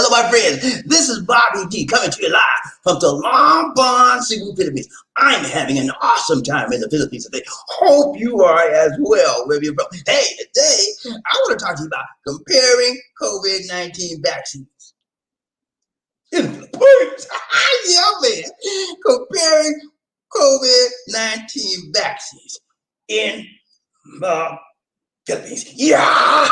Hello, my friends. This is Bobby D coming to you live from the Lombard, Cebu, Philippines. I'm having an awesome time in the Philippines today. Hope you are as well, wherever you're from. Hey, today I want to talk to you about comparing COVID-19 vaccines in the Philippines. Yeah, man. Comparing COVID-19 vaccines in the Philippines. Yeah.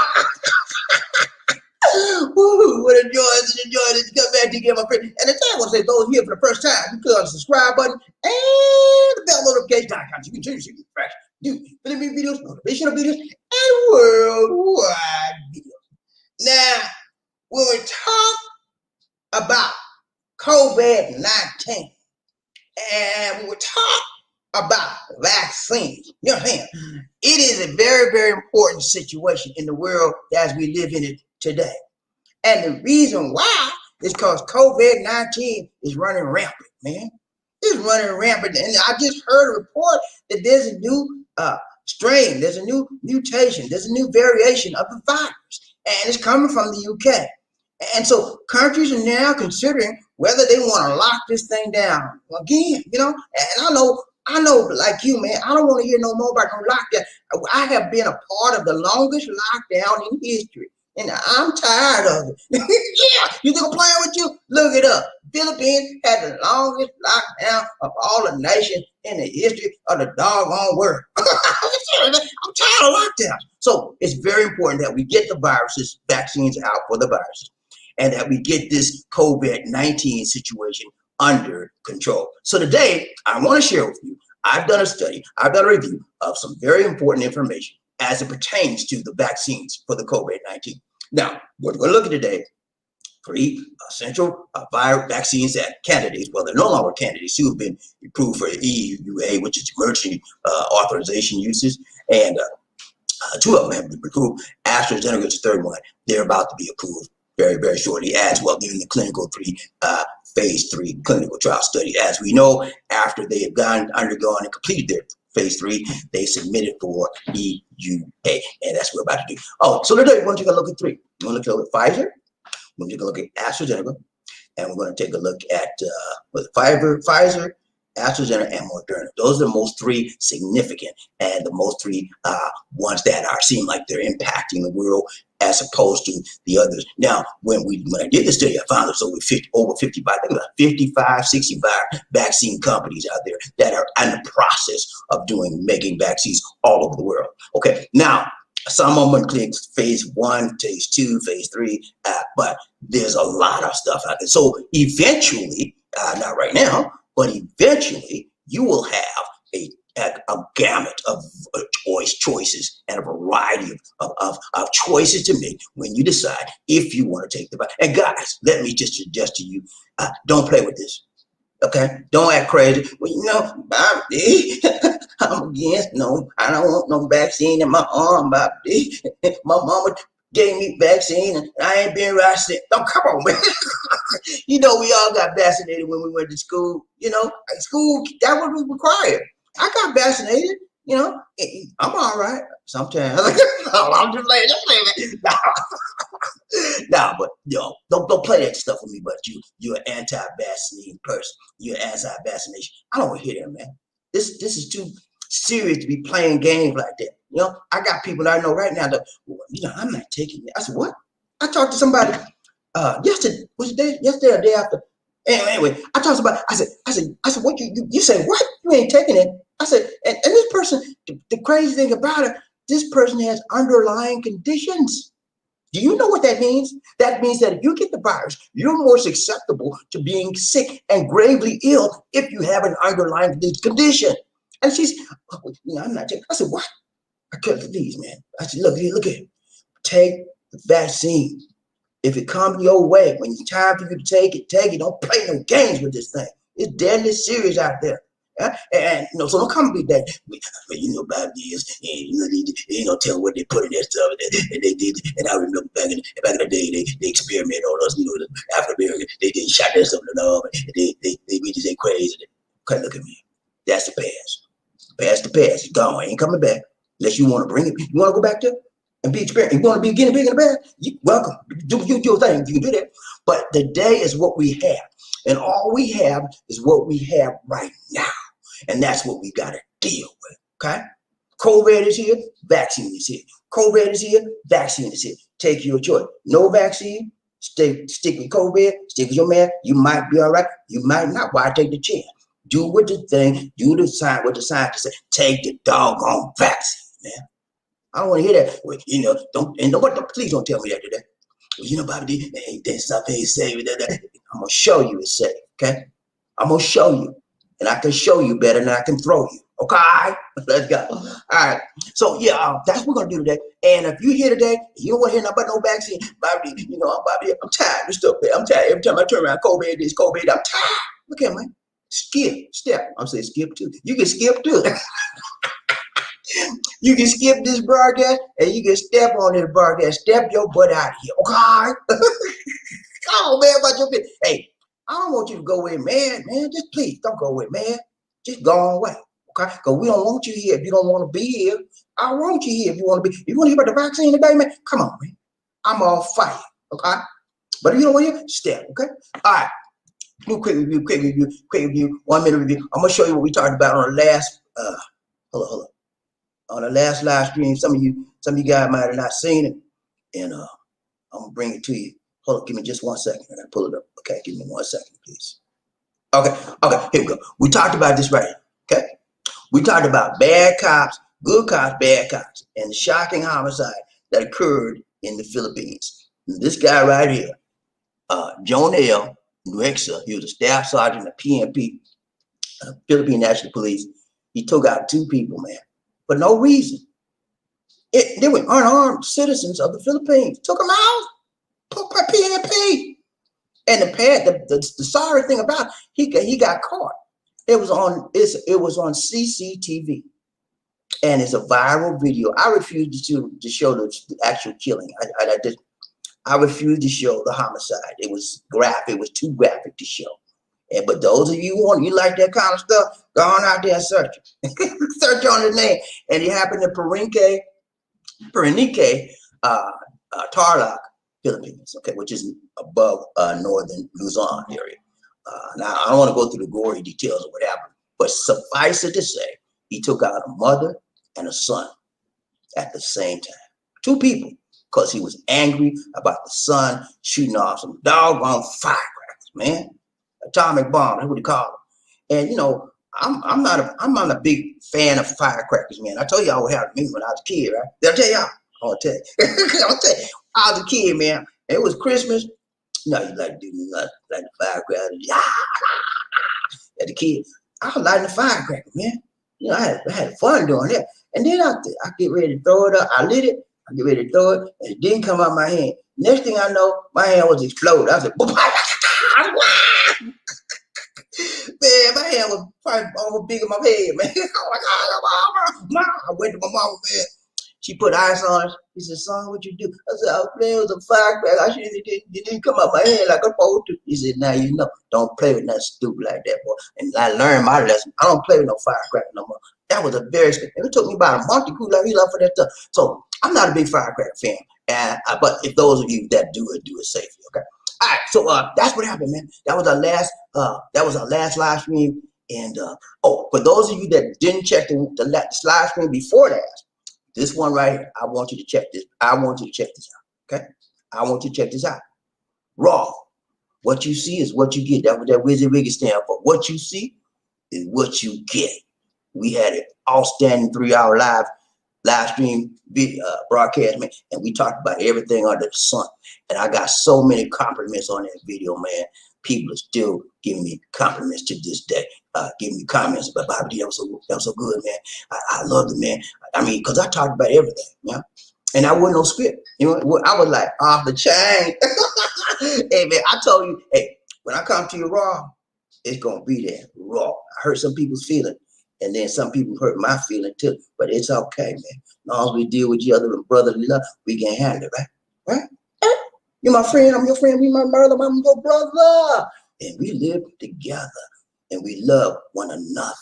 Woo, what a joy, to come back to get my friend. And the thing I want to say, those here for the first time, you click on the subscribe button and the bell notification icon. You can continue to see fresh, new Philippine videos, motivational videos, and worldwide videos. Now, when we talk about COVID-19 and when we talk about vaccines, you understand? It is a very, very important situation in the world as we live in it today. And the reason why is because COVID-19 is running rampant, man. It's running rampant. And I just heard a report that there's a new strain, there's a new mutation, there's a new variation of the virus. And it's coming from the UK. And so countries are now considering whether they want to lock this thing down again, you know. And I know, like you, man, I don't want to hear no more about no lockdown. I have been a part of the longest lockdown in history. And I'm tired of it. Yeah, you think I'm playing with you? Look it up. Philippines had the longest lockdown of all the nations in the history of the doggone world. I'm tired of lockdowns. So it's very important that we get the vaccines out for the viruses, and that we get this COVID-19 situation under control. So today, I want to share with you, I've done a study, I've done a review of some very important information as it pertains to the vaccines for the COVID-19. Now, we're going to look at today 3 essential vaccines that candidates, well, they're no longer candidates, who have been approved for EUA, which is Emergency Authorization uses, and 2 of them have been approved. AstraZeneca is the 3rd one. They're about to be approved very, very shortly as well. They're in the phase 3 clinical trial study. As we know, after they have undergone and completed their phase 3, they submitted for EUA, and that's what we're about to do. Oh, so today we're going to take a look at 3. We're going to look at Pfizer, we're going to take a look at AstraZeneca, and we're going to take a look at Pfizer, AstraZeneca, and Moderna. Those are the most 3 significant and the most 3 ones that seem like they're impacting the world as opposed to the others. Now, when I did this study, I found there's over 55, I think about 55, 65 vaccine companies out there that are in the process of making vaccines all over the world. Okay, now, some of them include phase 1, phase 2, phase 3, but there's a lot of stuff out there. So eventually, not right now, but eventually you will have a gamut of choices and a variety of choices to make when you decide if you want to take the vaccine. And guys, let me just suggest to you, don't play with this. Okay, don't act crazy. Well, you know, Bobby, I'm against I don't want no vaccine in my arm, Bobby. My mama gave me vaccine and I ain't been vaccinated. Don't come on, man. You know, we all got vaccinated when we went to school. You know, school, that was required. I got vaccinated, you know. I'm all right sometimes. I'm just playing. No, but you know, don't play that stuff with me. But you're an anti-vaccine person. You're anti-vaccination. I don't want to hear that, man. This is too serious to be playing games like that. You know, I got people that I know right now that, you know, I'm not taking it. I said, what? I talked to somebody yesterday. Was it yesterday or the day after? Anyway, I talked about. I said, what you say? What? You ain't taking it? I said, and this person, the crazy thing about it, this person has underlying conditions. Do you know what that means? That means that if you get the virus, you're more susceptible to being sick and gravely ill if you have an underlying condition. And she's, oh, you know, I'm not taking. I said, what? I couldn't these, man. I said, look at it. Take the vaccine. If it comes your way, when it's time for you to take it, take it. Don't play no games with this thing. It's deadly serious out there. And you know, so don't come be that. You know about this, and you know they ain't gonna tell what they put in that stuff, and they did. And I remember back in the day, they experimented on us. You know, the African American, they shot that stuff in the arm, and they made this ain't crazy. Okay, look at me. That's the past. Past the past. It's gone. Ain't coming back unless you want to bring it. You want to go back there? and be experienced. You want to be getting big in the bed? You welcome. Do your thing. You can do that. But today is what we have. And all we have is what we have right now. And that's what we got to deal with. Okay? COVID is here, vaccine is here. COVID is here, vaccine is here. Take your choice. No vaccine, stick with COVID, stick with your man. You might be all right. You might not. Why take the chance? Do what the thing, do the sign, what the scientists say. Take the doggone vaccine, man. I don't want to hear that. Well, you know, please don't tell me that today. Well, you know, BobbieD, ain't that something he say? I'm gonna show you it's safe, okay? I'm gonna show you. And I can show you better than I can throw you. Okay? Let's go. All right. So yeah, that's what we're gonna do today. And if you're here today, you don't want to hear nothing about no vaccine, BobbieD, you know, BobbieD, I'm tired of this stuff, man. I'm tired. Every time I turn around, COVID, this, COVID, I'm tired. Look at me. Step. I'm saying skip too. You can skip too. You can skip this broadcast and you can step on this broadcast. Step your butt out of here. Okay? Come on, man, about your business. Hey, I don't want you to go away, man. Just please don't go away, man. Just go away. Okay? Because we don't want you here if you don't want to be here. I want you here if you want to be. You want to hear about the vaccine today, man? Come on, man. I'm all fire. Okay? But if you don't want to hear, step. Okay? All right. Do quick review, 1 minute review. I'm gonna show you what we talked about on the last hold on. On the last live stream. Some of you guys might have not seen it. And I'm gonna bring it to you. Hold on, give me just 1 second. I gotta pull it up. Okay, give me 1 second, please. Okay, here we go. We talked about this right here. Okay. We talked about bad cops, good cops, bad cops, and the shocking homicide that occurred in the Philippines. This guy right here, Jonel Nuexa, he was a staff sergeant of PNP, Philippine National Police. He took out 2 people, man, for no reason. They were unarmed citizens of the Philippines. Took them out. PNP. And the sorry thing about it, he got caught. It was on CCTV, and it's a viral video. I refuse to show the actual killing. I refuse to show the homicide. It was graphic. It was too graphic to show. But those of you you like that kind of stuff, go on out there and search it. Search on the name. And it happened in Perenique, Tarlac, Philippines, okay, which is above northern Luzon area. Now, I don't want to go through the gory details of what happened, but suffice it to say, he took out a mother and a son at the same time. 2 people, because he was angry about the son shooting off some doggone firecrackers, man. Atomic bomb, that's what he called them. And you know, I'm not a big fan of firecrackers, man. I told y'all what happened to me when I was a kid, right? Did I tell y'all? I'll tell you. I was a kid, man. It was Christmas. No, you like to do like the firecrackers. Yeah. As a kid, I was lighting the firecracker, man. You know, I had fun doing that. And then I get ready to throw it up. I lit it. I get ready to throw it, and it didn't come out my hand. Next thing I know, my hand was exploded. I was like, man, my hand was probably almost bigger than my head, man. Oh my God, Mama. I went to my mama, man. She put ice on it. She said, son, what you do? I said, I was playing with a firecracker. It didn't come out my hand like I'm supposed to. He said, now you know, don't play with nothing stupid like that, boy. And I learned my lesson. I don't play with no firecracker no more. That was a very expensive. It took me about a month to cool out for that stuff. So I'm not a big firecracker fan. But if those of you that do it safely, okay? All right, so that's what happened, man. That was our last live stream. And for those of you that didn't check the live stream before that, this one right here, I want you to check this. I want you to check this out. Okay? I want you to check this out. Raw. What you see is what you get. That's what that Wizzy Wiggy stand for. What you see is what you get. We had an outstanding 3-hour live stream broadcast, man, and we talked about everything under the sun. And I got so many compliments on that video, man. People are still giving me compliments to this day, giving me comments about BobbieD. That was so good, man. I loved it, man. I mean, because I talked about everything, man. And I wasn't no script. You know, I was like off the chain. Hey, man, I told you, hey, when I come to you raw, it's going to be there raw. I hurt some people's feelings. And then some people hurt my feeling too. But it's okay, man. As long as we deal with each other with brotherly love, we can handle it, right? Right? You're my friend, I'm your friend, we my brother, I'm your brother. And we live together and we love one another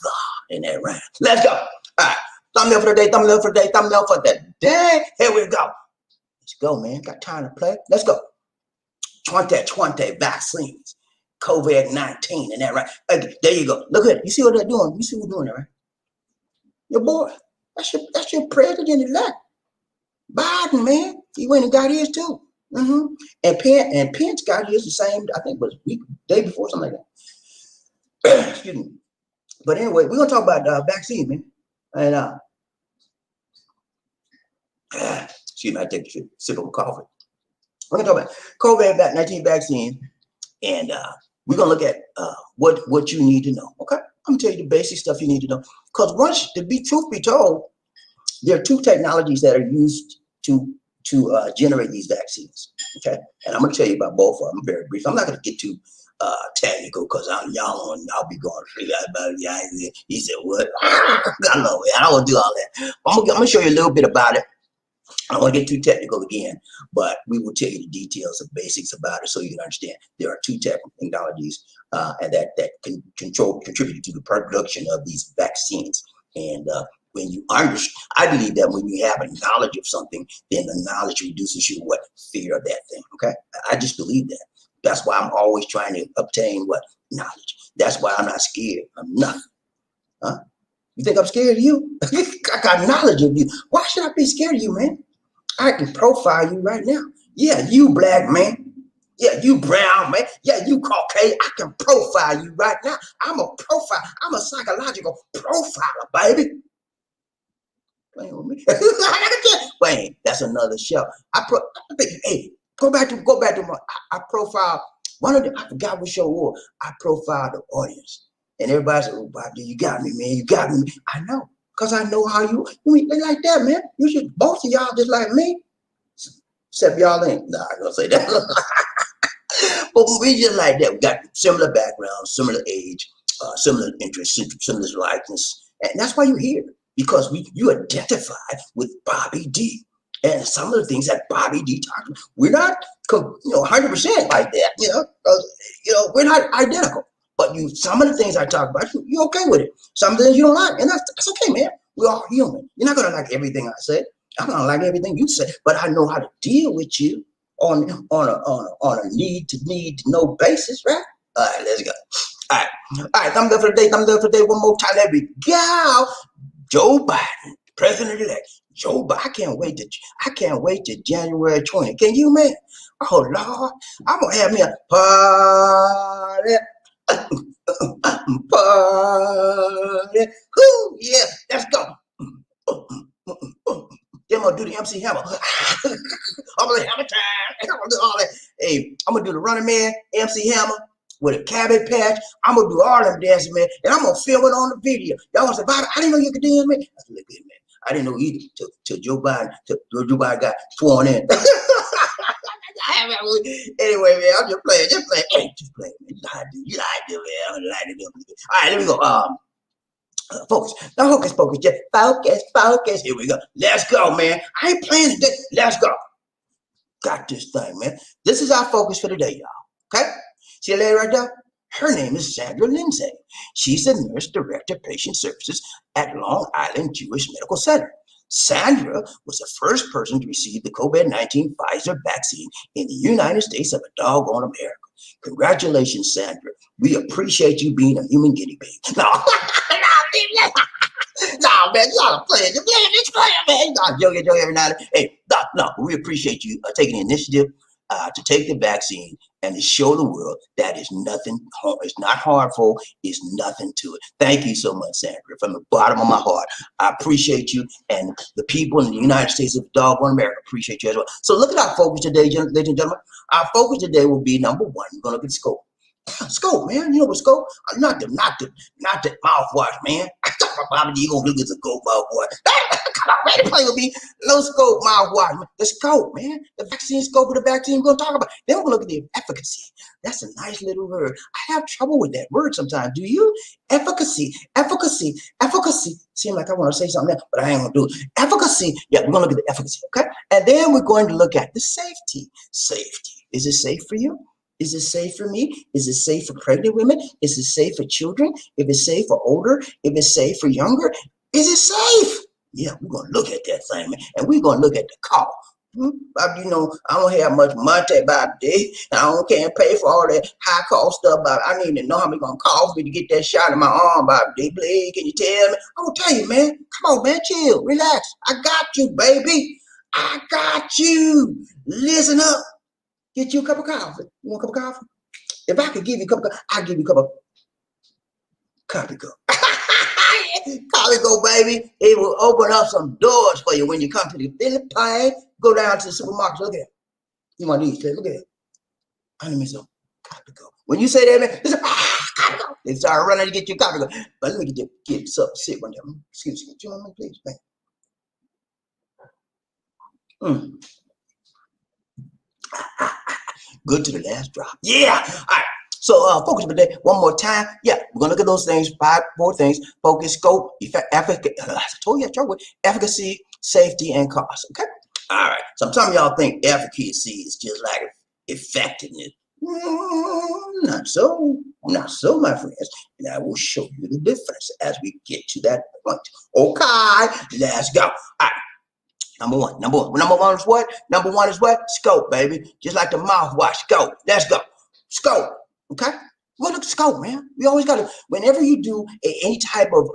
in that round. Let's go. All right. Thumbnail for the day, thumbnail for the day, thumbnail for the day. Here we go. Let's go, man. Got time to play. Let's go. 2020 vaccines. COVID-19 and that, right? Okay, there you go. Look at it. You see what they're doing? You see who's doing it, right? Your boy. That's your president-elect. Biden, man. He went and got his too. And Pence got his the same, I think it was day before, something like that. Excuse me. But anyway, we're gonna talk about vaccine, man. And excuse me, I take a sip of coffee. We're gonna talk about COVID-19 vaccine, and we're gonna look at what you need to know. Okay, I'm gonna tell you the basic stuff you need to know. Because truth be told, there are two technologies that are used to generate these vaccines. Okay, and I'm gonna tell you about both of them very brief. I'm not gonna get too technical because I'm young and I'll be going through that about it. He said, "What?" I know, I don't want to do all that. I'm gonna show you a little bit about it. I don't want to get too technical again, but we will tell you the details of basics about it so you can understand there are two technologies and that can contribute to the production of these vaccines. And when you understand, I believe that when you have a knowledge of something, then the knowledge reduces your fear of that thing. Okay, I just believe that. That's why I'm always trying to obtain knowledge. That's why I'm not scared of nothing. Huh? You think I'm scared of you? I got knowledge of you. Why should I be scared of you, man? I can profile you right now. Yeah, you black man. Yeah, you brown man. Yeah, you Caucasian. I can profile you right now. I'm a psychological profiler, baby. Playing with me. Wait, that's another show. Hey, go back to I profiled one of them. I forgot what show it was. I profiled the audience. And everybody said, "Oh, Bobby, you got me, man. You got me." I know. Because I know how you they like that, man. You should, both of y'all just like me. Except y'all ain't. Nah, I don't say that. But we just like that. We got similar backgrounds, similar age, similar interests, similar likeness. And that's why you're here. Because you identify with Bobbie D. And some of the things that Bobbie D talked about. We're not 100% like that, we're not identical. But some of the things I talk about, you're okay with it. Some things you don't like, and that's okay, man. We're all human. You're not gonna like everything I say. I'm not gonna like everything you say, but I know how to deal with you on a need to know basis, right? All right, let's go. All right. Thumbs up for the day. Thumbs up for the day. One more time. There we go. Joe Biden, President-elect. Joe Biden. I can't wait to January 20. Can you, man? Oh Lord, I'm gonna have me a party. Party. Woo, yeah, let's go. Then I'm gonna do the MC Hammer. I'm gonna hammer time. I'm gonna do all that. Hey, I'm gonna do the Running Man, MC Hammer with a cabbage patch. I'm gonna do all them dances, man, and I'm gonna film it on the video. Y'all gonna say, "Bobby, I didn't know you could dance, man." That's really good, man. I didn't know either till Joe Biden got sworn in. Anyway, man, I'm just playing. Hey, just playing, man. You know how I do, man. I'm like to do. All right, let me go. Focus. Now focus. Just focus. Here we go. Let's go, man. I ain't playing today. Let's go. Got this thing, man. This is our focus for today, y'all. Okay? See a lady right there? Her name is Sandra Lindsay. She's the Nurse Director Patient Services at Long Island Jewish Medical Center. Sandra was the first person to receive the COVID-19 Pfizer vaccine in the United States of a doggone America. Congratulations, Sandra. We appreciate you being a human guinea pig. No, no, man, y'all playing. It's playing, man. Y'all joking every night. Hey, no, we appreciate you taking the initiative to take the vaccine and to show the world that it's nothing. It's not harmful. It's nothing to it. Thank you so much, Sandra. From the bottom of my heart, I appreciate you, and the people in the United States of doggone America appreciate you as well. So look at our focus today, ladies and gentlemen. Our focus today will be number one. We're gonna look at scope. Scope, man. You know what scope? Not the mouthwash, man. I thought my Bobby, you gonna look at the scope mouthwash. Come on, man, play with me. No scope mouthwash, man. The scope, man. The vaccine scope of the vaccine we're gonna talk about. Then we're gonna look at the efficacy. That's a nice little word. I have trouble with that word sometimes. Do you? Efficacy. Seems like I want to say something else, but I ain't gonna do it. Efficacy. Yeah, we're gonna look at the efficacy, okay? And then we're going to look at the safety. Safety. Is it safe for you? Is it safe for me? Is it safe for pregnant women? Is it safe for children? If it's safe for older? If it's safe for younger? Is it safe? Yeah, we're going to look at that thing, man. And we're going to look at the cost. You know, I don't have much money about this. Can't pay for all that high cost stuff. But I need to know how much gonna cost me to get that shot in my arm. About this, please. Can you tell me? I'm gonna tell you, man. Come on, man. Chill, relax. I got you, baby. I got you. Listen up. Get you a cup of coffee. You want a cup of coffee? If I could give you a cup of coffee, I'll give you a cup of coffee cup. Coffee go, baby. It will open up some doors for you when you come to the Philippines. Go down to the supermarket. Look at it. You want these? Look at it. I need me some coffee cup. When you say that, man, they say, coffee cup. They start running to get you coffee cup. But let me get some sit one there. Excuse me. You want me, please, man? Good to the last drop. Yeah. All right. So focus for today. One more time. Yeah, we're gonna look at those things. Four things: focus, scope, efficacy. I told you I trouble with efficacy, safety, and cost. Okay. All right. Sometimes y'all think efficacy is just like effectiveness. Not so. Not so, my friends. And I will show you the difference as we get to that point. Okay. Let's go. All right. Number one is what? Number one is what? Scope, baby. Just like the mouthwash. Scope. Let's go. Scope. Okay? We're gonna look at scope, man. We always gotta, whenever you do any type of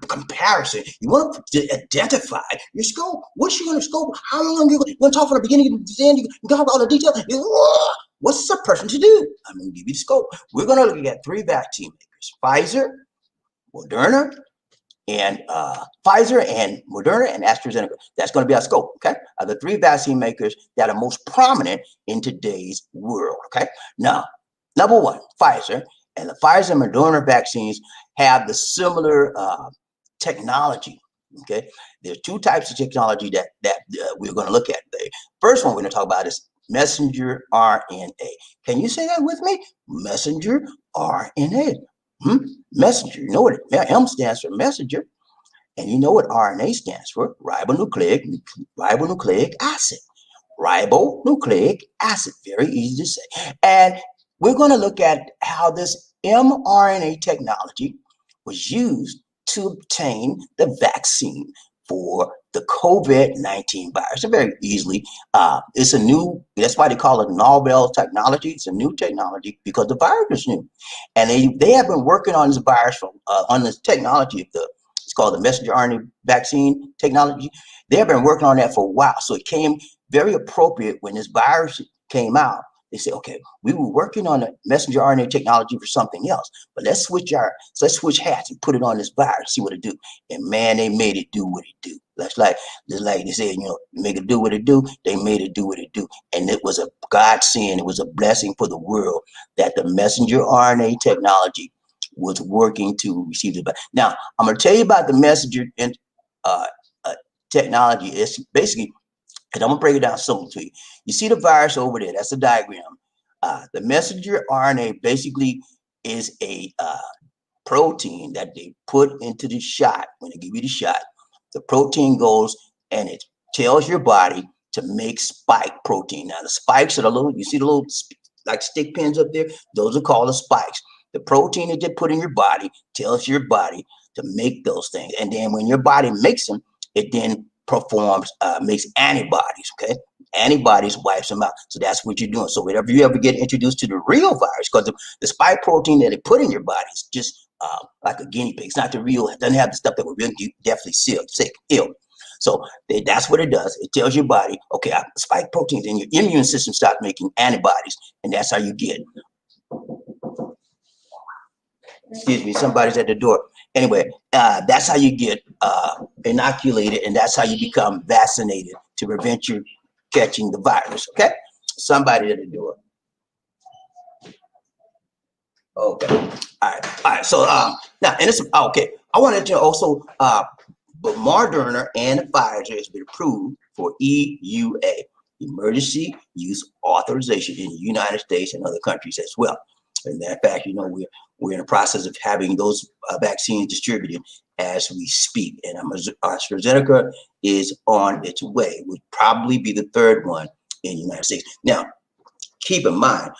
comparison, you want to identify your scope. What's your scope? How long you gonna talk from the beginning to the end? You talk about all the details. What's a person to do? I'm gonna give you the scope. We're gonna look at 3 vaccine makers: Pfizer, Moderna, and Pfizer and Moderna and AstraZeneca. That's going to be our scope, okay? Are the 3 vaccine makers that are most prominent in today's world, okay? Now, number one, Pfizer, and the Pfizer and Moderna vaccines have the similar technology, okay? There's 2 types of technology that we're going to look at today. First one we're going to talk about is messenger RNA. Can you say that with me? Messenger RNA. Messenger, you know what M stands for messenger, and you know what RNA stands for? Ribonucleic acid. Ribonucleic acid, very easy to say. And we're going to look at how this mRNA technology was used to obtain the vaccine for the COVID-19 virus. So very easily, it's a new, that's why they call it novel technology. It's a new technology because the virus is new. And they have been working on this virus, on this technology of it's called the messenger RNA vaccine technology. They have been working on that for a while. So it came very appropriate when this virus came out. They said, okay, we were working on the messenger RNA technology for something else, but let's switch hats and put it on this virus, see what it do. And man, they made it do what it do. Just like they said, make it do what it do. They made it do what it do. And it was a godsend. It was a blessing for the world that the messenger RNA technology was working to receive it. Now, I'm going to tell you about the messenger technology. It's basically, and I'm gonna break it down simple to you. You see the virus over there, that's a diagram. The messenger RNA basically is a protein that they put into the shot. When they give you the shot, the protein goes and it tells your body to make spike protein. Now the spikes are the little, you see the little like stick pins up there? Those are called the spikes. The protein that they put in your body tells your body to make those things. And then when your body makes them, it then makes antibodies, okay? Antibodies wipes them out. So that's what you're doing. So whenever you ever get introduced to the real virus, because the spike protein that they put in your body is just like a guinea pig. It's not the real, it doesn't have the stuff that will really definitely sick, ill. So that's what it does. It tells your body, okay, spike proteins, and your immune system starts making antibodies, and that's how you get. Excuse me, somebody's at the door. Anyway, that's how you get inoculated, and that's how you become vaccinated to prevent you catching the virus, okay? Somebody at the door. Okay, all right. So now, and it's, okay, I wanted to also, but Moderna and Pfizer has been approved for EUA, Emergency Use Authorization, in the United States and other countries as well. And in fact, we're in the process of having those vaccines distributed as we speak. And AstraZeneca is on its way. Would probably be the 3rd one in the United States. Now, keep in mind,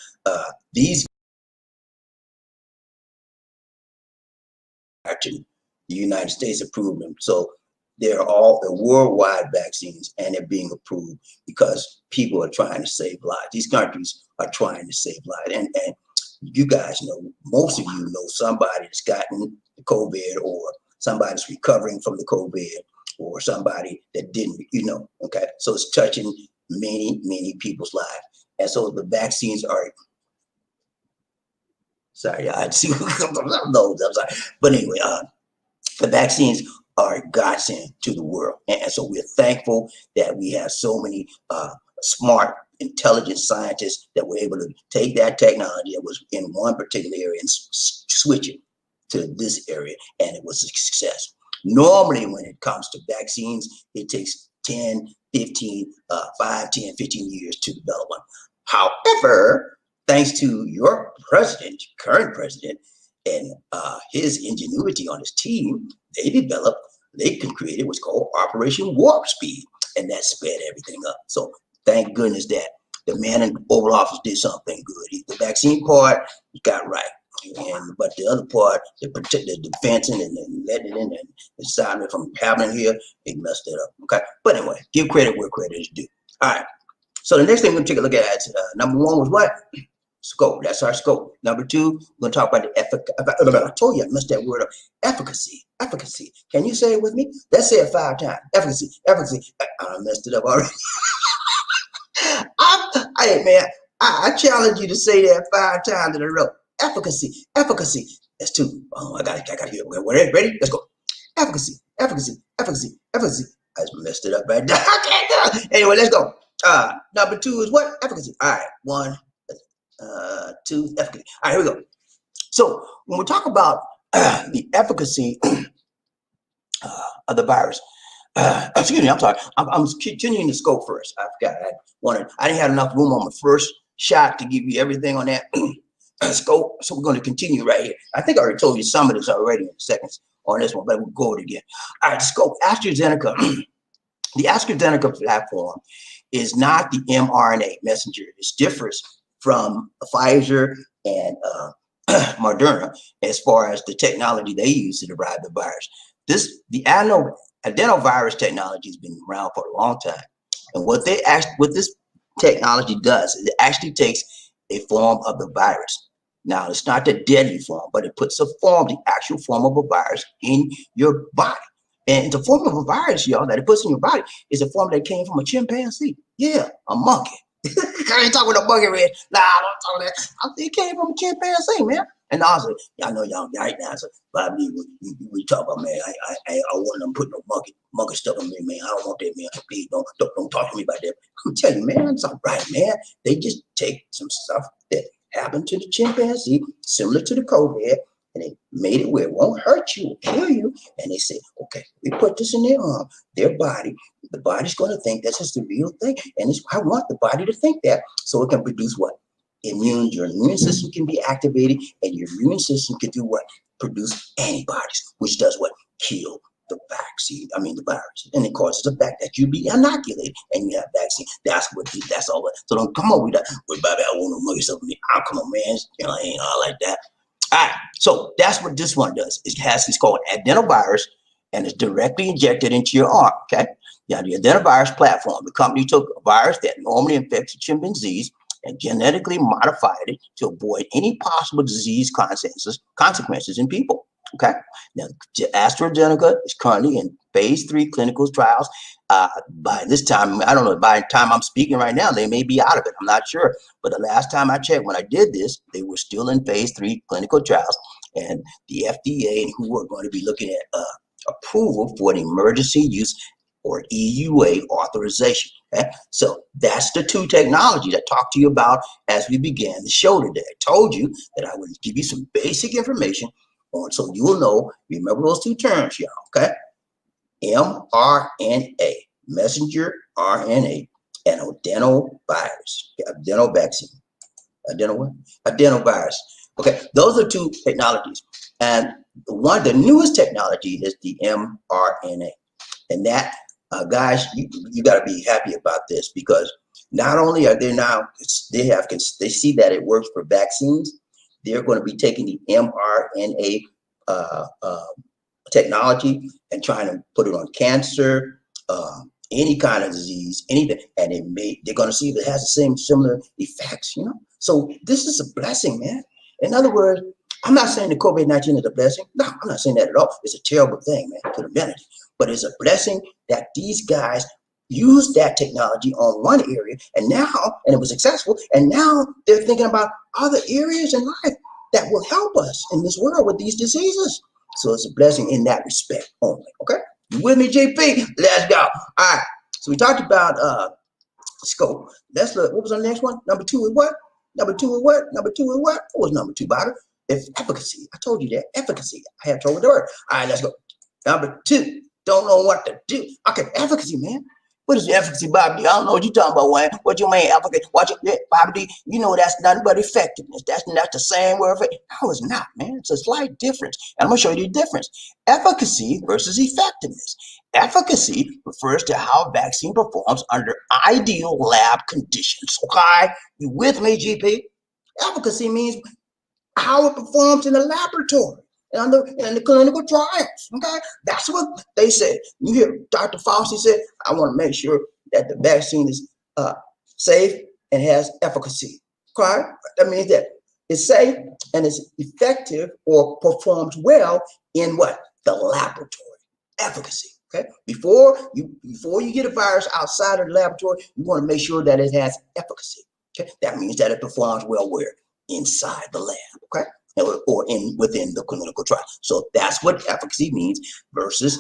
these the United States approved them. So they're worldwide vaccines, and they're being approved because people are trying to save lives. These countries are trying to save lives. And you guys know, most of you know somebody that's gotten the COVID, or somebody that's recovering from the COVID, or somebody that didn't, okay? So it's touching many, many people's lives. And so the vaccines are, sorry, I see those, I'm sorry. But anyway, the vaccines are a godsend to the world. And so we're thankful that we have so many smart, intelligent scientists that were able to take that technology that was in one particular area and switch it to this area, and it was a success. Normally, when it comes to vaccines, it takes 10, 15, 5, 10, 15 years to develop one. However, thanks to your president, current president, and his ingenuity on his team, they created what's called Operation Warp Speed, and that sped everything up. So thank goodness that the man in the Oval Office did something good. The vaccine part, he got right. But the other part, the fencing and letting it in and stopping it from happening here, he messed it up. Okay, but anyway, give credit where credit is due. All right. So the next thing we're gonna take a look at is number one was what? Scope. That's our scope. Number two, we're gonna talk about the efficacy. I told you I missed that word up. Efficacy. Efficacy. Can you say it with me? Let's say it 5 times. Efficacy. Efficacy. I messed it up already. Hey man, I challenge you to say that 5 times in a row. Efficacy. Efficacy. That's 2. Oh, I got to hear it. Ready? Let's go. Efficacy. Efficacy. Efficacy. Efficacy. I just messed it up right now. I can't do it. Anyway, let's go. Number 2 is what? Efficacy. All right. 1, 2, efficacy. All right, here we go. So when we talk about the efficacy of the virus, excuse me, I'm sorry. I'm continuing the scope first. I forgot. I didn't have enough room on my first shot to give you everything on that scope. So we're going to continue right here. I think I already told you some of this already in seconds on this one, but we'll go it again. All right, scope. AstraZeneca. The AstraZeneca platform is not the mRNA messenger. It differs from Pfizer and Moderna as far as the technology they use to derive the virus. The adenovirus technology has been around for a long time, and what this technology does is it actually takes a form of the virus. Now, it's not the deadly form, but it puts the actual form of a virus in your body. And the form of a virus, y'all, that it puts in your body is a form that came from a chimpanzee. Yeah, a monkey. I ain't talking about a monkey, Red. Nah, I don't talk that. It came from a chimpanzee, man. And also, y'all know y'all right now. So, Bobbie, we talk about, man. I want them put no monkey stuff on me, man. I don't want that, man. Please don't talk to me about that. I'm telling you, man, it's all right, man. They just take some stuff that happened to the chimpanzee, similar to the COVID, and they made it where it won't hurt you or kill you. And they say, okay, we put this in their arm, their body. The body's going to think this is the real thing. And I want the body to think that so it can produce what? Your immune system can be activated, and your immune system can do what? Produce antibodies, which does what? Kill the virus. And it causes the fact that you be inoculated and you have vaccine. That's all. So don't come over with that. Well, Bobbie, I want to know yourself. Come on, man. I ain't all like that. All right, so that's what this one does. It's called adenovirus, and it's directly injected into your arm. Okay, yeah, the adenovirus platform. The company took a virus that normally infects chimpanzees and genetically modified it to avoid any possible disease consequences in people. Okay, now AstraZeneca is currently in phase 3 clinical trials. By this time, I don't know, by the time I'm speaking right now, they may be out of it. I'm not sure. But the last time I checked, when I did this, they were still in phase 3 clinical trials. And the FDA and who are going to be looking at approval for an emergency use or EUA authorization. Okay? So that's the 2 technologies I talked to you about as we began the show today. I told you that I would give you some basic information on so you will know, remember those 2 terms, y'all, okay? mRNA, messenger RNA, and adenovirus, adenovaccine, adenovirus. Okay, those are 2 technologies, and the newest technology is the mRNA, and that, guys, you got to be happy about this, because not only are they now they see that it works for vaccines, they're going to be taking the mRNA technology and trying to put it on cancer, any kind of disease, anything, and they're going to see if it has the same similar effects, you know. So this is a blessing, man. In other words, I'm not saying the COVID-19 is a blessing. No, I'm not saying that at all. It's a terrible thing, man, to humanity. But it's a blessing that these guys used that technology on one area, and it was successful, and now they're thinking about other areas in life that will help us in this world with these diseases. So it's a blessing in that respect only, okay? You with me, GP? Let's go. All right, so we talked about scope. Let's look. What was the next one? Number 2 is what? Number 2 is what? Number 2 is what? What was number 2, Bobby? It's efficacy. I told you that. Efficacy. I had told the word. All right, let's go. Number 2, don't know what to do. Okay, efficacy, man. What is efficacy, Bobby? I don't know what you're talking about, Wayne. What you mean, efficacy? Watch it, Bobby. You know that's nothing but effectiveness. That's the same word for it. No, it's not, man. It's a slight difference. And I'm going to show you the difference. Efficacy versus effectiveness. Efficacy refers to how a vaccine performs under ideal lab conditions. Okay? You with me, GP? Efficacy means how it performs in the laboratory and the clinical trials. Okay, that's what they said. You hear Dr. Fauci said, I want to make sure that the vaccine is safe and has efficacy. Okay, that means that it's safe and it's effective or performs well in what? The laboratory. Efficacy. Okay, before you get a virus outside of the laboratory, you want to make sure that it has efficacy. Okay, that means that it performs well where? Inside the lab, okay, or within the clinical trial. So that's what efficacy means versus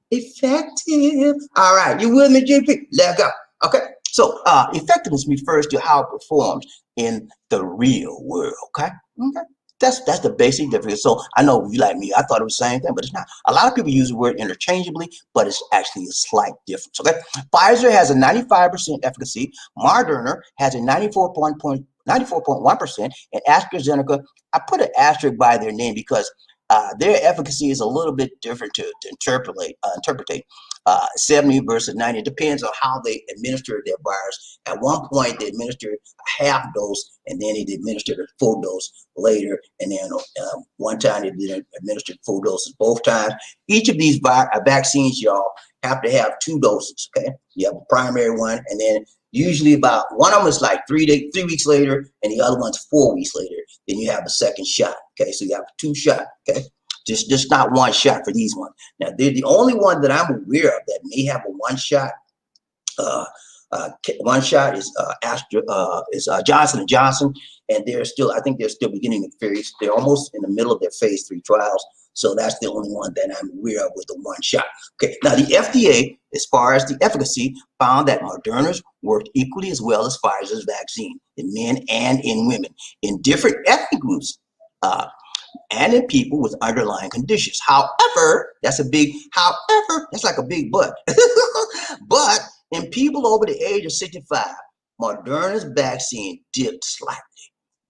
effective. All right, you with me, GP? Let's go. Okay, so effectiveness refers to how it performs in the real world. Okay, okay. That's the basic difference. So I know you like me, I thought it was the same thing, but it's not. A lot of people use the word interchangeably, but it's actually a slight difference. Okay, Pfizer has a 95% efficacy. Moderna has a 94.1%, and AstraZeneca, I put an asterisk by their name because their efficacy is a little bit different to interpret. 70 versus 90. It depends on how they administer their virus. At one point, they administered a half dose, and then they administered a full dose later. And then one time they administered full doses both times. Each of these vaccines, y'all, have to have 2 doses. Okay, you have a primary one, and then usually about one of them is like 3 weeks later, and the other one's 4 weeks later. Then you have a second shot. Okay, so you have 2 shots. Okay, just not one shot for these ones. Now they're the only one that I'm aware of that may have a one shot. One shot is Johnson and Johnson, and I think they're still beginning the phase. They're almost in the middle of their phase 3 trials. So that's the only one that I'm aware of with the one shot. Okay, now the FDA, as far as the efficacy, found that Moderna's worked equally as well as Pfizer's vaccine in men and in women in different ethnic groups and in people with underlying conditions. However, that's like a big but. But in people over the age of 65, Moderna's vaccine dipped slightly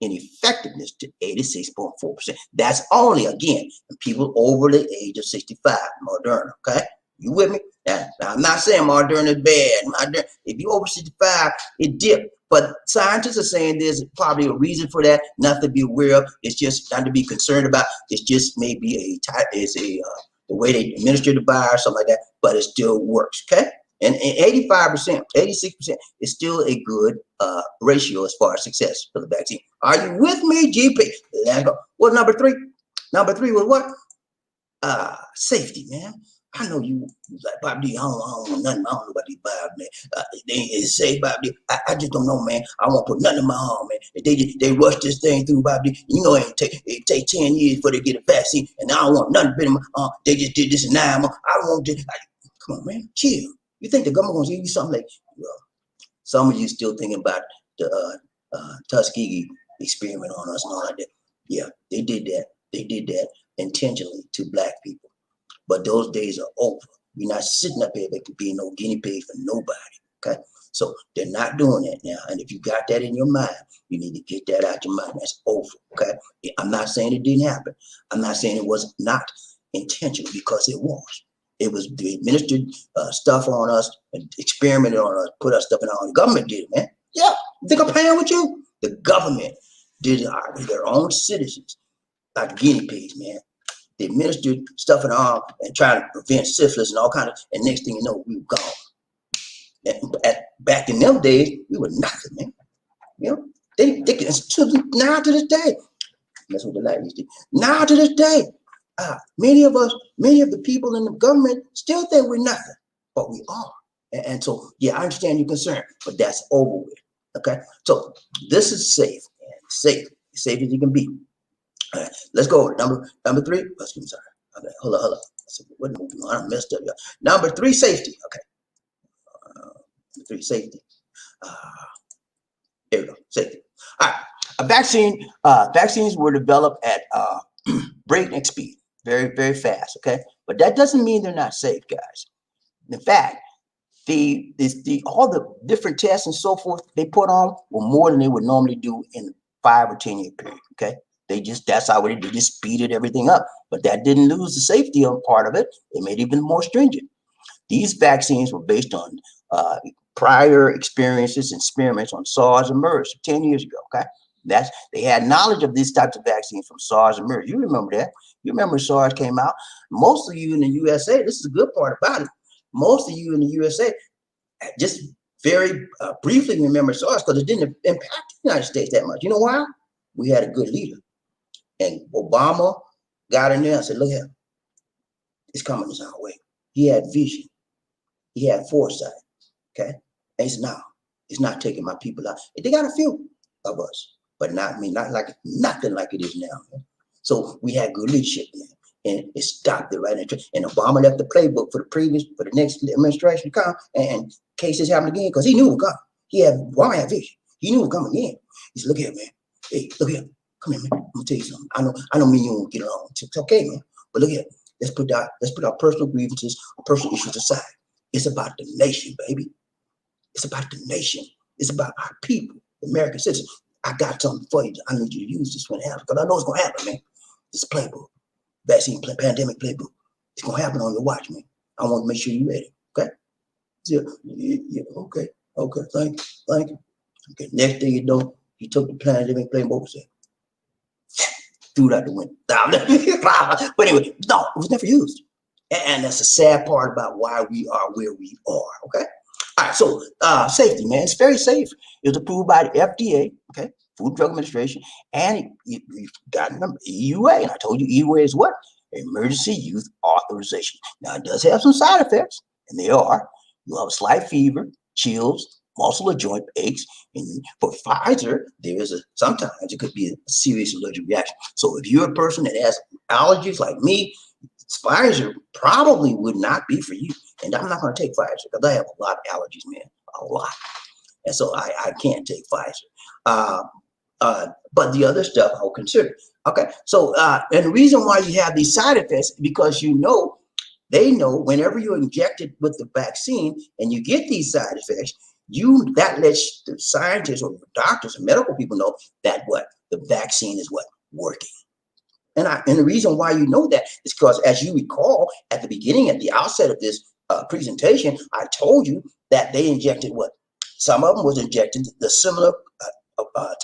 in effectiveness to 86.4%. That's only, again, in people over the age of 65, Moderna, okay? You with me? Now, I'm not saying Moderna is bad. If you're over 65, it dipped. But scientists are saying there's probably a reason for that, nothing to be aware of. It's just not to be concerned about. It's just maybe the way they administer the virus, something like that, but it still works, okay? And 85%, 86% is still a good ratio as far as success for the vaccine. Are you with me, GP? Let's go. What number 3? Number 3 was what? Safety, man. I know you like BobbieD. I don't know nothing. I don't know about these vibes, man. They say BobbieD. I just don't know, man. I won't put nothing in my arm, man. They rush this thing through BobbieD. You know, it take 10 years before they get a vaccine, and I don't want nothing in my arm. They just did this in 9 months. I don't want this. Come on, man. Chill. You think the government wants to give you something like, well, some of you still thinking about the Tuskegee experiment on us and all like that. Yeah, they did that. They did that intentionally to black people. But those days are over. We're not sitting up here being no guinea pig for nobody. Okay? So they're not doing that now. And if you got that in your mind, you need to get that out your mind. That's over. Okay? I'm not saying it didn't happen. I'm not saying it was not intentional, because it was. It was, they administered stuff on us and experimented on us, put us stuff in our own. The government did it, man. Yeah. You think I'm playing with you? The government did it. Their own citizens like guinea pigs, man. They administered stuff in our arm and trying to prevent syphilis and all kinds of, and next thing you know, we were gone. Back in them days, we were nothing, man. You know, they can, now to this day, that's what the ladies do. Now to this day, many of the people in the government still think we're nothing, but we are. And so, yeah, I understand your concern, but that's over with. Okay, so this is safe, man. Safe as you can be. All right, let's go over number 3. Excuse me, sorry. Okay, hold on. What movie? I messed up, y'all. Number 3, safety. Okay. 3, safety. There we go, safety. All right, vaccines were developed at breakneck speed, very, very fast, okay? But that doesn't mean they're not safe, guys. In fact, all the different tests and so forth they put on were more than they would normally do in 5 or 10 year period, okay? That's how they just speeded everything up. But that didn't lose the safety part of it. They made it even more stringent. These vaccines were based on prior experiences and experiments on SARS and MERS 10 years ago, okay? They had knowledge of these types of vaccines from SARS and MERS. You remember that. You remember SARS came out. Most of you in the USA, this is the good part about it, most of you in the USA just very briefly remember SARS because it didn't impact the United States that much. You know why? We had a good leader. And Obama got in there and said, look here, it's coming this our way. He had vision. He had foresight. Okay? And he said, no, it's not taking my people out. They got a few of us, but not nothing like it is now. Man. So we had good leadership, man. And it stopped it right there. And Obama left the playbook for the next administration to come, and cases happen again because he knew it would come. Obama had vision. He knew it would come again. He said, look here, man. Hey, look here. Come here, man. I'm gonna tell you something. I know me and you won't get along. It's okay, man. But look here. Let's put our personal grievances, our personal issues aside. It's about the nation, baby. It's about the nation. It's about our people, the American citizens. I got something for you. I need you to use this when it happens because I know it's gonna happen, man. This playbook. Vaccine pandemic playbook. It's gonna happen on your watch, man. I want to make sure you're ready. Okay? Yeah, okay. Thank you. Okay. Next thing you know, he took the pandemic playbook and said, threw it out the window. But anyway, no, it was never used. And that's the sad part about why we are where we are. Okay. All right. So safety, man, it's very safe. It was approved by the FDA. Okay. Food and Drug Administration, and you got to remember EUA, and I told you EUA is what? Emergency Use Authorization. Now, it does have some side effects, and they are. You'll have a slight fever, chills, muscle or joint aches, and for Pfizer, sometimes it could be a serious allergic reaction. So if you're a person that has allergies like me, Pfizer probably would not be for you. And I'm not going to take Pfizer because I have a lot of allergies, man, a lot. And so I can't take Pfizer. But the other stuff I'll consider. Okay, so and the reason why you have these side effects is because they know whenever you're injected with the vaccine and you get these side effects, that lets the scientists or doctors and medical people know that the vaccine is working. And the reason why you know that is because, as you recall, at the outset of this presentation, I told you that they injected some of them was injected the similar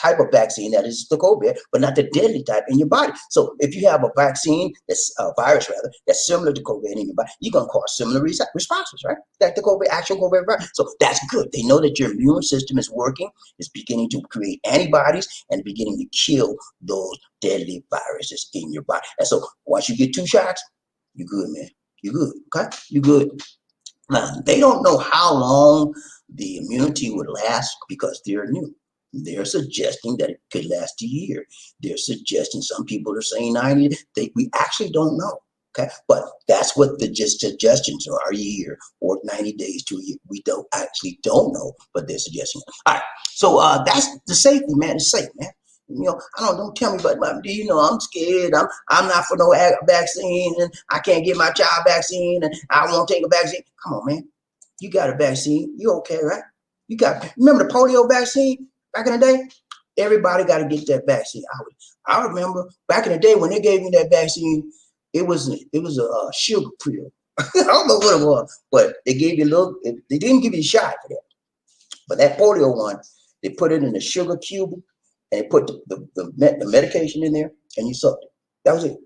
type of vaccine that is the COVID, but not the deadly type in your body. So if you have a vaccine, that's a virus rather, that's similar to COVID in your body, you're going to cause similar responses, right? Like the actual COVID virus. So that's good. They know that your immune system is working, it's beginning to create antibodies and beginning to kill those deadly viruses in your body. And so once you get 2 shots, you're good, man. You're good, okay? You're good. Now, they don't know how long the immunity would last because they're new. They're suggesting that it could last a year. They're suggesting, some people are saying 90. We actually don't know. Okay, but that's what the suggestions are: a year or 90 days to a year. We don't know, but they're suggesting. All right, so that's the safety, man. It's safe, man. Don't tell me about I'm scared. I'm not for no vaccine, and I can't get my child vaccine, and I won't take a vaccine. Come on, man. You got a vaccine. You okay, right? Remember the polio vaccine? Back in the day, everybody got to get that vaccine. I remember back in the day when they gave me that vaccine, it was a sugar pill. I don't know what it was, but they gave you they didn't give you a shot for that. But that polio one, they put it in a sugar cube and they put the medication in there and you sucked it. That was it.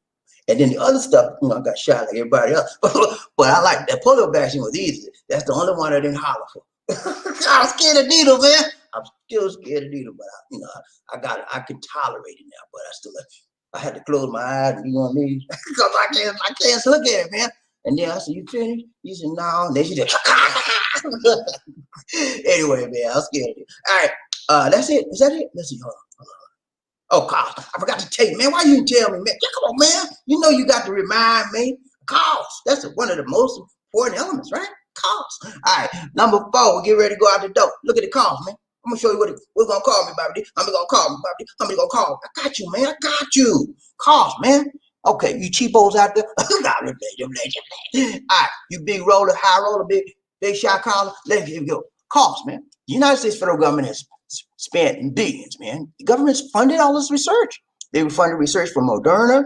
And then the other stuff, I got shot like everybody else. But I like that polio vaccine was easy. That's the only one I didn't holler for. I was scared of needle, man. I'm still scared of needle, but I can tolerate it now. But I had to close my eyes, you know what I mean? Because I can't look at it, man. And then I said, "You finished?" He said, "No." And then she said, anyway, man, I was scared of it. All right, that's it. Is that it? Let's see. Hold on. Oh, cost. I forgot to tell you, man. Why you didn't tell me, man? Yeah, come on, man. You know you got to remind me. Cost. That's one of the most important elements, right? Cost. All right. Number 4, we get ready to go out the door. Look at the cost, man. I'm gonna show you what's gonna call me, Bobby. I'm gonna call me, Bobby. I'm gonna call me. I got you, man. I got you. Cost, man. Okay, you cheapos out there. All right, you big roller, high roller, big shot caller. Let's go. Cost, man. The United States federal government has spent in billions, man. The government's funded all this research. They funded research from Moderna,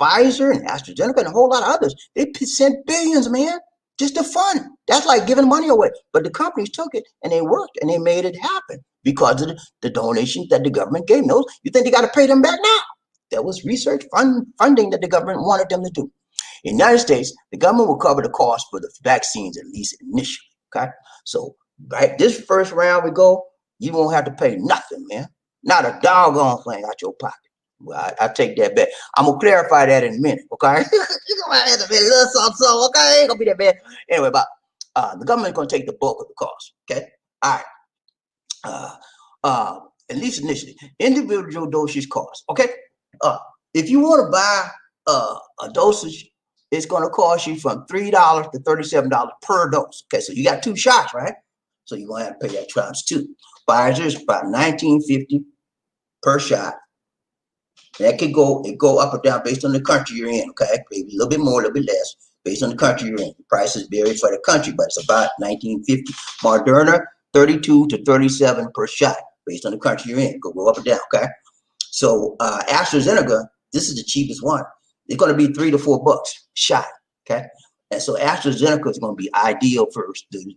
Pfizer, and AstraZeneca, and a whole lot of others. They sent billions, man, just to fund. That's like giving money away. But the companies took it and they worked and they made it happen because of the donations that the government gave them. You think they got to pay them back now? That was research funding that the government wanted them to do. In the United States, the government will cover the cost for the vaccines, at least initially. Okay, so right this first round we go, you won't have to pay nothing, man. Not a doggone thing out your pocket. Well, I take that back. I'm gonna clarify that in a minute, okay? You're gonna have to be a little something, okay? Ain't gonna be that bad. Anyway, but the government's gonna take the bulk of the cost. Okay, all right. At least initially, individual dosage cost. Okay, if you want to buy a dosage, it's gonna cost you from $3 to $37 per dose. Okay, so you got 2 shots, right? So you're gonna have to pay that times 2. Pfizer is about $19.50 per shot. That could go up or down based on the country you're in. Okay, maybe a little bit more, a little bit less, based on the country you're in. The prices vary for the country, but it's about $19.50. Moderna, $32 to $37 per shot, based on the country you're in. Go up or down. Okay, so AstraZeneca, this is the cheapest one. It's going to be $3 to $4 shot. Okay, and so AstraZeneca is going to be ideal for the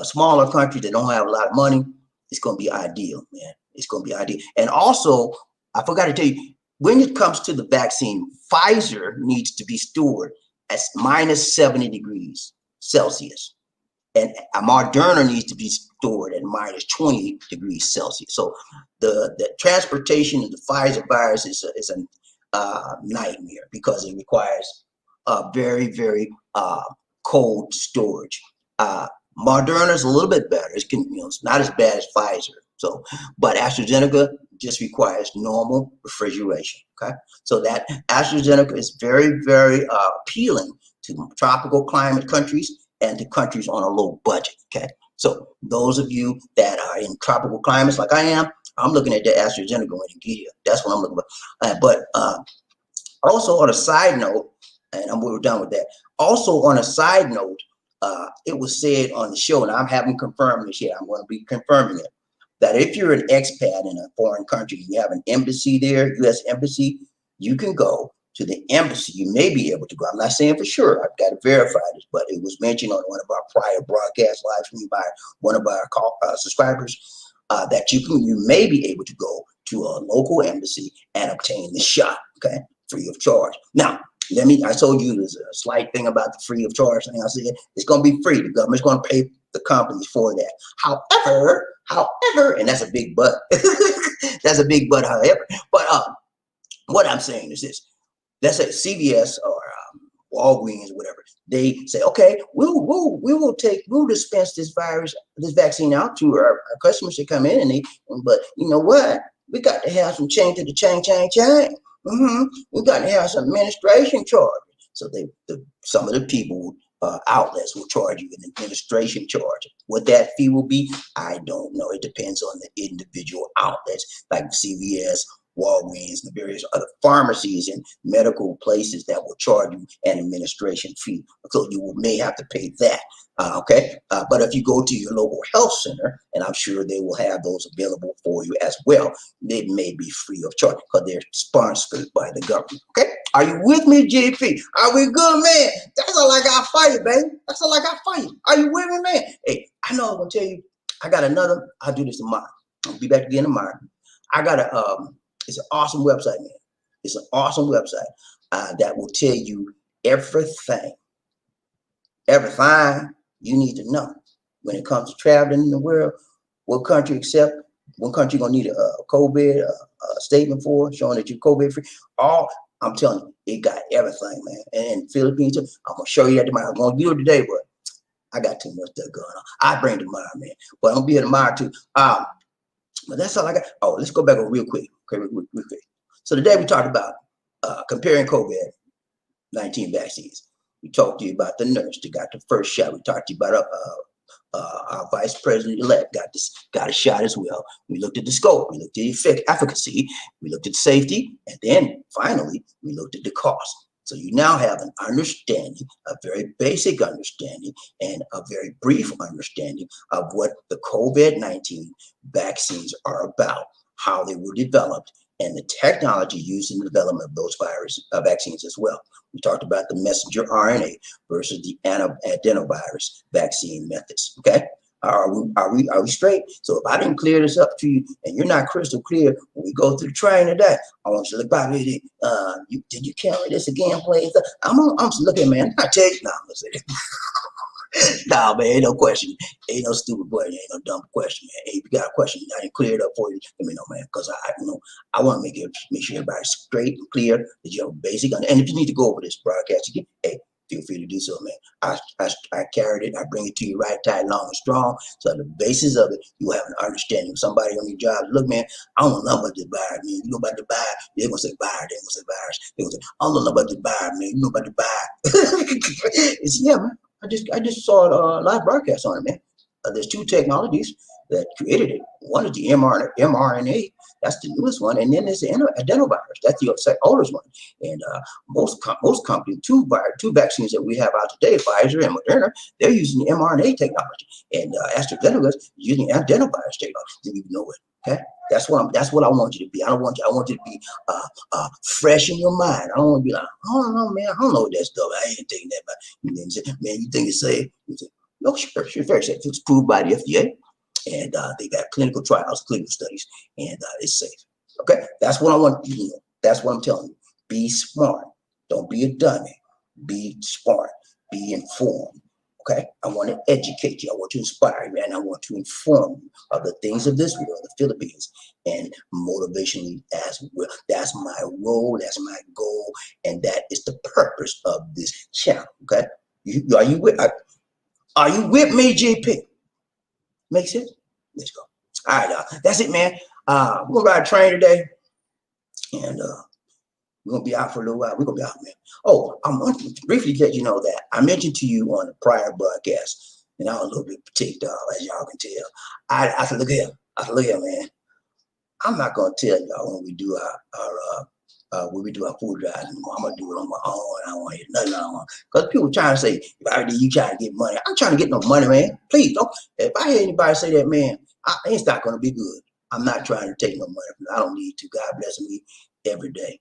smaller countries that don't have a lot of money. It's going to be ideal, man. It's going to be ideal. And also, I forgot to tell you, when it comes to the vaccine, Pfizer needs to be stored at minus 70 degrees Celsius. And Moderna needs to be stored at minus 20 degrees Celsius. So the transportation of the Pfizer virus is a nightmare because it requires very, very cold storage. Moderna is a little bit better. It's not as bad as Pfizer. So, but AstraZeneca just requires normal refrigeration. Okay, so that AstraZeneca is very, very appealing to tropical climate countries and to countries on a low budget. Okay, so those of you that are in tropical climates like I am, I'm looking at the AstraZeneca and give you. That's what I'm looking for. But also on a side note, and we're done with that. Also on a side note, it was said on the show, and I haven't confirmed this yet. I'm going to be confirming it. That if you're an expat in a foreign country, you have an embassy there, U.S. embassy, you can go to the embassy. You may be able to go. I'm not saying for sure. I've got to verify this, but it was mentioned on one of our prior broadcast live streams by one of our subscribers that you may be able to go to a local embassy and obtain the shot, okay, free of charge. Now, I told you there's a slight thing about the free of charge thing. I said it's going to be free. The government's going to pay the companies for that. However, and that's a big but. That's a big but. However, but what I'm saying is this: let's say CVS or Walgreens, or whatever, they say, okay, we'll dispense this vaccine out to our customers that come in, but you know what? We got to have some change to the chain. We got to have some administration charges. So some of the people outlets will charge you an administration charge. What that fee will be, I don't know. It depends on the individual outlets, like CVS, Walgreens, and the various other pharmacies and medical places that will charge you an administration fee. So you may have to pay that. Okay, but if you go to your local health center, and I'm sure they will have those available for you as well, they may be free of charge because they're sponsored by the government. Okay, are you with me, GP? Are we good, man? That's all I got for you, baby. That's all I got for you. Are you with me, man? Hey, I know I'm gonna tell you. I got another. I'll do this tomorrow. I'll be back again tomorrow. I got it's an awesome website, man. It's an awesome website that will tell you everything you need to know when it comes to traveling in the world. What country accept? What country gonna need a COVID statement for, showing that you're COVID free? I'm telling you, it got everything, man. And Philippines, I'm gonna show you that tomorrow. I'm gonna do it today, but I got too much stuff going on. I bring it tomorrow, man. But I'm gonna be here tomorrow too. But that's all I got. Oh, let's go back over real quick. Okay, real quick. So today we talked about comparing COVID-19 vaccines. We talked to you about the nurse that got the first shot. We talked to you about our vice president-elect got a shot as well. We looked at the scope. We looked at the efficacy. We looked at safety, and then finally we looked at the cost. So you now have an understanding, a very basic understanding, and a very brief understanding of what the COVID-19 vaccines are about, how they were developed, and the technology used in the development of those vaccines as well. We talked about the messenger RNA versus the adenovirus vaccine methods. Okay, are we straight? So if I didn't clear this up to you, and you're not crystal clear when we go through the training today, I want you to look back at it. Did you carry this again, please? I'm looking, man. I tell you, no, I'm gonna say it. Nah, man, ain't no question. Ain't no stupid question. Ain't no dumb question, man. Hey, if you got a question, I didn't clear it up for you. Let me know, man, because I want to make sure everybody's straight and clear, that you have a basic. And if you need to go over this broadcast again, hey, feel free to do so, man. I carried it. I bring it to you right, tight, long, and strong. So the basis of it, you have an understanding. Somebody on your job, look, man, I don't know about the virus, man. You know about the virus? They're gonna say virus. They're gonna say virus. They're gonna say, I don't know about the virus, man. You know about the virus? It's yeah, man. I just saw a live broadcast on it, man. There's two technologies that created it. One is the mRNA, that's the newest one, and then there's the adenovirus, that's the oldest one. And most companies, two vaccines that we have out today, Pfizer and Moderna, they're using the mRNA technology, and AstraZeneca is using adenovirus technology. Didn't even know it. Okay, that's what I want you to be. I want you to be fresh in your mind. I don't want to be like, I don't know, man. I don't know that stuff. I ain't taking that. But you know, say, man, you think it's safe? You say, no, sure, very safe. It's approved by the FDA, and they've got clinical trials, clinical studies, and it's safe. Okay, that's what I want you to know. That's what I'm telling you. Be smart. Don't be a dummy. Be smart. Be informed. Okay, I want to educate you. I want to inspire you, and I want to inform you of the things of this world, the Philippines, and motivationally as well. That's my role. That's my goal, and that is the purpose of this channel. Okay, are you with me, GP? Make sense? Let's go. All right, that's it, man. We're gonna ride a train today, and we're gonna be out for a little while. We're gonna be out, man. Oh, I want to briefly let you know that I mentioned to you on the prior broadcast, and I was a little bit ticked off, as y'all can tell. I said, look here. Man. I'm not gonna tell y'all when we do our food drives anymore. I'm gonna do it on my own. I don't want to hear nothing on. Because people trying to say, you trying to get money. I'm trying to get no money, man. Please don't. If I hear anybody say that, man, it's not gonna be good. I'm not trying to take no money. I don't need to. God bless me every day.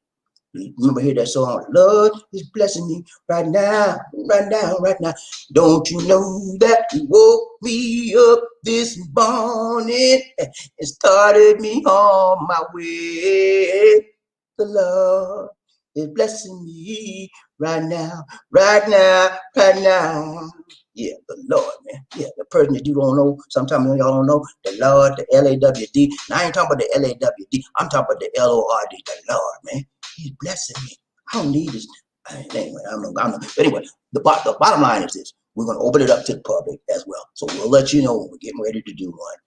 Remember, hear that song? Lord is blessing me right now, right now, right now. Don't you know that He woke me up this morning and started me on my way? The Lord is blessing me right now, right now, right now. Yeah, the Lord, man. Yeah, the person that you don't know, sometimes y'all don't know, the Lord, the L-A-W-D. Now, I ain't talking about the L-A-W-D. I'm talking about the L-O-R-D, the Lord, man. He's blessing me. I don't need this. Anyway, I don't know. But anyway, the bottom line is this. We're going to open it up to the public as well. So we'll let you know when we're getting ready to do one.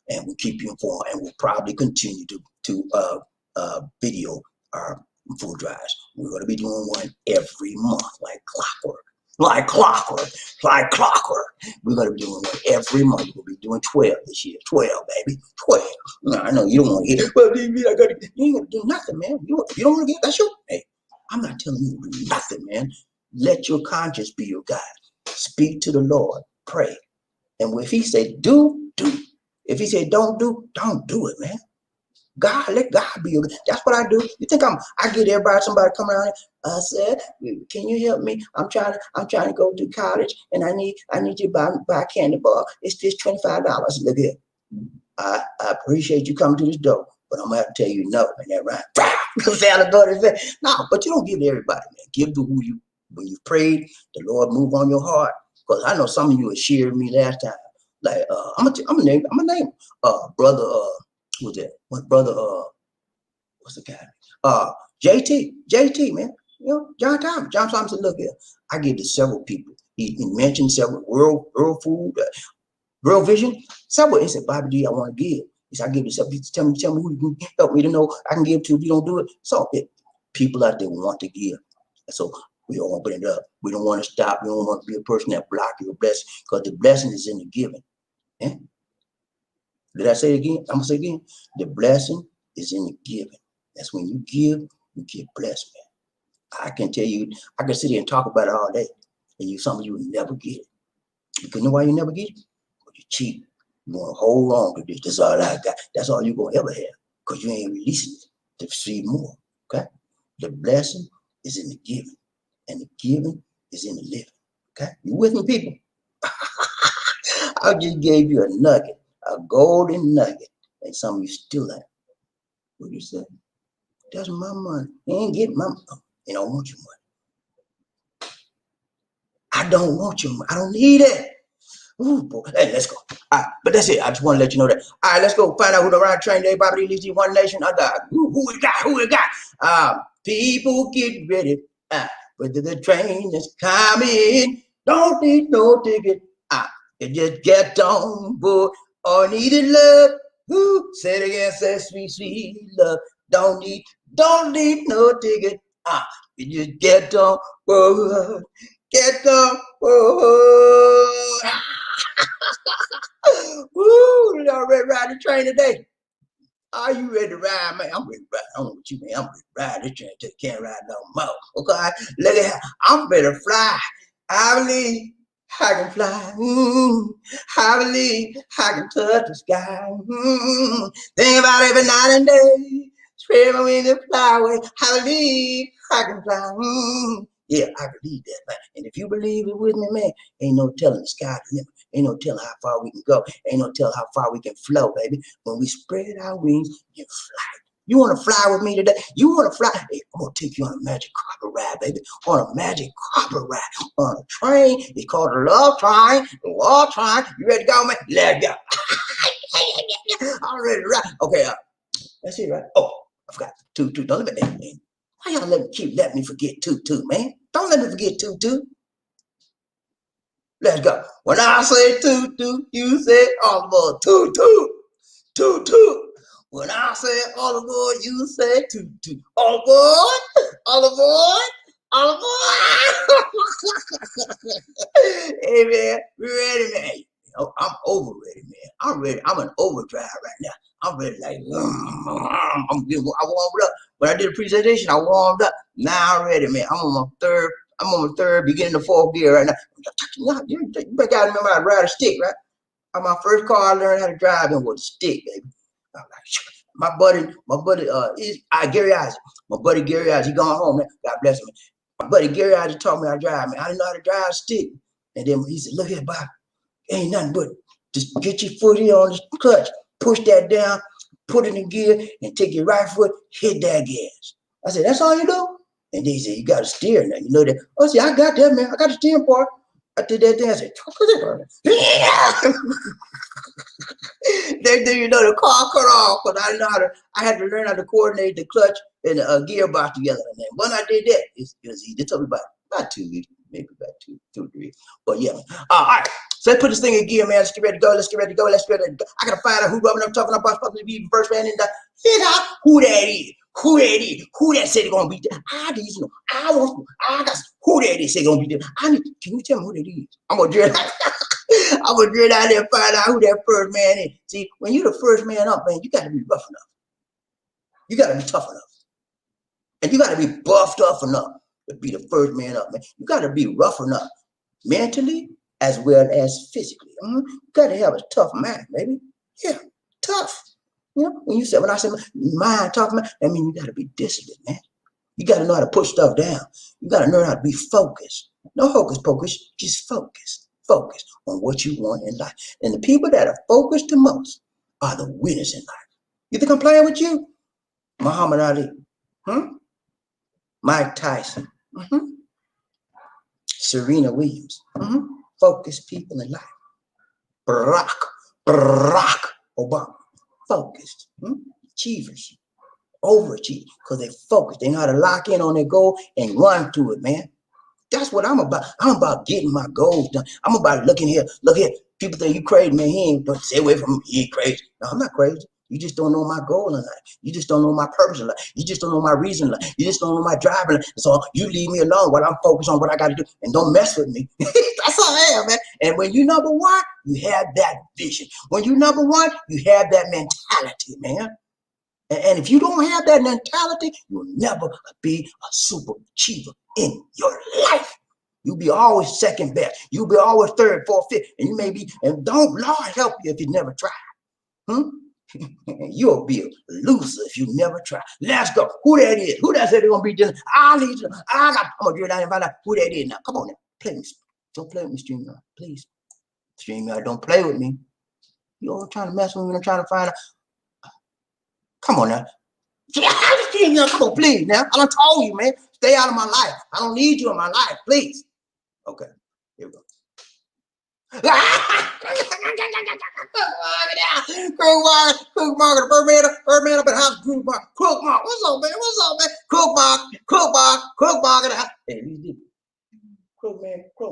And we'll keep you informed. And we'll probably continue to video our food drives. We're going to be doing one every month, like clockwork. Like clockwork. We're going to be doing one every month. We'll be doing 12 this year. 12, baby. 12. No, I know you don't want to hear it. Well, you ain't going to do nothing, man. You don't want to get that's your. Hey, I'm not telling you to do nothing, man. Let your conscience be your guide. Speak to the Lord. Pray. And if He say do, do. If He say don't do it, man. Let God be your. That's what I do. You think I get somebody come around and I said, can you help me? I'm trying to go to college and I need you to buy a candy bar. It's just $25. Look here. I appreciate you coming to this door, but I'm gonna have to tell you no, and that right. Sound daughter said, no, but you don't give to everybody, man. Give to who you, when you prayed, the Lord move on your heart. Because I know some of you had shared me last time. Like I'm gonna name brother who's that? What brother what's the guy? JT, man. You know, John Thomas said, look here, I give to several people. He mentioned several World Food, World Vision, several. He said, Bobby D, I want to give. He said, I give to several people. Tell me who you can help me to know I can give to if you don't do it. So people out there want to give. So we don't open it up. We don't want to stop. We don't want to be a person that block your blessing, because the blessing is in the giving. Yeah? Did I say it again? I'm gonna say it again. The blessing is in the giving. That's when you give, you get blessed, man. I can tell you, I can sit here and talk about it all day, and some of you will never get it. You know why you never get it? Because you're cheap. You want to hold on to this. That's all I got. That's all you're gonna ever have, because you ain't releasing it to receive more. Okay? The blessing is in the giving, and the giving is in the living. Okay? You with me, people? I just gave you a nugget, a golden nugget, and some of you still ain't. What you say? That's my money. You ain't getting my money. You don't want your money. I don't want your money. I don't need it. Ooh, boy. Hey, let's go. All right, but that's it. I just want to let you know that. All right, let's go find out who the right train day, BobbieD, LisaD, One Nation. Who we got? Who we got? People get ready. Whether the train is coming, don't need no ticket. You just get on board. All needed love. Who say it again? Say sweet, sweet love. Don't need no ticket. You just get on board. Get on board. Woo! Y'all ready to ride the train today? Are you ready to ride, man? I'm ready to ride. I don't know what you mean. I'm ready to ride this train till I can't ride no more. Okay? Look at how I'm ready to fly. I believe I can fly. I believe I can touch the sky. Think about every night and day. Spread my wings and fly away. I believe I can fly. Yeah, I believe that, man. And if you believe it with me, man, ain't no telling the sky the limit. Ain't no telling how far we can go. Ain't no telling how far we can flow, baby. When we spread our wings, you fly. You want to fly with me today? You want to fly? Hey, I'm going to take you on a magic carpet ride, baby. On a magic carpet ride. On a train. It's called the Love Train. The Love Train. You ready to go, man? Let's go. I'm ready to ride. Okay, that's it, right? Oh, I forgot. Toot. Don't let me, man. Why y'all keep letting me forget Toot, man? Don't let me forget Toot. Let's go. When I say toot, you say all aboard. Toot. When I say all aboard, you say toot. All aboard. Hey, man, we ready, man. I'm over ready, man. I'm ready. I'm an overdrive right now. I'm ready, like, I warmed up. When I did a presentation, I warmed up. Now I'm ready, man. I'm on the third, beginning the fourth gear right now. You gotta remember how to ride a stick, right? My first car I learned how to drive in was a stick, baby. I'm like, my buddy, Gary Isaac. My buddy Gary Isaac, he gone home, man. God bless him. My buddy Gary Isaac taught me how to drive, man. I didn't know how to drive a stick. And then he said, look here, Bob, ain't nothing but just get your foot here on the clutch, push that down, put it in gear, and take your right foot, hit that gas. I said, that's all you do? And they said, you got to steer now. You know that. I said, I got that, man. I got the steering part. I did that thing. I said, Next thing you know, the car cut off because I had to learn how to coordinate the clutch and the gearbox together. And then when I did that, it was easy. It took me about 2 weeks, maybe about two, 3. But yeah. All right. So let's put this thing in gear, man. Let's get ready to go. I gotta find out who I'm talking about. Supposed to be first man in the who that is. Who that said they're gonna be there? I need to know. I got who that is said gonna be there. Can you tell me who that is? I'm gonna drill out there and find out who that first man is. See, when you're the first man up, man, you gotta be rough enough. You gotta be tough enough. And you gotta be buffed up enough to be the first man up, man. You gotta be rough enough mentally as well as physically. You gotta have a tough mind, baby. Yeah, tough. You know, when I say mind tough, man, I mean you gotta be disciplined, man. You gotta know how to put stuff down. You gotta learn how to be focused. No hocus pocus, just focus. Focus on what you want in life. And the people that are focused the most are the winners in life. You think I'm playing with you? Muhammad Ali, Mike Tyson, Serena Williams, focused people in life. Barack Obama, focused, achievers, overachievers, because they focused. They know how to lock in on their goal and run to it, man. That's what I'm about. I'm about getting my goals done. I'm about looking here. Look here. People think you crazy, man. He ain't, don't stay away from him. He ain't crazy. No, I'm not crazy. You just don't know my goal in life. You just don't know my purpose in life. You just don't know my reason in life. You just don't know my drive in life. So you leave me alone while I'm focused on what I got to do, and don't mess with me. That's how I am, man. And when you number one, you have that vision. When you number one, you have that mentality, man. And if you don't have that mentality, you'll never be a super achiever in your life. You'll be always second best. You'll be always third, fourth, fifth. And you may be, and don't Lord help you if you never try. You'll be a loser if you never try. Let's go. Who that is? Who that said they're gonna be just? I'm gonna drill down and find out who that is now. Come on now. Play with me. Don't play with me, StreamYard. Please. StreamYard, don't play with me. You all trying to mess with me and I'm trying to find out. Come on now. Come on, please now. I done told you, man. Stay out of my life. I don't need you in my life, please. Okay, here we go. Crook Mark, the Birdman up in the house. Crook Mark, what's up, man? What's up, man? Crook Mark in the house. Hey, Crook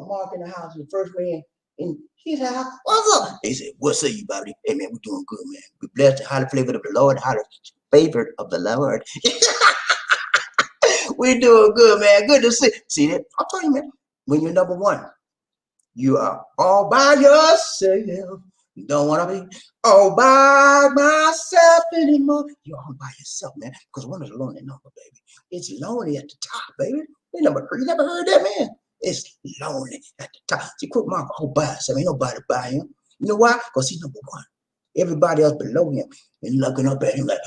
Mark in the house, the first man in his house. What's up? He said, "What say you, Bobby? Hey, man, we're doing good, man. We're blessed, highly favored of the Lord, highly favored of the Lord." We're doing good, man. Good to see. See that? I'll tell you, man. When you're number one, you are all by yourself. You don't want to be all by myself anymore. You're all by yourself, man. Because one is a lonely number, baby. It's lonely at the top, baby. You never heard that, man? It's lonely at the top. See, Crook Mark all by himself. Ain't nobody by him. You know why? Because he's number one. Everybody else below him and looking up at him like,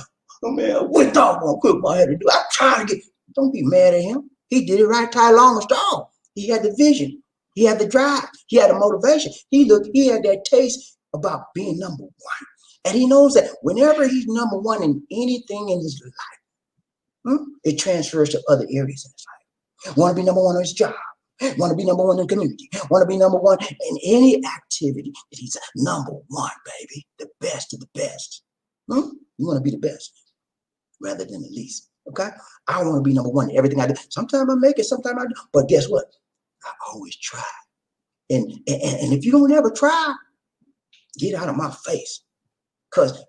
"Oh man, what dog on Crook Mark had to do? I'm trying to get." Don't be mad at him. He did it right, tie long and strong. He had the vision. He had the drive. He had the motivation. He had that taste about being number one. And he knows that whenever he's number one in anything in his life, it transfers to other areas in his life. Want to be number one on his job. Want to be number one in the community. Want to be number one in any activity that he's number one, baby. The best of the best. You want to be the best rather than the least. Okay? I want to be number one in everything I do. Sometimes I make it, sometimes I do. But guess what? I always try. And if you don't ever try, get out of my face. Because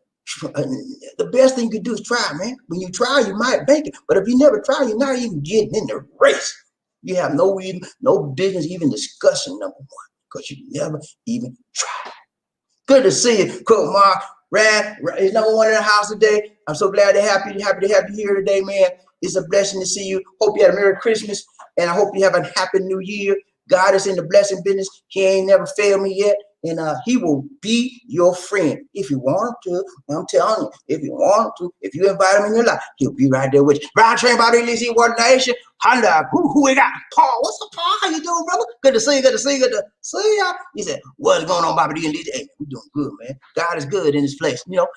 the best thing you can do is try, man. When you try, you might make it. But if you never try, you're not even getting in the race. You have no business even discussing number one because you never even tried. Good to see you, Cook Mark. Rad is number one in the house today. I'm so glad to have you here today, man. It's a blessing to see you. Hope you had a Merry Christmas, and I hope you have a happy New Year. God is in the blessing business. He ain't never failed me yet, and he will be your friend if you want him to. I'm telling you, if you want him to, if you invite him in your life, he'll be right there with you. Ride train, BobbieD and LisaD, Authorization. Honda, who we got? Paul, what's up, Paul? How you doing, brother? Good to see you. Good to see you. Good to see ya. He said, "What's going on, BobbieD and LisaD?" Hey, we're doing good, man. God is good in this place. You know,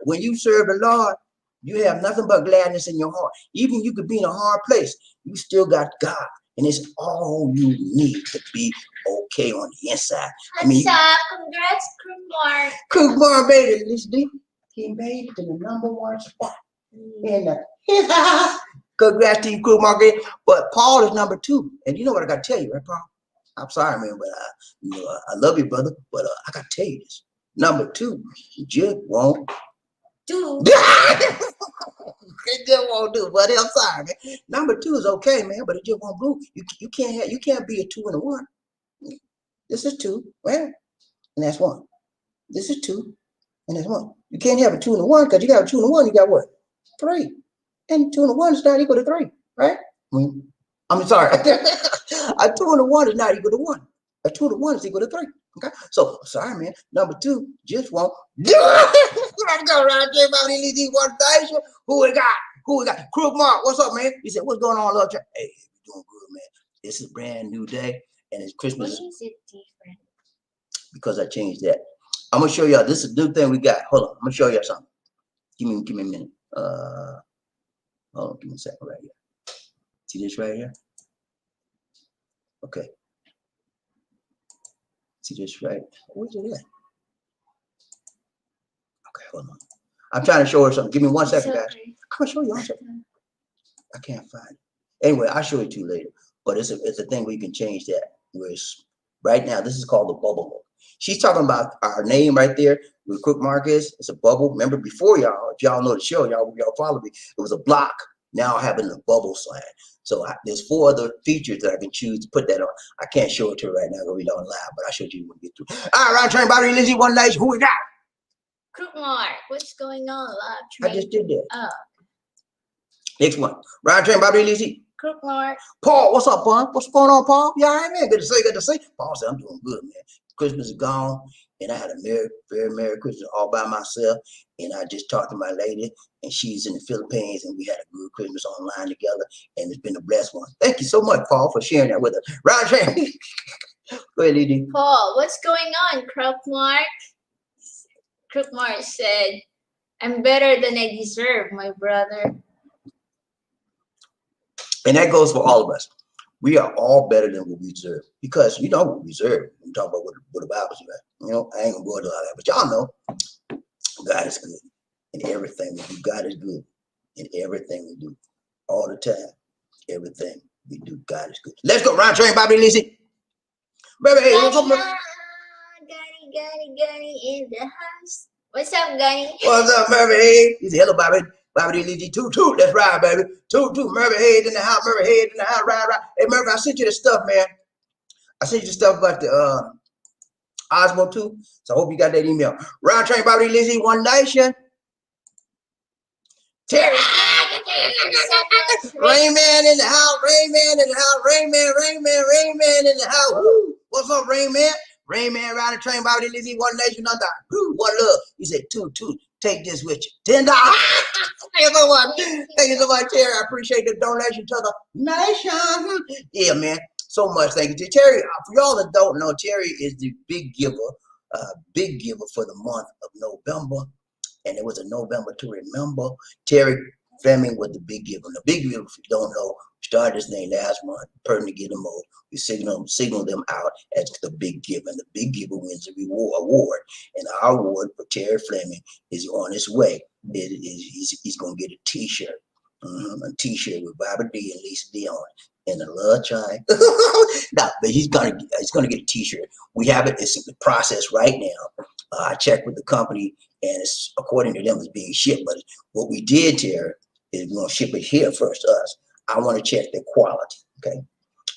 when you serve the Lord, you have nothing but gladness in your heart. Even you could be in a hard place, you still got God. And it's all you need to be okay on the inside. Congrats, Crook Mark. Crook Mark made it, LisaD. He made it to the number one spot in his house. Congrats to you, Crook Mark. But Paul is number two. And you know what I got to tell you, right, Paul? I'm sorry, man, but I love you, brother. But I got to tell you this. Number two, you just won't do. It just won't do, buddy. I'm sorry, man. Number two is okay, man, but it just won't do. You can't be a 2 and a 1. This is 2, right? And that's 1. This is 2, and that's 1. You can't have a 2 and a 1 because you got a 2 and a 1. You got what? 3, and 2 and a 1 is not equal to 3, right? I'm sorry. A 2 and a 1 is not equal to 1. A 2 and a 1 is equal to 3. Okay, so sorry, man. Number two just won't do it. Let's go right there, BobbieD and LisaD, Authorization. Who we got? Crook Mark, what's up, man? He said, "What's going on, love?" Hey, we're doing good, man. This is a brand new day, and it's Christmas. What is it different? Because I changed that. I'm gonna show y'all. This is a new thing we got. Hold on, I'm gonna show y'all something. Give me a minute. Hold on, give me a second right here. See this right here? Okay. See this right? Where's it at? Okay, hold on. I'm trying to show her something. Give me 1 second, guys. I'm gonna show you. I can't find it. Anyway, I'll show it to you later. But it's a thing where you can change that. Where it's, right now, this is called the bubble look. She's talking about our name right there. Where Crook Mark is. It's a bubble. Remember before y'all, if y'all know the show, y'all follow me. It was a block. Now having a bubble sign. So there's 4 other features that I can choose to put that on. I can't show it to you right now because we don't live, but I'll show you when we get through. All right, round train, BobbieD and LisaD, one nation. Who we got? Crook Mark, what's going on? I just did that. Oh. Next one. Round train, BobbieD and LisaD. Crook Mark. Paul, what's up, Paul? What's going on, Paul? You all right, man? Good to see you. Good to see you. Paul said, I'm doing good, man. Christmas is gone, and I had a very Merry Christmas all by myself. And I just talked to my lady, and she's in the Philippines, and we had a good Christmas online together, and it's been a blessed one. Thank you so much, Paul, for sharing that with us. Round train. Go ahead, LisaD. Paul, what's going on, Crook Mark? Crook Mark said, I'm better than I deserve, my brother. And that goes for all of us. We are all better than what we deserve because you know what we deserve. We talk about what the Bible says. You know, I ain't gonna go into all that, but y'all know God is good in everything we do. God is good in everything we do, all the time. Everything we do, God is good. Let's go, round train, BobbieD and LisaD. Baby, hey, what's up, man? Gunny in the house. What's up, Gunny? What's up, Murphy? Hey, he said, hello, BobbieD and LisaD. Toot. Let's ride, baby. Toot. Murphy Head in the house. Murphy Head in the house. Ride. Hey, Murphy, I sent you the stuff, man. I sent you the stuff about the Osmo too. So I hope you got that email. Round train, BobbieD and LisaD, one nation. Terry. Rain Man in the house. Rain Man in the house. Rain Man in the house. Woo. What's up, Rain Man? Rain Man riding train, BobbieD and LisaD, one nation, under. One love. He said, toot. Take this with you. $10. Thank you so much. Thank you so much, Terry. I appreciate the donation to the nation. Yeah, man. So much. Thank you, Terry. For y'all that don't know, Terry is the big giver for the month of November. And it was a November to remember. Terry Fleming was the big giver. The big giver, if you don't know, started this thing last month. Person to get them all. We signal them out as the big giver. And the big giver wins the award. And our award for Terry Fleming is on its way. He's going to get a T-shirt. A T-shirt with BobbieD and LisaD on it. And a love child. No, but he's gonna get a T-shirt. We have it. It's in the process right now. I checked with the company, and it's according to them, it's being shipped. But what we did here is we're gonna ship it here first to us. I want to check the quality. Okay,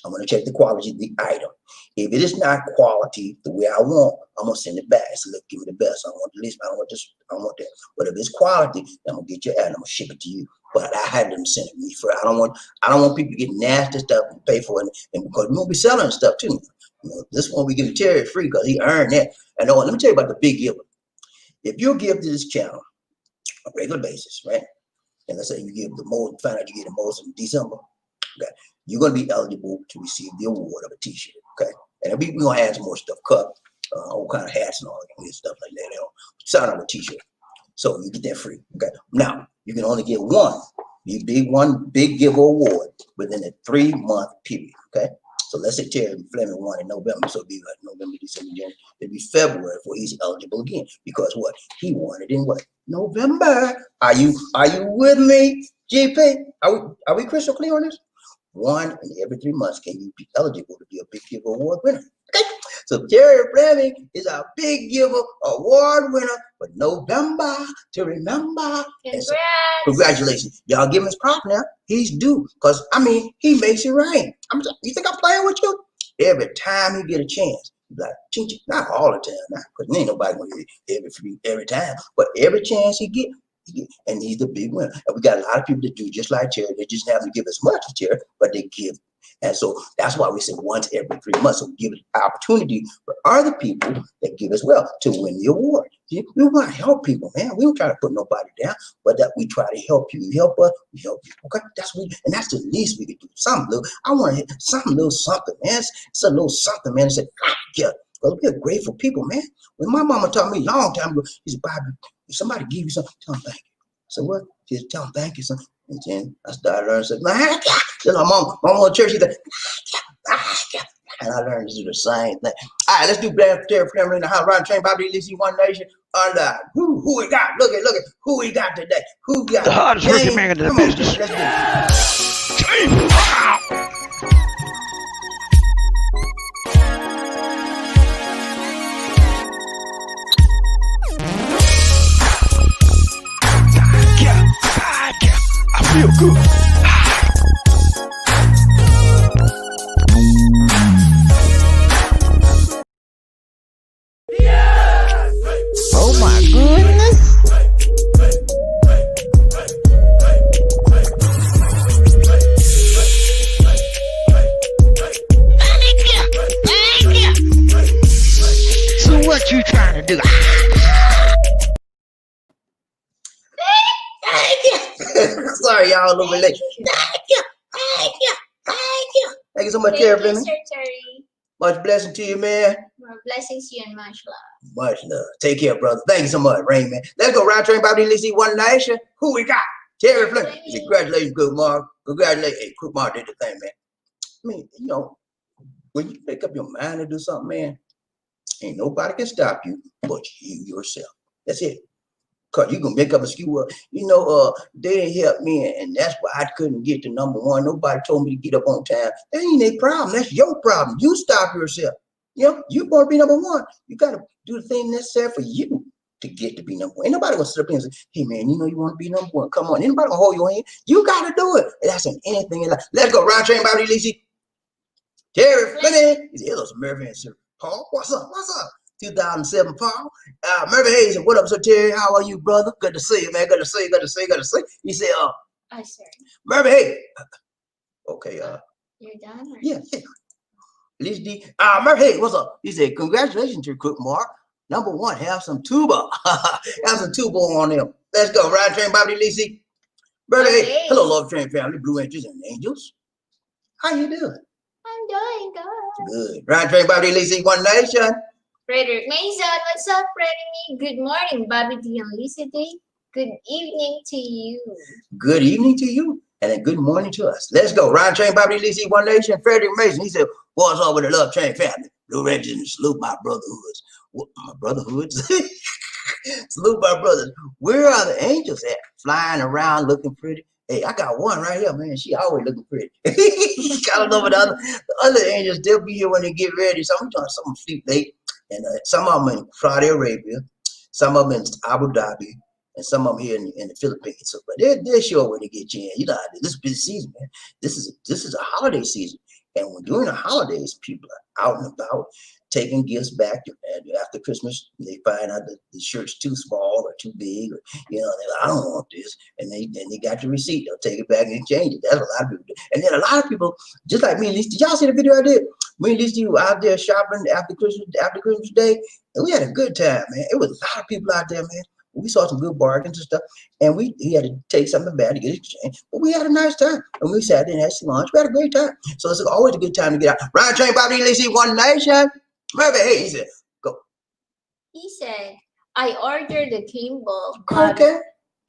I want to check the quality of the item. If it is not quality the way I want, I'm gonna send it back. So look, give me the best. I want the least. I don't want this. I don't want that. But if it's quality, then I'm gonna get your ad. I'm gonna ship it to you. But I had them send it me for. I don't want people getting nasty stuff and pay for it. And because we're gonna be selling stuff too. You know, this one we give Terry free because he earned that. And let me tell you about the big giver. If you give to this channel on a regular basis, right? And let's say you give the most, find out you get the most in December, okay? You're gonna be eligible to receive the award of a T-shirt, okay? And we're gonna add some more stuff, cup, all kind of hats and all that good stuff like that. Sign up a T-shirt, so you get that free, okay? Now you can only get one big giver award within a 3-month period, okay? So let's say Terry Fleming won in November, so it'd be like November, December, January. It'd be February before he's eligible again because what? He won it in what? November. Are you with me, GP? Are we crystal clear on this? 1 in every 3 months can you be eligible to be a big giver award winner. Okay. So Terry Fleming is our big giver award winner for November to remember. Congrats. So, congratulations. Y'all give him his prop now. He's due. Because, I mean, he makes it rain. You think I'm playing with you? Every time he get a chance, he's like, not all the time now, because ain't nobody going to get every time. But every chance he get, and he's the big winner. And we got a lot of people that do just like Terry. They just haven't give as much as Terry, but they give. And so that's why we say once every 3 months. So we give it opportunity for other people that give as well to win the award. We want to help people, man. We don't try to put nobody down, but that we try to help you. You help us, we help you. Okay, and that's the least we can do. Something little. I want to hit something little something, man. It's a little something, man. It's yeah. Because we're grateful people, man. When my mama taught me a long time ago, she said, Bobbie, if somebody give you something, tell them thank you. So what? Just tell them thank you, son. And then I started learning something. Just my mom church, she said, and I learned to do the same thing. All right, let's do Black Terror Family in the house. Round train, Bobby, Lizzie, One Nation. Who we got? Look at who we got today. Who got the hardest working man in the Come on, business. Terry, let's do it. I feel good. Oh my goodness. Thank you. So what you trying to do? Thank you. Sorry, y'all, a little bit late. Thank you. Thank you so much, Terry, Thank you, family. Sir Terry. Much blessing to you, man. More blessings to you and much love. Much love. Take care, brother. Thank you so much, Rain Man. Let's go round train, Bobby, Lizzie, One Nation. Who we got? Terry Flynn. Congratulations, good Mark. Congratulations. Hey, Cook Mark did the thing, man. I mean, when you make up your mind to do something, man, ain't nobody can stop you but you yourself. That's it. Cause you gonna make up a excuse. They didn't help me, and that's why I couldn't get to number one. Nobody told me to get up on time. That ain't their problem. That's your problem. You stop yourself. You want to be number one. You gotta do the thing necessary for you to get to be number one. Ain't nobody gonna sit up here and say, "Hey man, you want to be number one? Come on." Anybody gonna hold your hand? You gotta do it. And that's in anything in life. Let's go round train, Bobby Lizzie. Terry Flynn. He's hello, Murphy and Sir Paul. What's up? 2007 Paul. Murphy Hayes said, what up, Sir Terry? How are you, brother? Good to see you, man. Good to see you. He said, Oh, sorry. Murphy Hayes. Okay, You're done? Or? Yeah. At least Murphy Hayes, what's up? He said, congratulations to Cook Mark. Number one, have some tuba. Have some tuba on them. Let's go. Ride train, Bobby Lizzie. Murphy Hayes. Hello, Love Train family, Blue Angels and Angels. How you doing? I'm doing good. Good. Ride train, Bobby Lizzie, One Nation. Frederick Mason, what's up, Freddie? Good morning, BobbieD and LisaD. Good evening to you. Good evening to you, and a good morning to us. Let's go. Ryan Train, Bobby Lee, One Nation, Frederick Mason. He said, what's up with the Love Train family? Blue Regiment, salute my brotherhoods. What, my brotherhoods? Salute my brothers. Where are the angels at? Flying around looking pretty. Hey, I got one right here, man. She always looking pretty. I don't know, but the other angels, they'll be here when they get ready. Some sleep late. And some of them in Saudi Arabia, some of them in Abu Dhabi, and some of them here in the Philippines. So, but they're sure when they get you in. You know, this is busy season, man. This is a holiday season, and when during the holidays, people are out and about taking gifts back. And after Christmas, they find out that the shirt's too small or too big, or they're like, I don't want this, and they got the receipt. They'll take it back and change it. That's a lot of people do. And then a lot of people, just like me, at least, did y'all see the video I did? Me and Lisa were out there shopping after Christmas Day, and we had a good time, man. It was a lot of people out there, man. We saw some good bargains and stuff, and he had to take something bad to get exchange, but we had a nice time. And we sat there and had some lunch. We had a great time. So it's always a good time to get out. Ryan Train, Bobby, Lisa, One Nation. Murphy, hey, he said, go. He said, I ordered the gimbal. Okay.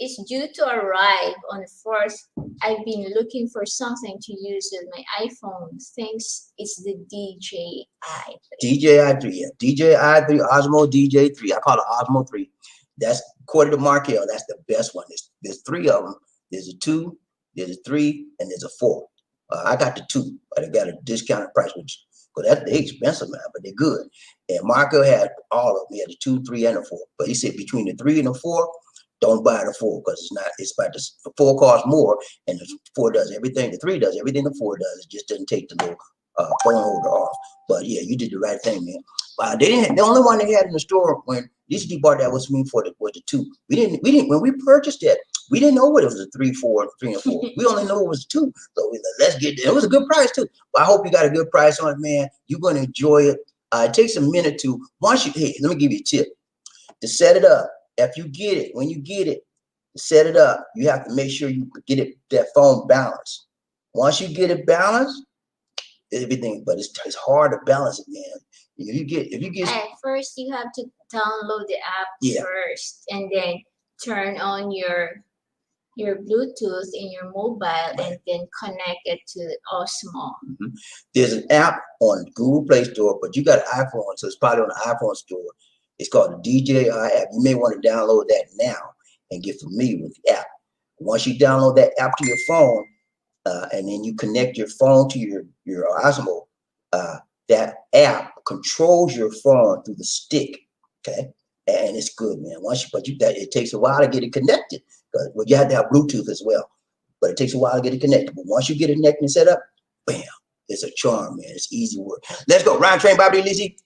It's due to arrive on the 4th. I've been looking for something to use with my iPhone. Thinks it's the DJI. DJI 3, yeah. DJI 3, Osmo DJ 3. I call it Osmo 3. That's, according to Markel, that's the best one. There's 3 of them. There's a 2, there's a 3, and there's a 4. I got the 2, but I got a discounted price, which, because they're expensive, man, but they're good. And Marco had all of them. He had the 2, 3, and the 4. But he said between the 3 and the 4, don't buy the 4 because it's about the 4 costs more, and the 4 does everything. The 3 does everything the 4 does. It just doesn't take the little phone holder off. But yeah, you did the right thing, man. They didn't. The only one they had in the store when DCD bought that was me was the 2. We didn't when we purchased it. We didn't know what it was a 3, 4, 3, and 4. We only know it was 2. So let's get it. It was a good price too. But I hope you got a good price on it, man. You're gonna enjoy it. It takes a minute to hey, let me give you a tip to set it up. If you get it, when you get it, set it up. You have to make sure you get that phone balanced. Once you get it balanced, everything. But it's hard to balance it, man. If you get at first, you have to download the app first, and then turn on your your Bluetooth in your mobile and then connect it to Osmo. There's an app on Google Play Store, but you got an iPhone, so it's probably on the iPhone store. It's called the DJI app. You may want to download that now and get familiar with the app. Once you download that app to your phone, and then you connect your phone to your Osmo, that app controls your phone through the stick. Okay, and it's good, man. It takes a while to get it connected. Well, you have to have Bluetooth as well, but it takes a while to get it connected. But once you get it connected and set up, bam, it's a charm, man. It's easy work. Let's go. Ryan Train, Bobbie, LisaD.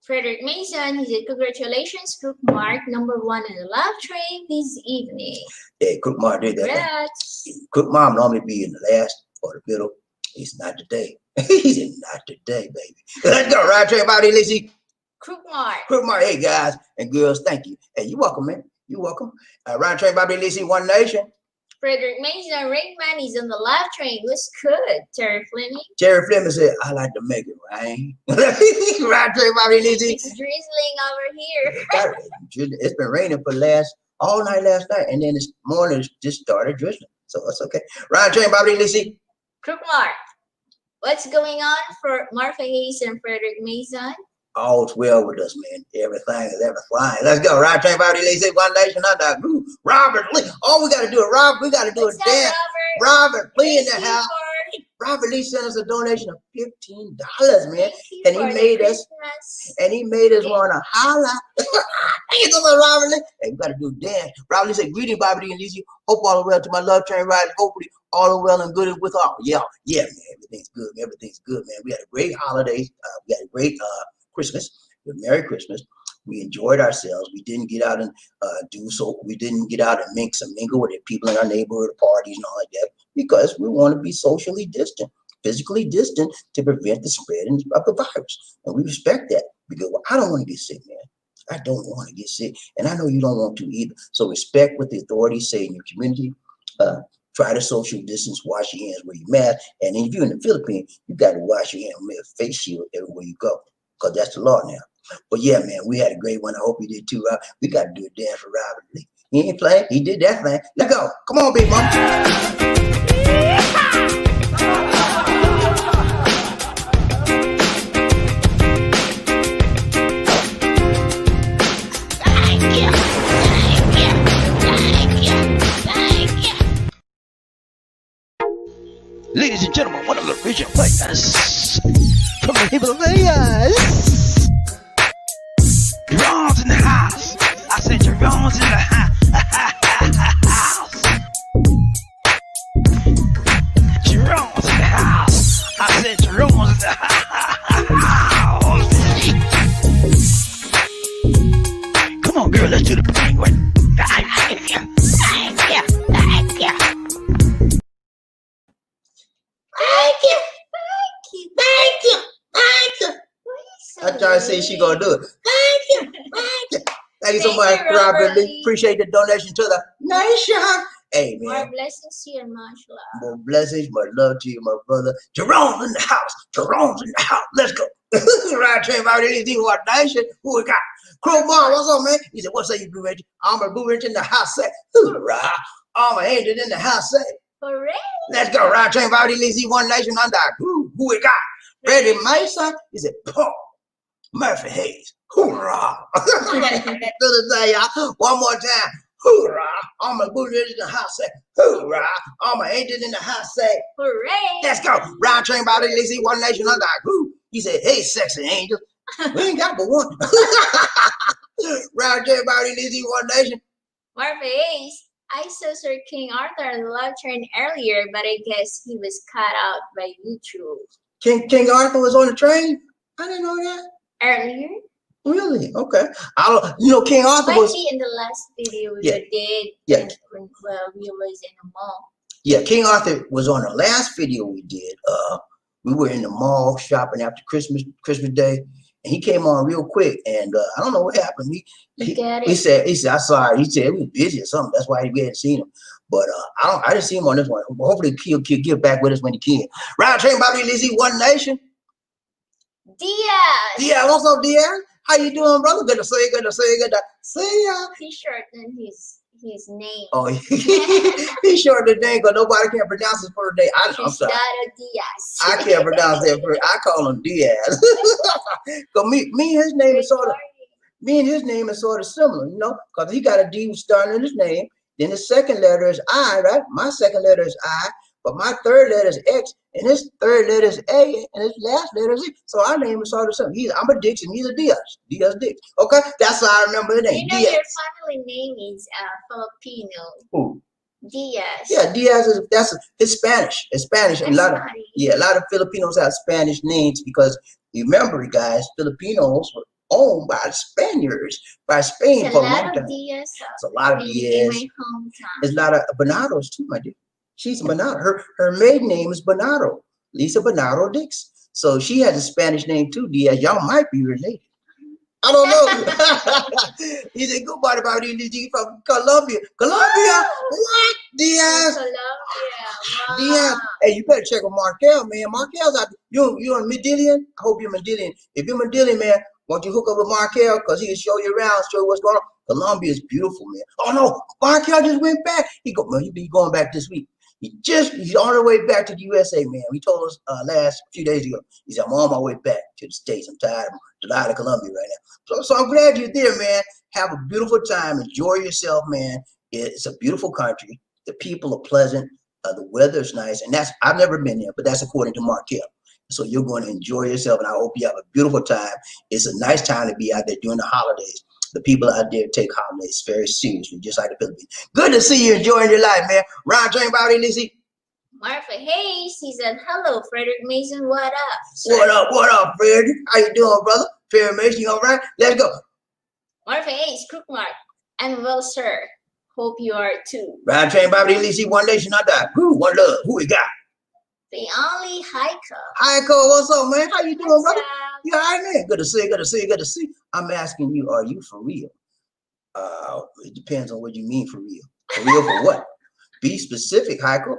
Frederick Mason, he said, congratulations, Crook Mark, #1 in the love train this evening. Yeah, Crook Mark did that. Congrats. Crook Mom normally be in the last or the middle. He's not today. He's not today, baby. Let's go. Ryan Train, Bobbie, LisaD. Crook Mark. Crook Mark. Hey, guys and girls, thank you. Hey, you're welcome, man. You're welcome. Ryan Train, Bobbie, LisaD, One Nation. Frederick Mason, Ringman, he's on the love train. What's good? Terry Fleming. Terry Fleming said, I like to make it rain. Ryan Train, Bobbie, LisaD. It's drizzling over here. It's been raining for all night last night, and then this morning it just started drizzling. So it's okay. Ryan Train, Bobbie, LisaD. Crook Mark. What's going on for Martha Hayes and Frederick Mason? All's well with us, man. Everything is ever flying. Let's go. Ryan Train, Bobbie, LisaD, One Nation under group. Robert Lee. All we got to do is we got to do a dance. Robert Lee in the house. Robert Lee sent us a donation of $15, man. And he made us want to holla. Thank you so much, Robert Lee. Hey, we got to do a dance. Robert Lee said, greeting, BobbieD and LisaD. Hope all is well to my love train ride. Hopefully all is well and good with all. Yeah, man. Everything's good. Everything's good, man. We had a great holiday. We had a great Christmas. Merry Christmas. We enjoyed ourselves. We didn't get out and we didn't get out and mingle with the people in our neighborhood, parties and all like that, because we want to be socially distant, physically distant, to prevent the spread of the virus. And we respect that because I don't want to get sick, man. I don't want to get sick. And I know you don't want to either. So respect what the authorities say in your community. Try to social distance, wash your hands, wear your mask. And if you're in the Philippines, you got to wash your hands, wear a face shield everywhere you go, because that's the law now. But yeah, man, we had a great one. I hope you did too. We got to do a dance for Robert Lee. He ain't playing. He did that thing. Let's go. Come on, big mama. Ladies and gentlemen, one of the original players from the Himalayas. Jerome's in the house. I said Jerome's in the house. Jerome's in the house. I said Jerome's in the house. Come on, girl, let's do the penguin. Thank you. I try to say she gonna do it. Thank you so much, Robert Lee. Appreciate the donation to the nation. Hey, man. More blessings to you and much love. More blessings, much love to you, my brother. Jerome's in the house. Jerome's in the house. Let's go. Ryan Train, BobbieD, LisaD, One Nation. Who we got? Crowbar, what's up, man? He said, what's up, you Blue Ranger? I'm a Blue Ranger in the house. Say, hoorah. I'm an angel in the house. Say, hooray. Let's go. Ryan Train, BobbieD, LisaD, One Nation under group. Who we got? Freddie Mason. He said, Paul Murphy Hayes. Hoorah. One more time. Hoorah. I'm a Blue Ranger in the house. Say, hoorah. I'm an angel in the house. Say, hooray. Let's go. Ryan Train, BobbieD, LisaD, One Nation under group. He said, hey, sexy angel. We ain't got but one. Ryan Train, BobbieD, LisaD, One Nation. Martha Hayes. I saw Sir King Arthur on the love train earlier, but I guess he was cut out by YouTube. King Arthur was on the train? I didn't know that. Earlier? Really? Okay. King Arthur Might was be in the last video we did. Yeah. When we was in the mall. Yeah, King Arthur was on the last video we did. We were in the mall shopping after Christmas Day, and he came on real quick, and I don't know what happened. He said, I'm sorry. He said he was busy or something. That's why we hadn't seen him. But I didn't see him on this one. Hopefully he'll get back with us when he can. Ryan Train, BobbieD, LisaD, One Nation. Diaz, what's up, Diaz? How you doing, brother? Good to see you. Good to see you. Good to see ya. He's short and he's his name. Oh, he shortened the name because nobody can pronounce his first name. I'm sorry. Diaz. I can't pronounce that first. I call him Diaz. Cause me and his name is sort of. Me and his name is sort of similar, you know, because he got a D starting in his name. Then the second letter is I, right? My second letter is I, but my third letter is X, and his third letter is A, and his last letter is E. So our name is sort of similar. I'm a Dix, and he's a Diaz. Diaz Dix. Okay, that's how I remember the name. You know, Diaz. your family name is Filipino. Who? Diaz. Yeah, Diaz is it's Spanish. It's Spanish. A lot of Filipinos have Spanish names because remember, guys, Filipinos were owned by Spaniards, by Spain for a long time. It's a lot of Diaz. In my hometown. There's a lot of Bonados too, my dear. She's a Bonado. Her maiden name is Bonado, Lisa Bonado Dix. So she has a Spanish name too, Diaz. Y'all might be related. I don't know. He said, "Good morning, BobbieD from Colombia." Colombia? What? Diaz? Colombia. Wow. Diaz. Hey, you better check with Markel, man. Markel's out. You in Medellin? I hope you're Medellin. If you're Medellin, man, won't you hook up with Markel? Because he can show you around, show you what's going on. Colombia is beautiful, man. Oh, no. Markel just went back. He be going back this week. He's on the way back to the USA, man. He told us last few days ago. He said, "I'm on my way back to the States. I'm tired of Colombia right now." So I'm glad you're there, man. Have a beautiful time. Enjoy yourself, man. It's a beautiful country. The people are pleasant. The weather's nice. And I've never been there, but that's according to Markel. So you're going to enjoy yourself, and I hope you have a beautiful time. It's a nice time to be out there during the holidays. The people out there take holidays very seriously, just like the Philippines. Good to see you enjoying your life, man. Ron Train, BobbieD and LisaD. Martha Hayes, he said, "Hello, Frederick Mason, what up?" What up, Fred? How you doing, brother? Frederick Mason, you all right? Let's go. Martha Hayes, Crookmark, I'm well, sir. Hope you are too. Ron Train, BobbieD and LisaD, one nation, not die. One love. Who we got? The only Heiko. Heiko, what's up, man? How you doing, brother? You all right, man? Good to see you, good to see you, good to see you. I'm asking you, are you for real? It depends on what you mean for real. For real for what? Be specific, Heiko.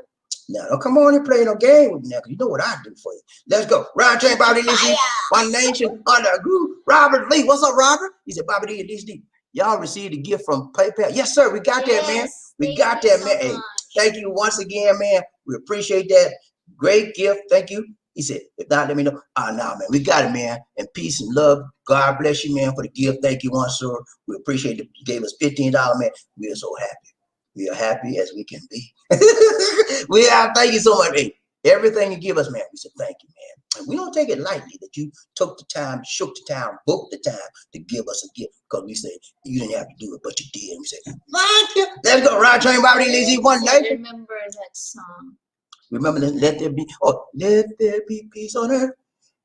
Now, don't come on and play no game with me now, because you know what I do for you. Let's go. Ron Train, BobbieD and LisaD, one nation under a groove. Robert Lee, what's up, Robert? He said, BobbieD and LisaD, y'all received a gift from PayPal. Yes, sir, we got that, man. We got that, man. Hey, thank you once again, man. We appreciate that. Great gift. Thank you. He said, if not, let me know. Nah, man, we got it, man. And peace and love. God bless you, man, for the gift. Thank you once, sir. We appreciate it. You gave us $15, man. We are so happy. We are happy as we can be. Thank you so much. Hey, everything you give us, man, we said thank you, man. And we don't take it lightly that you took the time, shook the time, booked the time to give us a gift. Because we said, you didn't have to do it, but you did. And we said, thank you. Let's go. Ron Train, BobbieD and LisaD, one nation. Remember that song. Remember, let there be peace on earth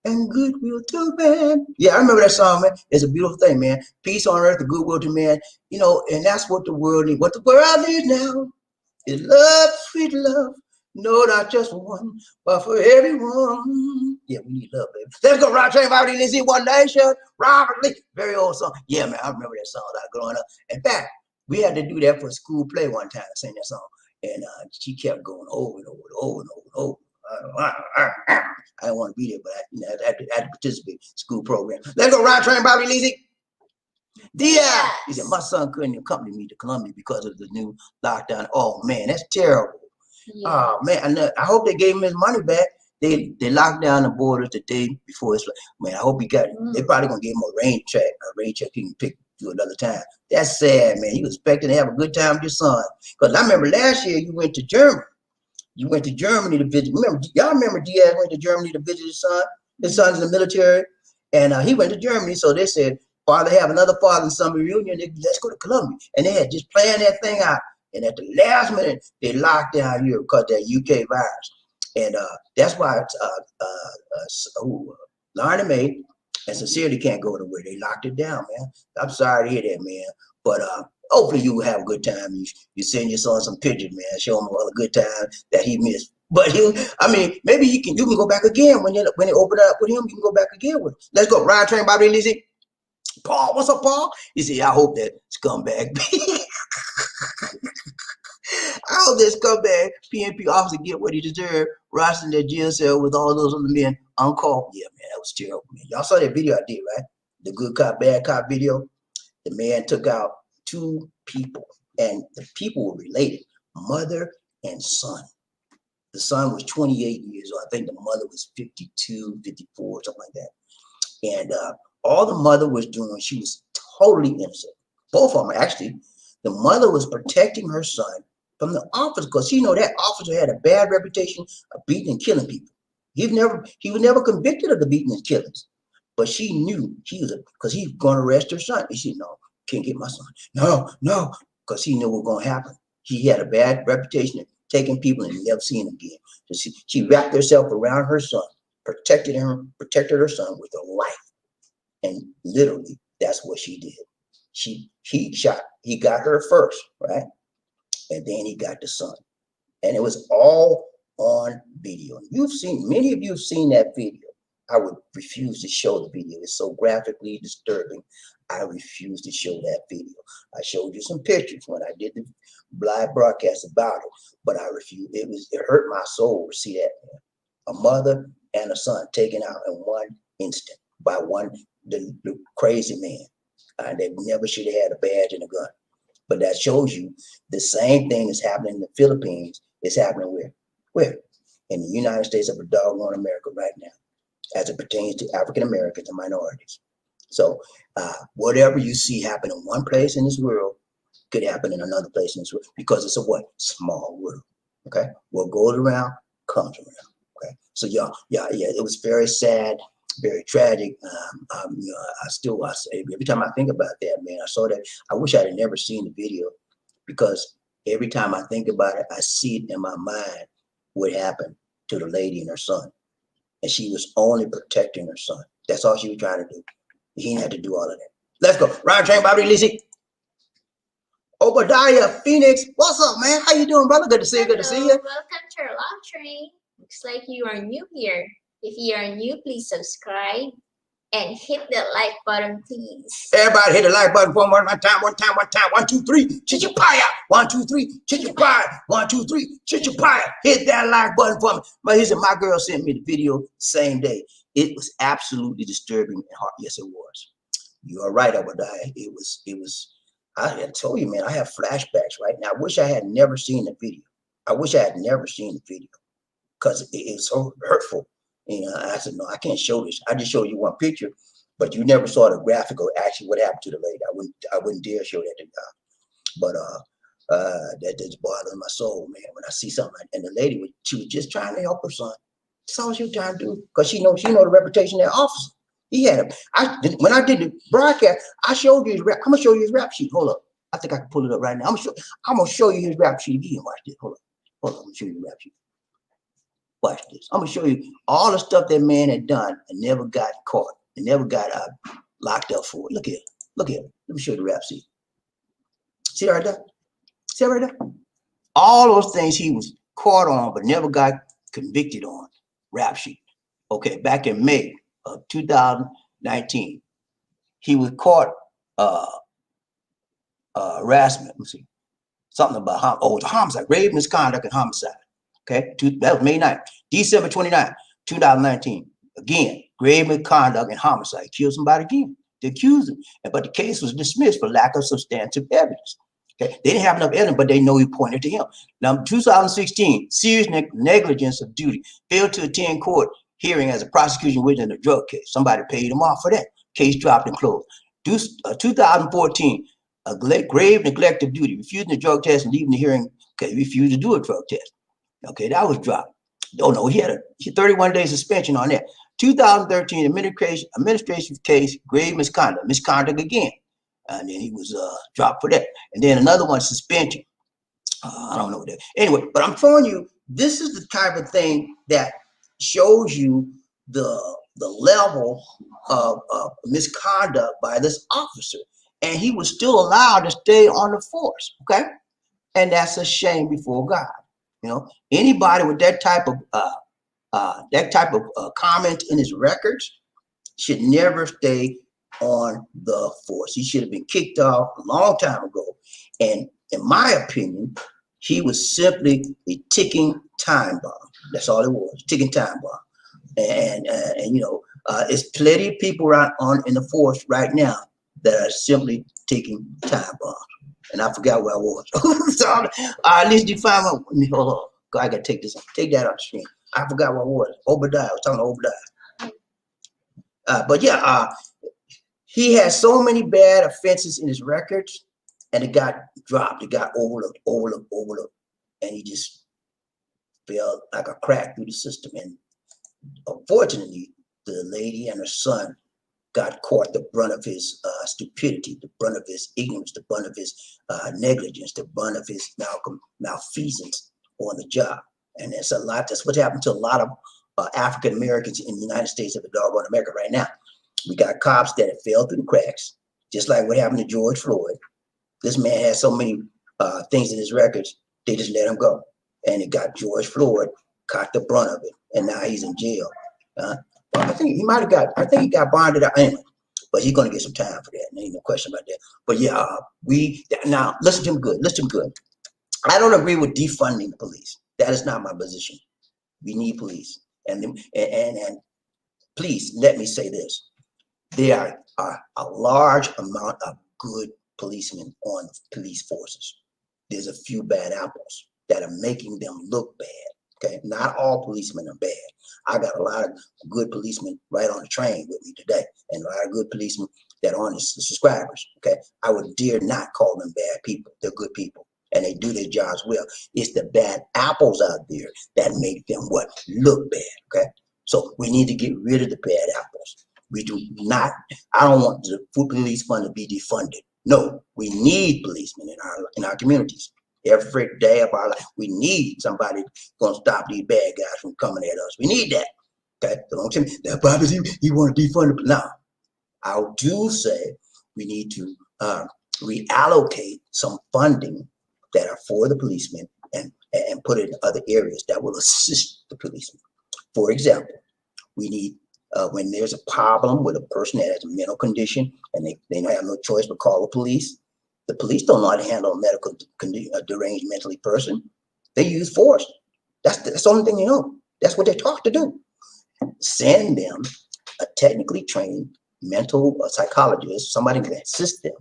and goodwill to man. Yeah, I remember that song, man. It's a beautiful thing, man. Peace on earth and goodwill to man. You know, and that's what the world needs. What the world needs now is love, sweet love. No, not just for one, but for everyone. Yeah, we need love, baby. Let's go, Ron Train, BobbieD and LisaD, one nation. Robert Lee, very old song. Yeah, man, I remember that song growing up. In fact, we had to do that for a school play one time, sing that song. And she kept going over and over and over and over and over. I didn't want to be there, but I had to participate in the school program. Let's go, Ron Train, BobbieD and LisaD. Diaz. He said, my son couldn't accompany me to Colombia because of the new lockdown. Oh, man, that's terrible. Yes. Oh, man, I hope they gave him his money back. They locked down the borders the day before. Man, I hope he got it. They probably going to give him a rain check he can pick through another time. That's sad, man. You expecting to have a good time with your son. Because I remember last year you went to Germany. You went to Germany to visit. Y'all remember Diaz went to Germany to visit his son? His son's in the military. And he went to Germany. So they said, Father, have another father and son reunion. Let's go to Colombia. And they had just planned that thing out. And at the last minute, they locked down here because of that UK virus. And that's why Lauren and May and Sincerely can't go nowhere. They locked it down, man. I'm sorry to hear that, man. But hopefully you will have a good time. You send your son some pictures, man. Show him all the good times that he missed. But maybe you can go back again when they open up with him. You can go back again with him. Let's go. Ron Train, BobbieD and LisaD. Paul, what's up, Paul? He said, I hope that scumbag. I hope that scumbag PNP officer get what he deserved, rotting that jail cell with all those other men on call. Yeah, man, that was terrible, man. Y'all saw that video I did, right? The good cop, bad cop video. The man took out 2 people. and the people were related, mother and son. The son was 28 years old. I think the mother was 52, 54, something like that. And all the mother was doing, she was totally innocent. Both of them, actually. The mother was protecting her son from the officer, because she know that officer had a bad reputation of beating and killing people. He was never convicted of the beating and killings, but she knew because he was going to arrest her son. And she said, no, can't get my son. No, because he knew what was going to happen. He had a bad reputation of taking people and never seeing him again. So she wrapped herself around her son, protected her son with her life. And literally, that's what she did. He got her first, right? And then he got the son. And it was all on video. Many of you have seen that video. I would refuse to show the video. It's so graphically disturbing. I refuse to show that video. I showed you some pictures when I did the live broadcast about it, but I refuse. It hurt my soul to see that, man. A mother and a son taken out in one instant by the crazy man. They never should have had a badge and a gun. But that shows you the same thing is happening in the Philippines. It's happening where? In the United States of a doggone America right now, as it pertains to African Americans and minorities. So whatever you see happen in one place in this world could happen in another place in this world, because it's a what? Small world. Okay? What goes around comes around. Okay? So yeah, it was very sad, very tragic. Every time I think about that, man, I saw that. I wish I had never seen the video, because every time I think about it, I see it in my mind what happened to the lady and her son. And she was only protecting her son. That's all she was trying to do. He didn't have to do all of that. Let's go. Ryan Train, BobbieD and LisaD. Obadiah, Phoenix. What's up, man? How you doing, brother? Good to see you. Good to see you. Welcome to our live train. Looks like you are new here. If you are new, please subscribe and hit that like button, please. Everybody hit the like button for one time. 1, 2, 3. Chichipaya. 1, 2, 3. Chichipaya. 1, 2, 3. Chichipaya. Hit that like button for me. But he said, my girl sent me the video same day. It was absolutely disturbing and hard. Yes, it was. You are right, Obadiah. It was. I had told you, man, I have flashbacks right now. I wish I had never seen the video. I wish I had never seen the video, because it's so hurtful. I said, no, I can't show this. I just showed you one picture, but you never saw the graphic of actually what happened to the lady. I wouldn't dare show that to God. But that just bothers my soul, man. When I see something like, and the lady, she was just trying to help her son. That's all she was trying to do, because she know the reputation of that officer. He had him. When I did the broadcast, I showed you his rap. I'm gonna show you his rap sheet. Hold up. I think I can pull it up right now. I'm gonna show you his rap sheet again. Watch this. Hold up. I'm gonna show you the rap sheet. Watch this. I'm gonna show you all the stuff that man had done and never got caught and never got locked up for it. Look here. Look here. Let me show you the rap sheet. See right there? See right there? All those things he was caught on but never got convicted on. Rap sheet. Okay, back in May of 2019, he was caught harassment. Let me see. Something about homicide, grave misconduct and homicide. Okay, that was May 9th. December 29th, 2019. Again, grave misconduct and homicide. Killed somebody again. They accused him. But the case was dismissed for lack of substantive evidence. Okay, they didn't have enough evidence, but they know he pointed to him. Now, 2016, serious negligence of duty. Failed to attend court hearing as a prosecution witness in a drug case. Somebody paid him off for that. Case dropped and closed. 2014, a grave neglect of duty. Refusing the drug test and leaving the hearing. Okay, refused to do a drug test. Okay, that was dropped. Oh no, he had a 31-day suspension on that. 2013 administration case, grave misconduct again, and then he was dropped for that. And then another one, suspension. I don't know what that. Anyway, but I'm showing you, this is the type of thing that shows you the level of misconduct by this officer, and he was still allowed to stay on the force. Okay, and that's a shame before God. Anybody with that type of comment in his records should never stay on the force. He should have been kicked off a long time ago. And in my opinion, he was simply a ticking time bomb. That's all it was, ticking time bomb. And it's plenty of people in the force right now that are simply ticking time bombs. and I forgot where I was. So at least define my. Hold on. I gotta take this. Take that off the screen. I forgot what I was. Obadiah. I was talking to Obadiah. But yeah, he has so many bad offenses in his records, and it got dropped. It got overlooked, and he just fell like a crack through the system. And unfortunately, the lady and her son got caught the brunt of his stupidity, the brunt of his ignorance, the brunt of his negligence, the brunt of his malfeasance on the job. And that's a lot. That's what happened to a lot of African Americans in the United States of the doggone America right now. We got cops that have fell through the cracks, just like what happened to George Floyd. This man has so many things in his records, they just let him go. And it got George Floyd caught the brunt of it, and now he's in jail. I think he might have got, I think he got bonded out anyway, but he's going to get some time for that. Ain't no question about that. But yeah, now listen to him good. Listen to him good. I don't agree with defunding the police. That is not my position. We need police. And please let me say this. There are a large amount of good policemen on police forces. There's a few bad apples that are making them look bad. Okay, not all policemen are bad. I got a lot of good policemen right on the train with me today, and a lot of good policemen that are on the subscribers. Okay, I would dare not call them bad people. They're good people, and they do their jobs well. It's the bad apples out there that make them what look bad. Okay, so we need to get rid of the bad apples. We do not. I don't want the police fund to be defunded. No, we need policemen in our communities. Every day of our life, we need somebody gonna stop these bad guys from coming at us. We need that. Okay, so don't tell me that Bobby, he want to defund the. No, I do say we need to reallocate some funding that are for the policemen and put it in other areas that will assist the policemen. For example, we need when there's a problem with a person that has a mental condition and they don't have no choice but call the police. The police don't know how to handle a medical deranged mentally person. They use force. That's the only thing they know. That's what they're taught to do. Send them a technically trained mental psychologist, somebody that assists them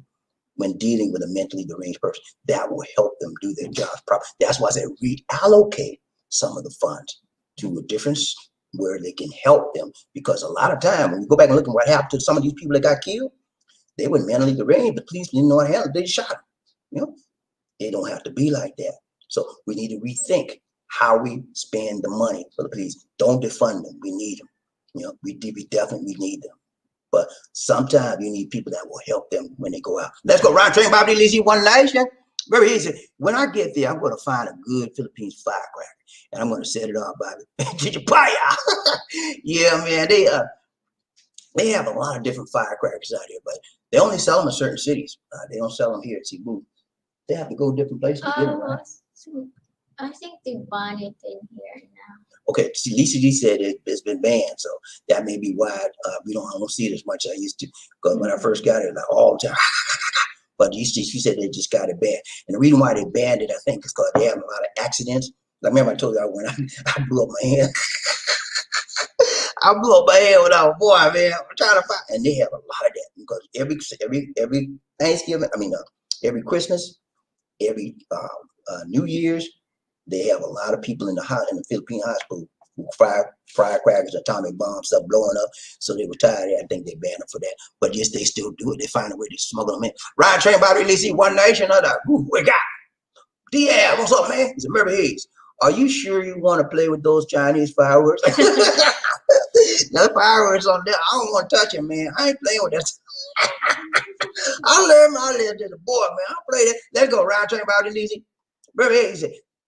when dealing with a mentally deranged person. That will help them do their jobs properly. That's why I said reallocate some of the funds to a different where they can help them. Because a lot of time, when you go back and look at what happened to some of these people that got killed, they were mentally deranged. The police didn't know how to handle it. They shot them. You know, they don't have to be like that. So we need to rethink how we spend the money for the police. Don't defund them. We need them. You know, we definitely need them. But sometimes you need people that will help them when they go out. Let's go round train, BobbieD and LisaD, one nation. Very easy. When I get there, I'm going to find a good Philippines firecracker, and I'm going to set it off, Bobby. Yeah, man. They have a lot of different firecrackers out here, but they only sell them in certain cities. They don't sell them here at Cebu. They have to go different places to get them, right? I think they banned it in here now. Okay, see, LisaD said it's been banned, so that may be why I don't see it as much as I used to. Because when I first got it, like all the time. But she said they just got it banned. And the reason why they banned it, I think, is because they have a lot of accidents. Like, remember I told you when I blew up my hand. I blew up my hand when I was a boy, man. I'm trying to find, and they have a lot of that because every Thanksgiving, every Christmas, every New Year's, they have a lot of people in the Philippine hospital who firecrackers, atomic bombs, stuff blowing up. So they were tired. I think they banned them for that. But yes, they still do it. They find a way to smuggle them in. Ryan Train, BobbieD and LisaD, one nation, another. We got D.A. What's up, man? It's Murray Hayes. Are you sure you want to play with those Chinese fireworks? That fireworks on there, I don't want to touch it, man. I ain't playing with that. I learned my lesson as a boy, man. I play that. Let's go. Ryan Train, BobbieD and LisaD. Murray Hayes.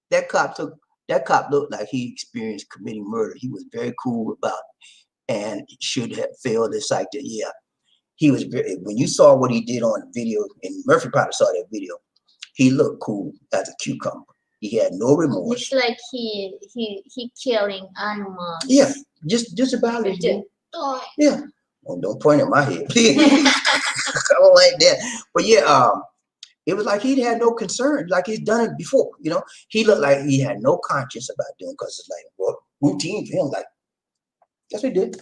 That cop looked like he experienced committing murder. He was very cool about it and should have failed the psych. Yeah, he was very, when you saw what he did on the video, and Murphy probably saw that video, he looked cool as a cucumber. He had no remorse. It's like he killing animals. Yeah, just about it. Yeah. Well, don't point at my head, please. I don't like that. But yeah, it was like he had no concern, like he's done it before. You know, he looked like he had no conscience about doing, because it's like, well, routine for him. Like, that's what he did.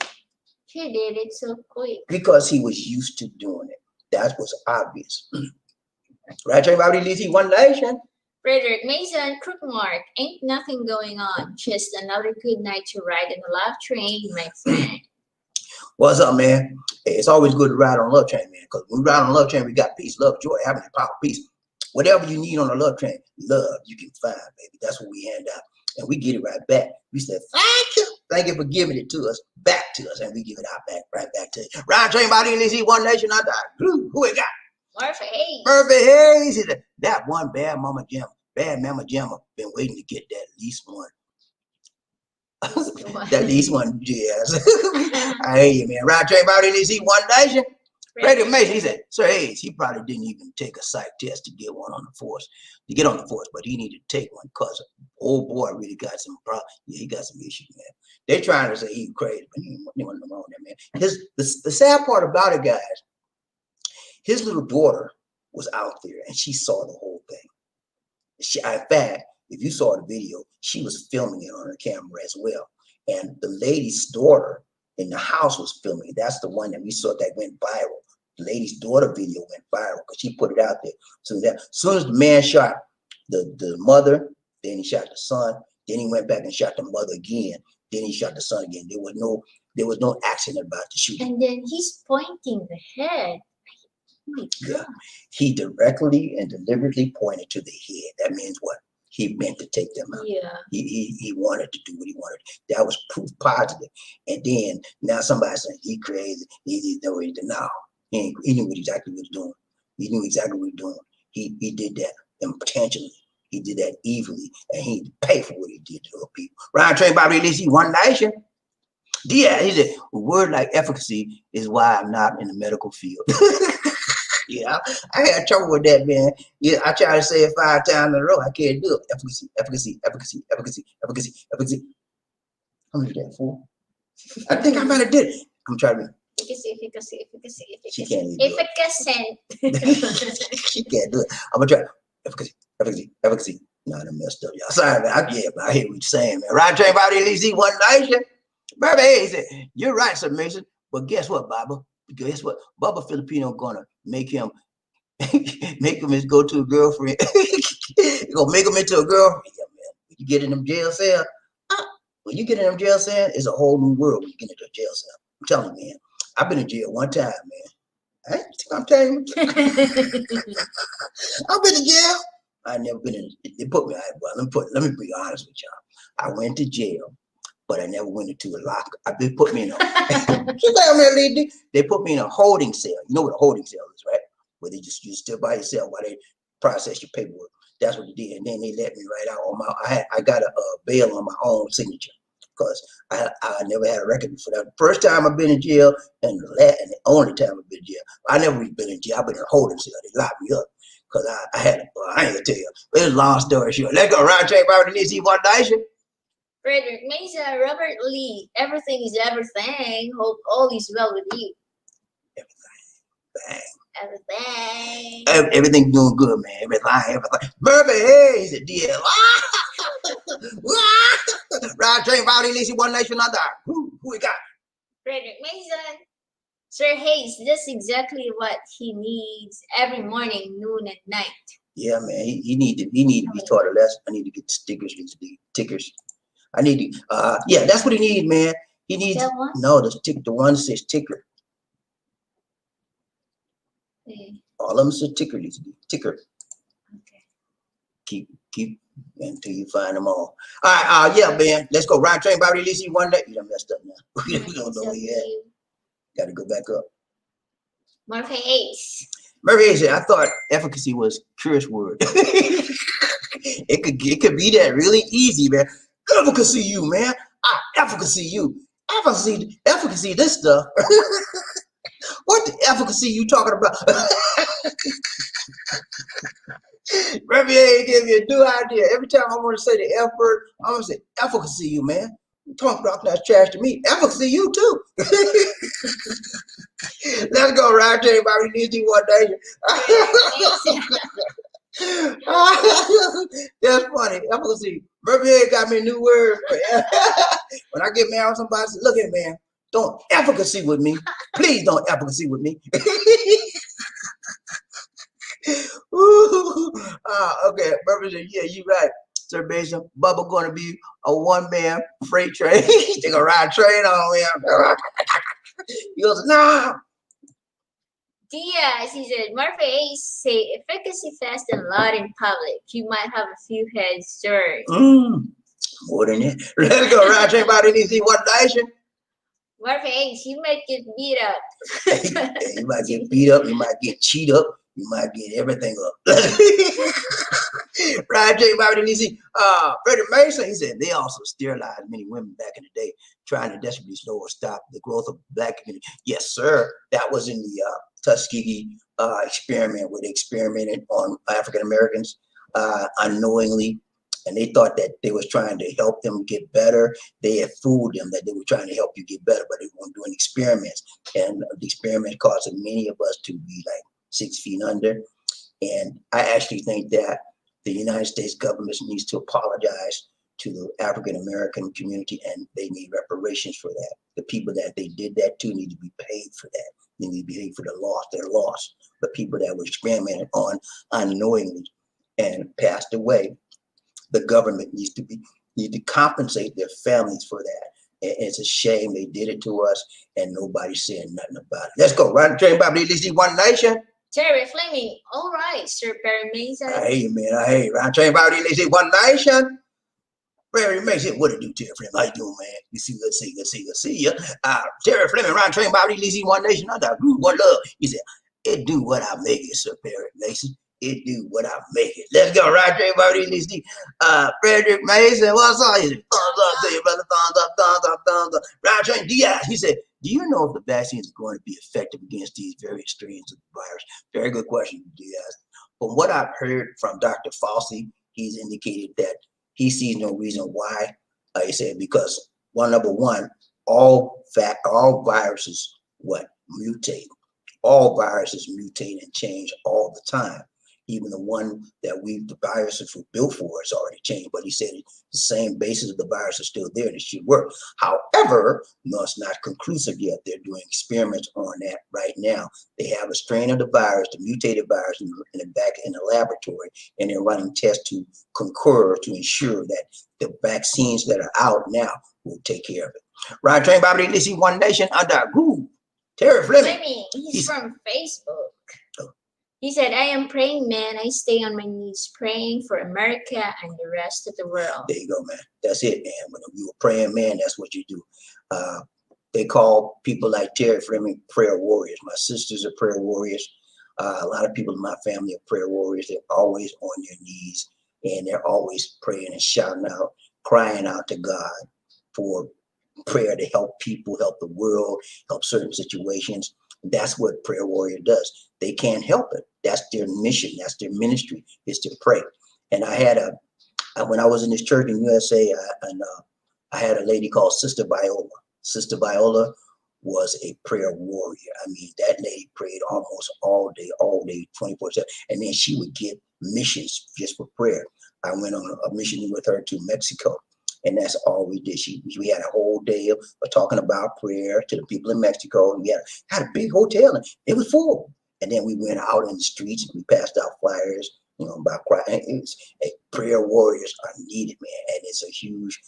He did it so quick because he was used to doing it. That was obvious. Right train, Bobby, LisaD, one nation. Frederick Mason, crook mark. Ain't nothing going on. Just another good night to ride on a love train, my friend. What's up, man? Hey, it's always good to ride on a love train, man. Because when we ride on a love train, we got peace, love, joy, happiness, power, peace. Whatever you need on a love train, love, you can find, baby. That's what we hand out. And we get it right back. We said, thank you. Thank you for giving it to us, back to us. And we give it out right back to you. Ride train, Bobby, and LisaD, one nation, I die. Who we got? Murphy Hayes. Murphy Hayes. That one bad mama jammer. Bad mama jammer. Been waiting to get that least one. That least one, yes. I hear you, man. Ride train, Bobby, and LisaD, one nation. Frederick Mason, he said, Sir Hayes, he probably didn't even take a psych test to get one on the force, but he needed to take one because old boy really got some problems. Yeah, he got some issues, man. They're trying to say he's crazy, but he wasn't wrong there, man. The sad part about it, guys, his little daughter was out there and she saw the whole thing. In fact, if you saw the video, she was filming it on her camera as well. And the lady's daughter in the house was filming it. That's the one that we saw that went viral. The lady's daughter video went viral because she put it out there. So that as soon as the man shot the mother, then he shot the son, then he went back and shot the mother again, then he shot the son again. There was no accident about the shooting. And then he's pointing the head. Yeah. He directly and deliberately pointed to the head. That means what? He meant to take them out. Yeah. He wanted to do what he wanted. That was proof positive. And then now somebody saying he crazy. He know what he did. No, he knew exactly what he was doing. He knew exactly what he was doing. He did that intentionally. He did that evilly, and he paid for what he did to those people. Ryan trained Bobby, LisaD, one nation. Yeah, he said a word like efficacy is why I'm not in the medical field. Yeah, I had trouble with that, man. Yeah, I tried to say it 5 times in a row. I can't do it. Efficacy, efficacy, efficacy, efficacy, efficacy, efficacy. How many did that for? I think I might have did it. I'm trying to. Efficacy. She can't even do Efficacy. She can't do it. I'm gonna try. Efficacy. No, I messed up, y'all. Sorry, man. I hear what you're saying, man. Ride train, Bobby, LisaD, one nation. Baby, he said, you're right, Sir Mason. But guess what, Baba? Guess what? Bubba Filipino gonna make him go to a girlfriend. Gonna make him into a girlfriend. Yeah, man. When you get in them jail cell, it's a whole new world when you get into a jail cell. I'm telling you, man. I've been in jail one time, man. I'm telling you. I've been in jail. I never been in. They put me. Let me be honest with y'all. I went to jail, but I never went into a locker. They put me in a. They put me in a holding cell. You know what a holding cell is, right? Where you still by yourself while they process your paperwork. That's what they did, and then they let me right out on my. I got a bail on my own signature because I never had a record before that. The first time I've been in jail, and the only time I've been in jail. I never really been in jail. I've been in a holding cell. They locked me up because I ain't gonna tell you. It's a long story short. Let's go round check Bobby and LisaD, one nation. Frederick Mesa, Robert Lee, everything is everything. Hope all is well with you. Everything. Everything doing good, man. Everything. Murphy Hayes, the deal. Ride train, Bobby, LisaD, one nation, under. Who we got? Frederick Mason. Sir Hayes, that's exactly what he needs every morning, noon, and night. Yeah, man. He need to be taught a lesson. I need to get the stickers, the tickers. I need to, yeah, that's what he needs, man. He needs, the one that says ticker. All of them say ticker, needs to be ticker. Okay. Keep until you find them all. All right, yeah, man. Let's go. Ride train, Bobby, LisaD, one day. You done messed up now. We don't know where you at. Got to go back up. Murphy Hayes. Murphy Hayes, I thought efficacy was a curious word. It could be that really easy, man. Efficacy you, man. Efficacy you. Efficacy this stuff. What the efficacy you talking about? Murphy Hayes gave me a new idea. Every time I want to say the F word, I'm going to say efficacy you, man. You talk about that trash to me. Efficacy you too. Let's go right there, Bobby. LisaD, one nation. That's funny. Efficacy. Murphy Hayes got me a new word. When I get mad with somebody, I say, look at man, don't efficacy with me. Please don't efficacy with me. Ooh, okay, Burger, yeah, you right. Sir Basil, Bubba gonna be a one-man freight train. They gonna ride train on him. He goes, nah. Diaz, he said, Murphy Ace say efficacy fast and loud in public. You might have a few heads stirred. More than that. Let's go ride train by the One Nation. Murphy Ace, you might get beat up. Hey, you might get beat up, you might get cheated up, you might get everything up. Right, J. Bobby Lizzie. Freddie Mason, he said they also sterilized many women back in the day, trying to desperately slow or stop the growth of Black community. Yes, sir. That was in the Tuskegee experiment, where they experimented on African Americans unknowingly, and they thought that they was trying to help them get better. They had fooled them that they were trying to help you get better, but they weren't doing experiments. And the experiment caused many of us to be like 6 feet under. And I actually think that the United States government needs to apologize to the African American community, and they need reparations for that. The people that they did that to need to be paid for that. They need to be paid for the loss, their loss. The people that were experimented on unknowingly and passed away, the government need to compensate their families for that. And it's a shame they did it to us, and nobody's saying nothing about it. Let's go. Run the train, Bobby. Let's see One Nation. Terry Fleming, all right, Sir Perry Mason. I hate you, man. I hate you. Run the train, Bobby. Let's see One Nation. Perry Mason, what it do, Terry Fleming? How you doing, man? You see, let's see ya. Terry Fleming, Run the train, Bobby. Let's see One Nation. I got one love. He said, it do what I make it, Sir Perry Mason. It do what I make it. Let's go, right there, buddy. Let's see. Frederick Mason, what's up? He said, thumbs up to you, brother. Thumbs up, thumbs up, thumbs up. Right train Diaz. He said, do you know if the vaccines are going to be effective against these various strains of the virus? Very good question, Diaz. From what I've heard from Dr. Fauci, he's indicated that he sees no reason why. He said, because number one, all viruses mutate. All viruses mutate and change all the time. Even the one that the viruses were built for has already changed. But he said the same basis of the virus is still there and it should work. However, no, it's not conclusive yet. They're doing experiments on that right now. They have a strain of the virus, the mutated virus, in the laboratory, and they're running tests to ensure that the vaccines that are out now will take care of it. Right, train Bobby, let's see One Nation under Google. Terry Fleming. He's from Facebook. He said, I am praying man. I stay on my knees praying for America and the rest of the world. There you go, man. That's it, man. When you a praying man, that's what you do. They call people like Terry Fleming prayer warriors. My sisters are prayer warriors. A lot of people in my family are prayer warriors. They're always on their knees, and they're always praying and shouting out, crying out to God for prayer to help people, help the world, help certain situations. That's what prayer warrior does. They can't help it. That's their mission. That's their ministry, is to pray. And I had when I was in this church in USA, I had a lady called Sister Viola. Sister Viola was a prayer warrior. I mean, that lady prayed almost all day, 24/7. And then she would get missions just for prayer. I went on a mission with her to Mexico. And that's all we did. We had a whole day of talking about prayer to the people in Mexico. We had a big hotel, and it was full. And then we went out in the streets and we passed out flyers, about crying. Prayer warriors are needed, man, and it's a huge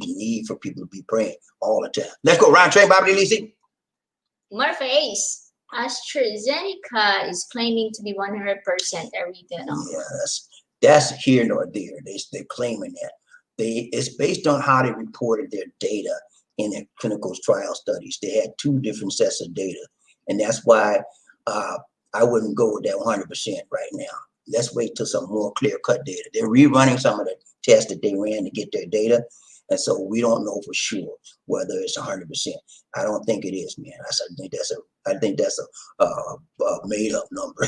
need for people to be praying all the time. Let's go, Ryan Train, Bobby Lizzie. Murphy Ace, AstraZeneca is claiming to be 100% oregano. Yeah, that's here nor there. They're claiming that. It's based on how they reported their data in their clinical trial studies. They had 2 different sets of data, and that's why I wouldn't go with that 100% right now. Let's wait till some more clear-cut data. They're rerunning some of the tests that they ran to get their data, and so we don't know for sure whether it's 100%. I don't think it is, man. I think that's a made-up number,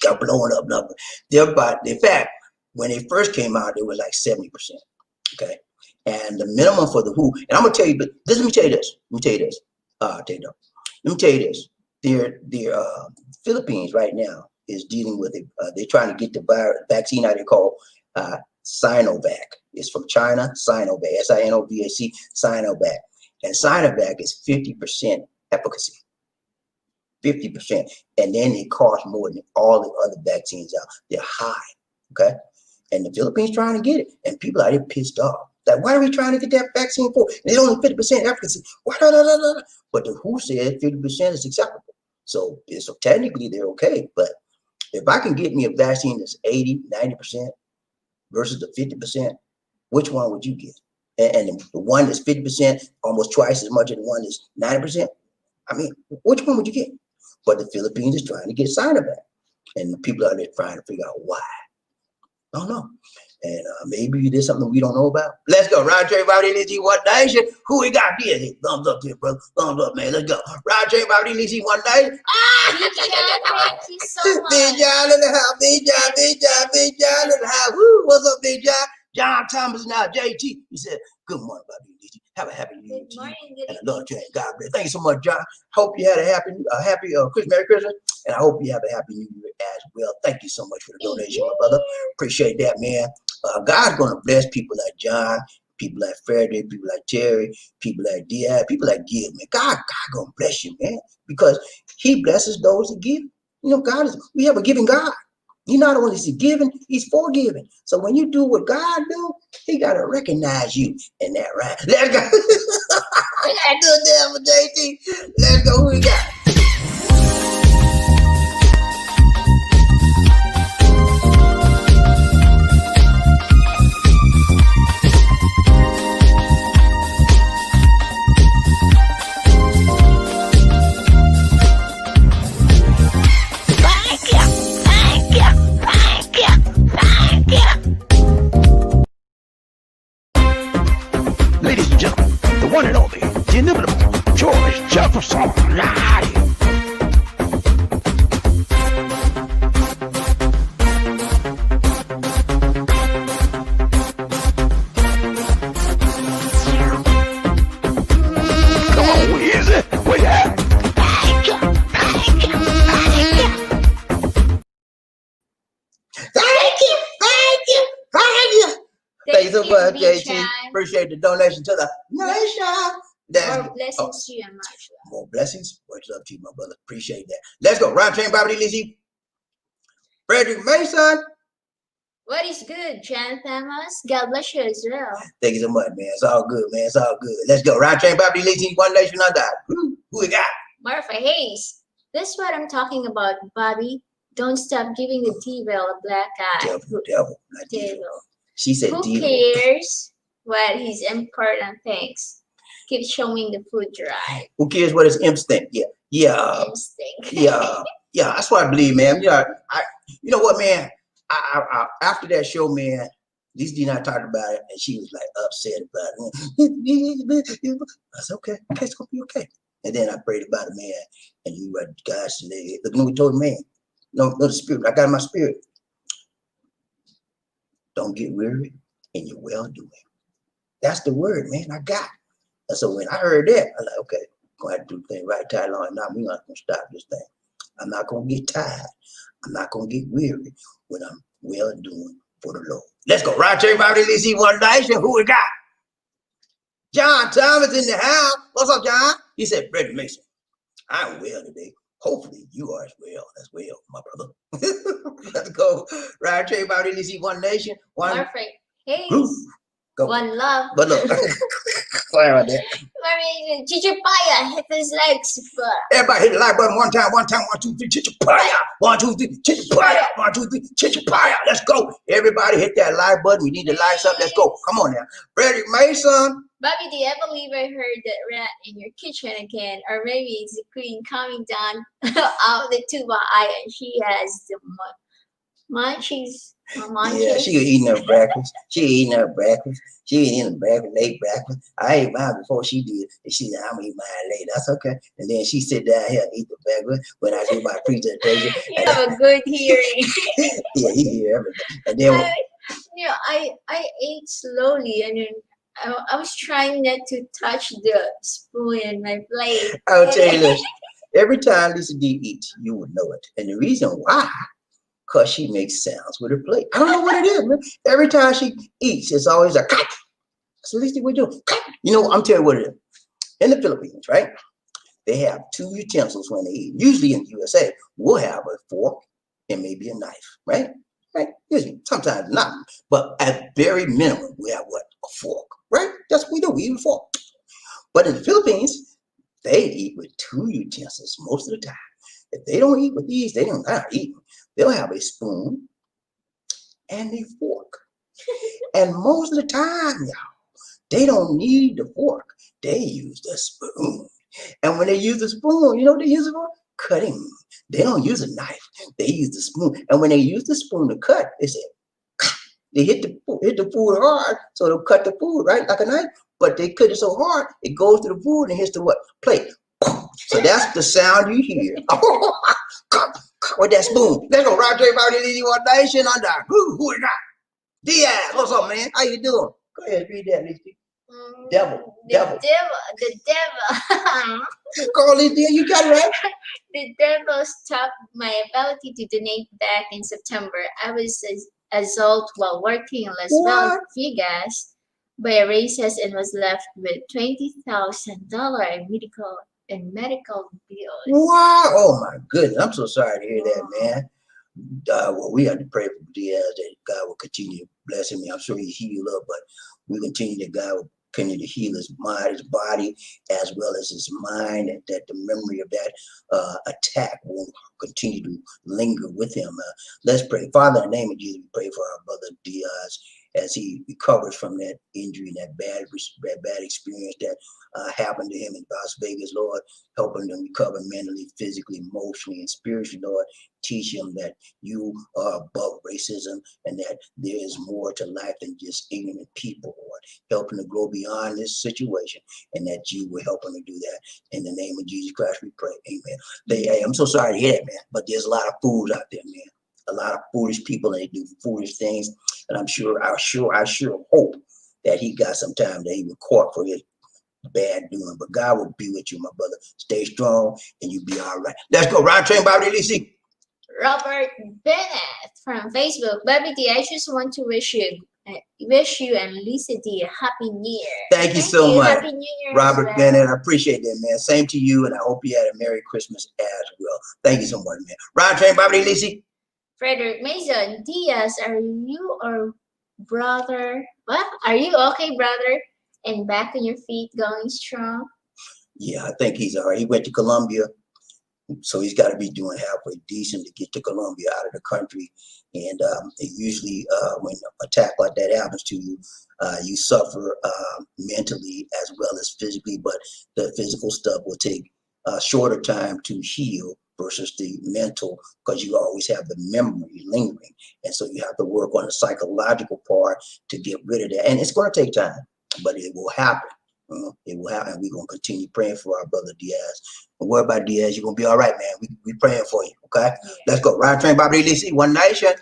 a blown-up number. In fact, when they first came out, they were like 70%. Okay, and the minimum for the WHO, and I'm gonna tell you, but let me tell you this. Let me tell you this. The Philippines right now is dealing with it. They're trying to get the vaccine out. They call Sinovac. It's from China. Sinovac, Sinovac, Sinovac, and Sinovac is 50% efficacy. 50%. And then it costs more than all the other vaccines out. They're high, okay? And the Philippines trying to get it. And people are pissed off. Like, why are we trying to get that vaccine for? It's only 50% efficacy. But the WHO said 50% is acceptable. So technically they're okay. But if I can get me a vaccine that's 80, 90% versus the 50%, which one would you get? And the one that's 50%, almost twice as much as the one that's 90%. I mean, which one would you get? But the Philippines is trying to get Sinovac. And the people out there trying to figure out why. I don't know. And maybe there's something we don't know about. Let's go. Round Trade, BobbieD, LisaD, One Nation. Who we got here? Thumbs up here, brother. Thumbs up, man. Let's go. Round Trade, BobbieD, LisaD, One Nation. Big John, thank you so much. Big John in the house. Big John in the house. Woo, what's up, Big John? John Thomas now, JT. He said, good morning, BobbieD, LisaD. Have a happy New Year to you. And I love you. God bless. Thank you so much, John. Hope you had a happy Christmas, Merry Christmas. And I hope you have a happy New Year as well. Thank you so much for the donation, my brother. Appreciate that, man. God's going to bless people like John, people like Frederick, people like Terry, people like Diaz, people like Give, man. God going to bless you, man, because he blesses those that give. You know, we have a giving God. He not only is giving, he's forgiving. So when you do what God do, he got to recognize you in that, right? Let's go. I got to do it there for JT. Let's go. Who we got? Ladies and gentlemen, the one and only, the inimitable George Jefferson. Come on, easy. Wait there. Thank you so much, JT. Chan. Appreciate the donation to the nation. More blessings to you and much love. More blessings. Much love to you, my brother. Appreciate that. Let's go. Round Train, BobbieD, LisaD. Frederick Mason. What is good, Jan Thomas? God bless you as well. Thank you so much, man. It's all good, man. It's all good. Let's go. Round Train, BobbieD, LisaD. One Nation, under God. Who we got? Martha Hayes. That's what I'm talking about, Bobby. Don't stop giving the devil a black eye. Devil, not devil. She said who devil. cares what his important things? Keep showing the food dry. Who cares what his imps think? Yeah. Instinct. Yeah. That's what I believe, man. Yeah, you know what, man? I after that show, man, LisaD and I talked about it, and she was like upset about it. I said, okay, it's gonna be okay. And then I prayed about it, man. And you were gosh, look what we told the man. No, the spirit. I got in my spirit. Don't get weary in your well doing. That's the word, man. I got it. And so when I heard that, I'm like, okay, I'm gonna have to do the thing right, tight, long. Now we're not gonna stop this thing. I'm not gonna get tired. I'm not gonna get weary when I'm well doing for the Lord. Let's go. Right, everybody. Let's see One Nation. Who we got? John Thomas in the house. What's up, John? He said, Frederick Mason, I'm well today. Hopefully you are as well, my brother. Let's go. Right, everybody. Let's see One Nation. Perfect. Hey. Go. One love. But look. Sorry about that. Chichipaya hit his legs. Everybody hit the like button one time, 1, 2, 3, Chichipaya. 1, 2, 3, Chichipaya. 1, 2, 3, Chichipaya. Let's go. Everybody hit that like button. We need to like something. Let's go. Come on now. Frederick Mason. Bobby, do you ever believe I heard that rat in your kitchen again? Or maybe it's the queen coming down out the tuba eye and she has the munchies. Yeah, she was eating her breakfast. She eating her breakfast. She eating breakfast, late breakfast. I ate mine before she did. And she said, I'm gonna eat mine later. That's okay. And then she sit down here and eat the breakfast when I do my presentation. You have a good hearing. Yeah, he hear everything. And then I ate slowly and then I was trying not to touch the spoon in my plate. I'll tell you this. Every time LisaD eats, you would know it. And the reason why, because she makes sounds with her plate. I don't know what it is, man. Every time she eats, it's always a cut. So LisaD, what you doing? Cut. You know, I'm telling you what it is. In the Philippines, right? they have two utensils when they eat. Usually in the USA, we'll have a fork and maybe a knife, right? Right? Usually, sometimes not, but at very minimum, we have what? A fork, right? That's what we do. We eat with a fork. But in the Philippines, they eat with two utensils most of the time. If they don't eat with these, they don't know how to eat. They'll have a spoon and a fork. And most of the time, y'all, they don't need the fork. They use the spoon. And when they use the spoon, you know what they use it for? Cutting. They don't use a knife. They use the spoon. And when they use the spoon to cut, they say, they hit the food hard, so they'll cut the food, right? Like a knife. But they cut it so hard, it goes to the food and hits the what? Plate. So that's the sound you hear. With that spoon. Let's go. Roger, everybody, one nation under. Who is that? Diaz, what's up, man? How you doing? Go ahead, read that, Lisa. Devil. The devil. Call it there, you got it right. The devil stopped my ability to donate back in September. I was assaulted while working in Las Vegas by racist and was left with $20,000 in medical bills. Wow! Oh my goodness, I'm so sorry to hear that, man. Well, we have to pray for Diaz that God will continue to bless him. I'm sure he's healed up, but we continue that God will continue to heal his mind, his body, as well as his mind, and that the memory of that attack won't continue to linger with him. Let's pray. Father, in the name of Jesus, we pray for our brother Diaz as he recovers from that injury and that bad experience that happened to him in Las Vegas, Lord. Helping him recover mentally, physically, emotionally, and spiritually, Lord. Teach him that you are above racism and that there is more to life than just ignorant people, Lord. Help him to grow beyond this situation and that you will help him to do that. In the name of Jesus Christ, we pray. Amen. I'm so sorry to hear that, man, but there's a lot of fools out there, man. A lot of foolish people, and they do foolish things. And I sure hope that he got some time that he was caught for his bad doing. But God will be with you, my brother. Stay strong and you'll be all right. Let's go. Ryan Train Bobby DC. Robert Bennett from Facebook. BobbieD, I just want to wish you and LisaD a happy new year. Thank you so much. Happy New Year, Robert Bennett. I appreciate that, man. Same to you, and I hope you had a Merry Christmas as well. Thank you so much, man. Ryan Train Bobby DC. Frederick Mason. Diaz, are you or brother? What? Are you okay, brother? And back on your feet, going strong? Yeah, I think he's all right. He went to Colombia, so he's got to be doing halfway decent to get to Colombia out of the country. And it usually, when an attack like that happens to you, you suffer mentally as well as physically, but the physical stuff will take a shorter time to heal versus the mental, because you always have the memory lingering. And so you have to work on the psychological part to get rid of that. And it's going to take time, but it will happen. It will happen. We're going to continue praying for our brother Diaz. Don't worry about Diaz. You're going to be all right, man. We praying for you, okay? Yeah. Let's go. Ryan Train, Bobby DC, One Nation.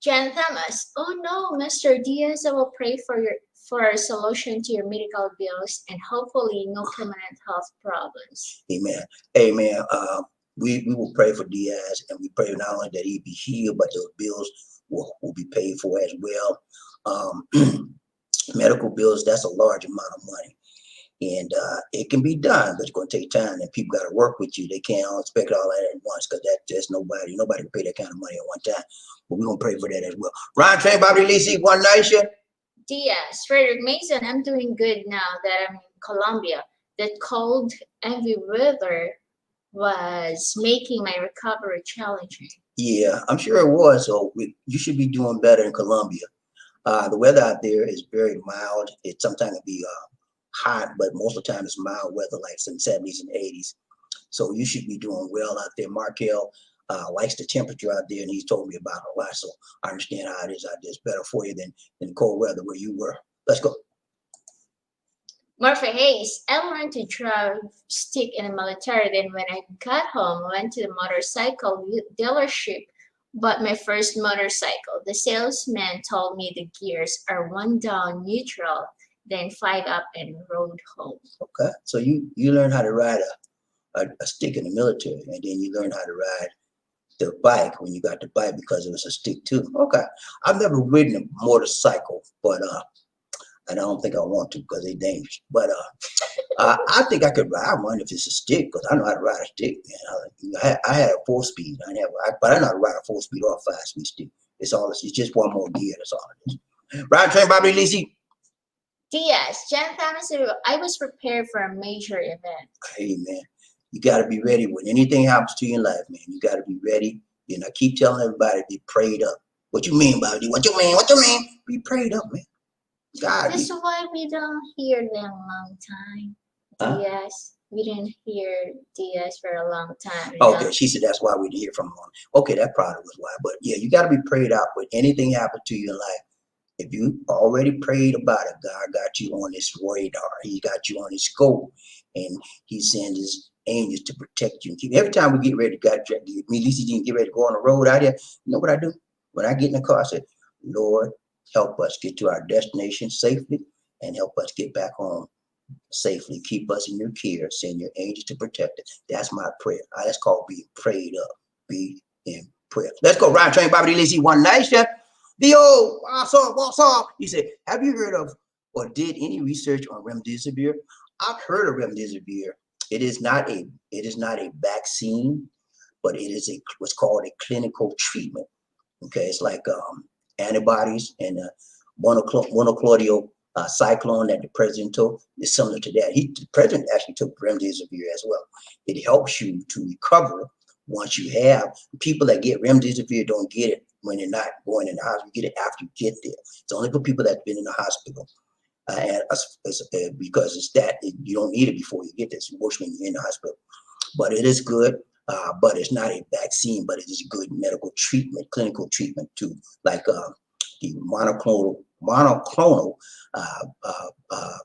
John Thomas. Oh, no, Mr. Diaz, I will pray for a solution to your medical bills and hopefully no permanent health problems. Amen. Amen. We will pray for Diaz, and we pray not only that he be healed, but those bills will be paid for as well. Medical bills, that's a large amount of money. And it can be done, but it's going to take time, and people got to work with you. They can't all expect all that at once, because that's nobody can pay that kind of money at one time. But we're going to pray for that as well. Ryan Train, Bobby Lisi, One Nation. Diaz, Frederick Mason, I'm doing good now that I'm in Colombia. That cold, heavy weather was making my recovery challenging. Yeah, I'm sure it was. So you should be doing better in Colombia. The weather out there is very mild. It sometimes can be hot, but most of the time it's mild weather, like in the 70s and 80s. So you should be doing well out there. Markel likes the temperature out there, and he's told me about it a lot. So I understand how it is out there. It's better for you than cold weather where you were. Let's go. Murphy Hayes, I learned to drive stick in the military. Then when I got home, I went to the motorcycle dealership, bought my first motorcycle. The salesman told me the gears are 1 down neutral, then 5 up and rode home. Okay, so you learned how to ride a stick in the military, and then you learned how to ride the bike when you got the bike because it was a stick too. Okay, I've never ridden a motorcycle, but and I don't think I want to because they're dangerous. But I think I could ride one if it's a stick, because I know how to ride a stick, man. I had a 4-speed. But I know how to ride a 4-speed or a 5-speed stick. It's just one more gear. That's all it is. Ride train, Bobbie, Lizzie. Yes, John Thomas, I was prepared for a major event. Hey, man, you got to be ready when anything happens to you in life, man. You got to be ready. You know, keep telling everybody, be prayed up. What you mean, Bobbie? What you mean? What you mean? Be prayed up, man. God. That's why we don't hear them a long time. Yes, we didn't hear DS for a long time. Okay, she said that's why we didn't hear from him. Okay, that probably was why. But yeah, you got to be prayed out when anything happens to you in life. If you already prayed about it, God got you on his radar. He got you on his scope, and he sends his angels to protect you. Every time we get ready to me, Lisa didn't get ready to go on the road out there. You know what I do? When I get in the car, I say, Lord, help us get to our destination safely and help us get back home safely. Keep us in your care. Send your angels to protect us. That's my prayer. That's called being prayed up. Be in prayer. Let's go. Ryan Train, Bobbie, Lizzie, one night, chef. The old what's up? He said, have you heard of or did any research on remdesivir? I've heard of remdesivir. It is not a vaccine, but it is what's called a clinical treatment. Okay, it's like antibodies and monoclonal cyclone that the president took is similar to that. The president actually took remdesivir as well. It helps you to recover once you have. People that get remdesivir don't get it when they're not going in the hospital. You get it after you get there. It's only for people that've been in the hospital. Because it's that you don't need it before you get this. It works when you're in the hospital. But it is good. But it's not a vaccine, but it is good medical treatment, clinical treatment too, like the monoclonal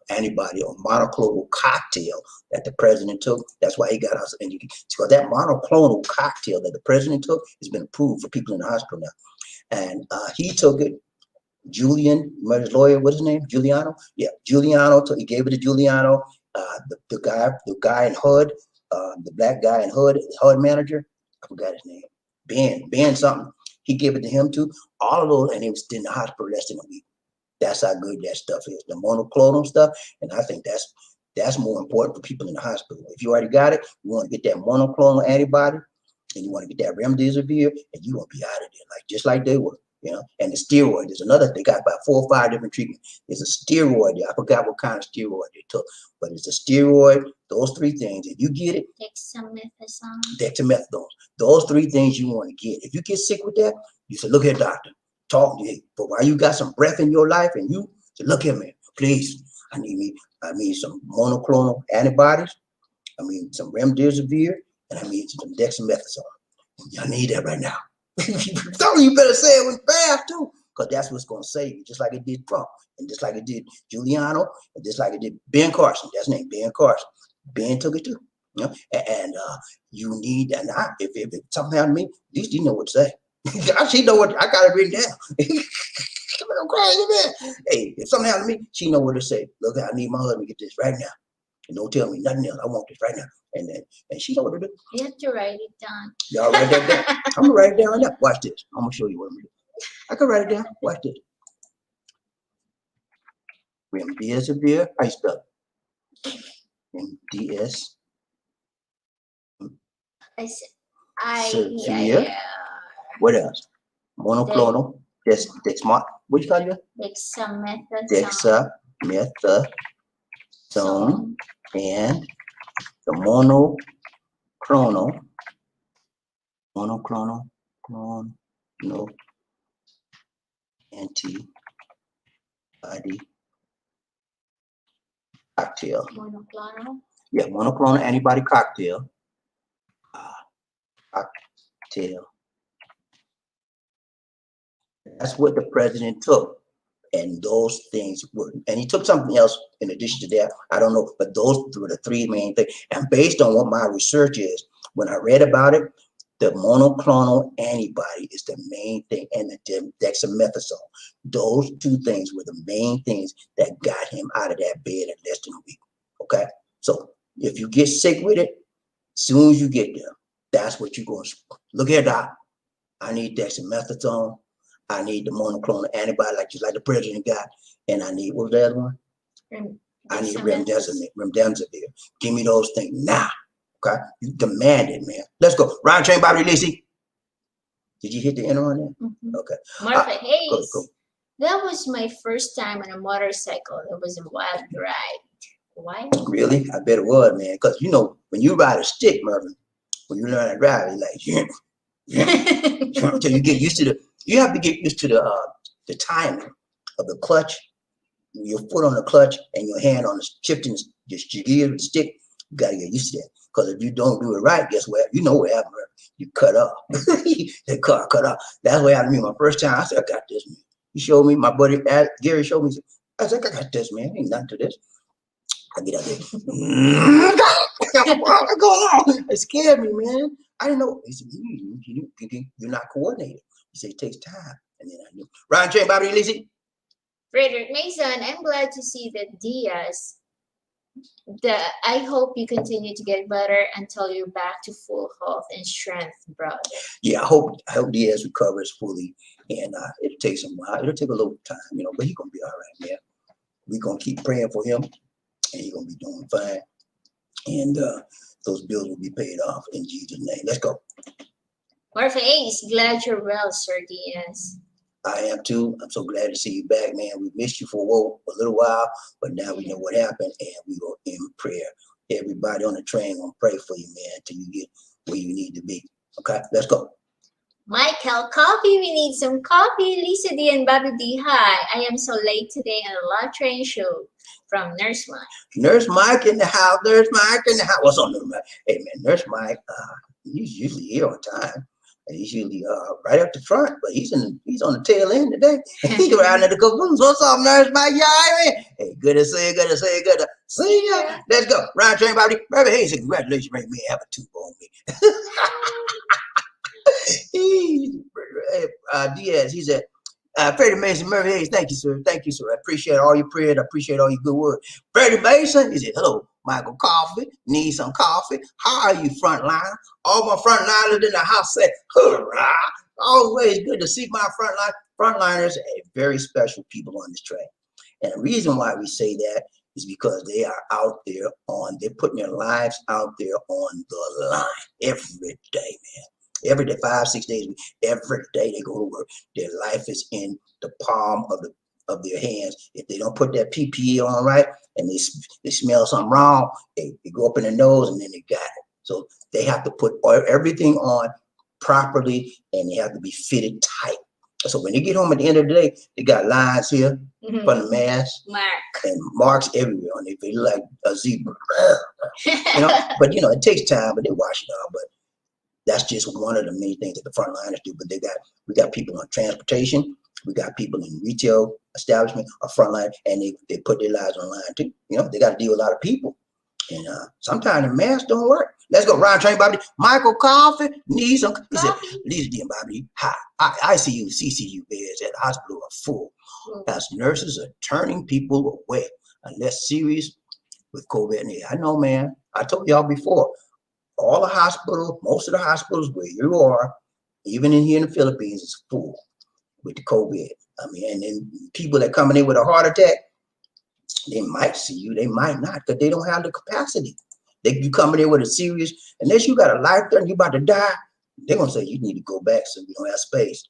antibody or monoclonal cocktail that the president took. That's why he got us. And because that monoclonal cocktail that the president took has been approved for people in the hospital now. And he took it. Julian, his lawyer, what's his name? Giuliano? Yeah, Giuliano. He gave it to Giuliano. The guy in HUD, the black guy in HUD manager, I forgot his name. Ben something. He gave it to him too. All of those, and he was in the hospital less than a week. That's how good that stuff is. The monoclonal stuff, and I think that's more important for people in the hospital. If you already got it, you want to get that monoclonal antibody, and you want to get that remdesivir, and you want to be out of there, just like they were. And the steroid, there's another, they got about 4 or 5 different treatments. There's a steroid, I forgot what kind of steroid they took, but it's a steroid, those 3 things. If you get it, dexamethasone, those 3 things you want to get. If you get sick with that, you say, look here, doctor, talk to me. But while you got some breath in your life and you say, look here, man, please, I need some monoclonal antibodies, I mean some remdesivir, and I need some dexamethasone. I need that right now. You better say it with fast too, because that's what's going to save you, just like it did Trump, and just like it did Giuliano, and just like it did Ben Carson. That's his name, Ben Carson. Ben took it too. And you need that. Now, if something happened to me, at least you know what to say. She know what I got it written down. I'm crazy, man. Hey, if something happened to me, she know what to say. Look, I need my husband to get this right now. And don't tell me nothing else. I want this right now. And she know what to do. You have to write it down. Y'all write that down. I'm gonna write it down right now. Watch this. I'm gonna show you what I'm gonna do. I can write it down. Watch this. Remdesivir. How you spell it? MDS. Severe. What else? Monoclonal. Dexamethasone. What you call it? Dexamethasone. Dexamethasone. And the monoclonal antibody cocktail. Monoclonal? Yeah, monoclonal antibody cocktail. Cocktail. That's what the president took. And those things were, and he took something else in addition to that. I don't know, but those were the 3 main things. And based on what my research is, when I read about it, the monoclonal antibody is the main thing, and the dexamethasone. Those 2 things were the main things that got him out of that bed in less than a week. Okay, so if you get sick with it, as soon as you get there, that's what you're going to look here, doc. I need dexamethasone. I need the monoclonal antibody, just like the president got, and I need, what was the other one? I need remdesivir. Give me those things now. Okay? You demand it, man. Let's go. Ryan Train, Bobby, Lacey. Did you hit the enter on there? Okay. Martha Hayes. Go. That was my first time on a motorcycle. It was a wild ride. Why? Really? I bet it was, man. Because, you know, when you ride a stick, Mervin, when you learn to drive, it's like, until you get used to you have to get used to the timing of the clutch, your foot on the clutch and your hand on the shifting, just your gear with the stick. You got to get used to that. Because if you don't do it right, guess what? You know what happened, Mervin. You cut off. The car cut off. That's what happened to me my first time. I said, I got this, man. He showed me, my buddy Gary showed me. I said, I got this, man. Ain't nothing to this. I get out there. What's going on? It scared me, man. I didn't know. He said, you're not coordinated. He said, it takes time. And then I knew. Ryan Train, Bobby, Lizzie. Frederick Mason, I'm glad to see that Diaz. I hope you continue to get better until you're back to full health and strength, brother. Yeah, I hope Diaz recovers fully. And it'll take some while. It'll take a little time, you know, but he's going to be all right, man. We're going to keep praying for him. And he's going to be doing fine. And those bills will be paid off in Jesus' name. Let's go. Martha Ace, glad you're well, Sir Diaz. I am too. I'm so glad to see you back, man. We missed you for a little while, but now we know what happened, and we go in prayer. Everybody on the train gonna pray for you, man, till you get where you need to be. Okay, let's go. Michael, coffee. We need some coffee. Lisa D and BobbieD. Hi. I am so late today on the Law Train show from Nurse Mike. Nurse Mike in the house. Nurse Mike in the house. What's on Nurse Mike? Hey, man, Nurse Mike. He's usually here on time. And he's usually right up the front, but he's on the tail end today. He's around at the caboose. What's up, Nurse Mike? You all right, man? Hey, good to see you. Good to see you. Good to see you. Yeah. Let's go. Ryan Train, Bobby. Brother Hayes said, congratulations, bring me have a tooth on me. Diaz, he said, Freddie Mason, Murray Hayes, thank you, sir. Thank you, sir. I appreciate all your prayers. I appreciate all your good work. Freddie Mason, he said, hello, Michael Coffee. Need some coffee? How are you, frontline? All my frontliners in the house said, hurrah. Always good to see my frontliners, very special people on this train. And the reason why we say that is because they are out there they're putting their lives out there on the line every day, man. Every day, 5-6 days, every day they go to work. Their life is in the palm of their hands. If they don't put that PPE on right and they smell something wrong, they go up in the nose and then they got it. So they have to put everything on properly and they have to be fitted tight. So when they get home at the end of the day, they got lines here from the mask and marks everywhere on it. They look like a zebra. You know, but you know, it takes time, but they wash it off. But that's just one of the many things that the frontliners do. But we got people on transportation, we got people in retail establishment, a frontline, and they put their lives on the line too. You know, they got to deal with a lot of people. And sometimes the masks don't work. Let's go. Ryan Train, Bobby. Michael Coffee needs some. He said, Lisa and Bobby, hi. ICU, CCU beds at the hospital are full as nurses are turning people away unless serious with COVID-19. I know, man. I told y'all before. All the hospitals, most of the hospitals where you are, even in here in the Philippines, is full with the COVID. I mean, and then people that coming in with a heart attack, they might see you, they might not, because they don't have the capacity. You coming in with a serious, unless you got a life threat and you about to die, they're gonna say you need to go back so we don't have space.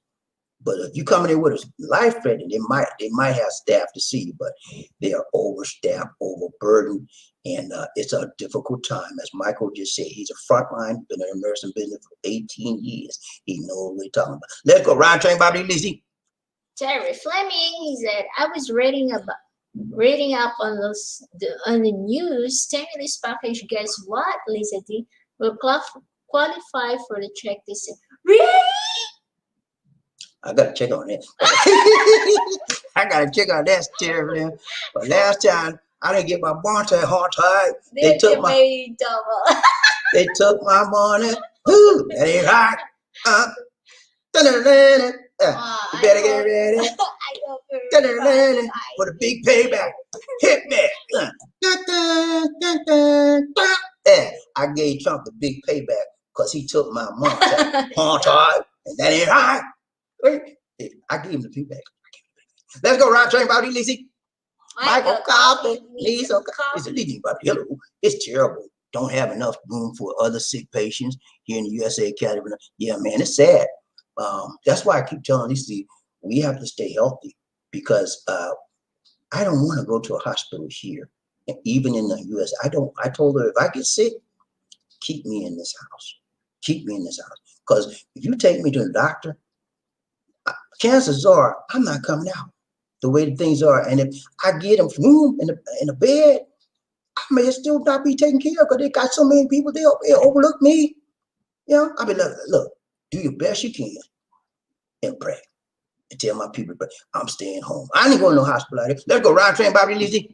But if you coming in with a life threatening, they might have staff to see you, but they are overstaffed, overburdened, and it's a difficult time. As Michael just said, he's a frontline, been in the nursing business for 18 years. He knows what he's talking about. Let's go, Ryan Train, Bobby, Lizzie. Terry Fleming, he said, I was reading up on the news stimulus package. Guess what, Lisa D? Will qualify for the check this year. Really? I got to check on that. I got to check on that, Terry. But last time, I didn't get my Bonte hard time. They took my double. They took my money. Ooh, that ain't right. You better get ready. For the big payback. Hit me. Yeah, I gave Trump the big payback because he took my money. And that ain't right. I gave him the payback. Let's go, Ryan Train, Bobby, Lizzie. Michael Coffee needs some coffee. It's a leading Bobby. Hello. It's terrible. Don't have enough room for other sick patients here in the USA Academy. Yeah, man, it's sad. That's why I keep telling Lisa, we have to stay healthy because I don't want to go to a hospital here. And even in the US, I told her if I get sick, keep me in this house. Keep me in this house. Because if you take me to the doctor, chances are I'm not coming out the way the things are. And if I get them room in the bed, I may still not be taken care of because they got so many people, they'll overlook me. You know, I mean, look, do your best you can and pray. And tell my people, but I'm staying home. I ain't going to no hospital. Let's go round train, Bobby Lizzie.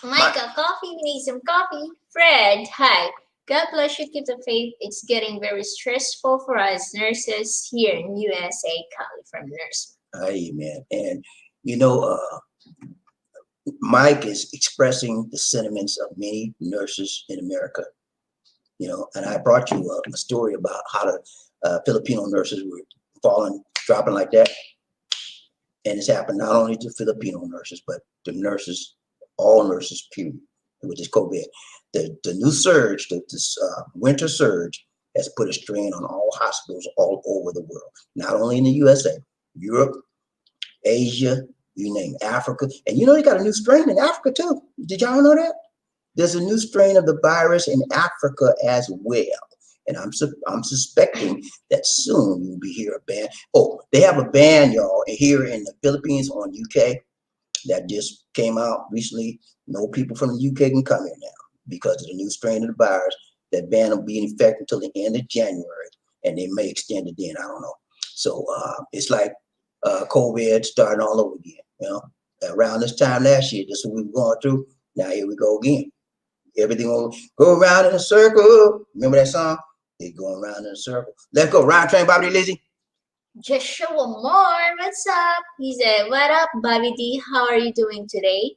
Michael, coffee, we need some coffee. Fred, hi. God bless you, keep the faith. It's getting very stressful for us nurses here in USA, Cali from nurse. Amen. And you know, Mike is expressing the sentiments of many nurses in America. You know, and I brought you a story about how the Filipino nurses were dropping like that. And it's happened not only to Filipino nurses, but to nurses, all nurses, period, with this COVID. The new surge, this winter surge, has put a strain on all hospitals all over the world, not only in the USA, Europe, Asia, you name it, Africa. And you know, they got a new strain in Africa too. Did y'all know that? There's a new strain of the virus in Africa as well. And I'm suspecting that soon you'll be hearing a ban. Oh, they have a ban, y'all, here in the Philippines on UK that just came out recently. No people from the UK can come here now because of the new strain of the virus. That ban will be in effect until the end of January, and they may extend it then. I don't know. So it's like COVID starting all over again. You know, around this time last year, this is what we were going through. Now here we go again. Everything will go around in a circle. Remember that song? It's going around in a circle. Let's go. Round train, Bobby Lizzie. Joshua Moore, what's up? He said, what up, BobbieD? How are you doing today?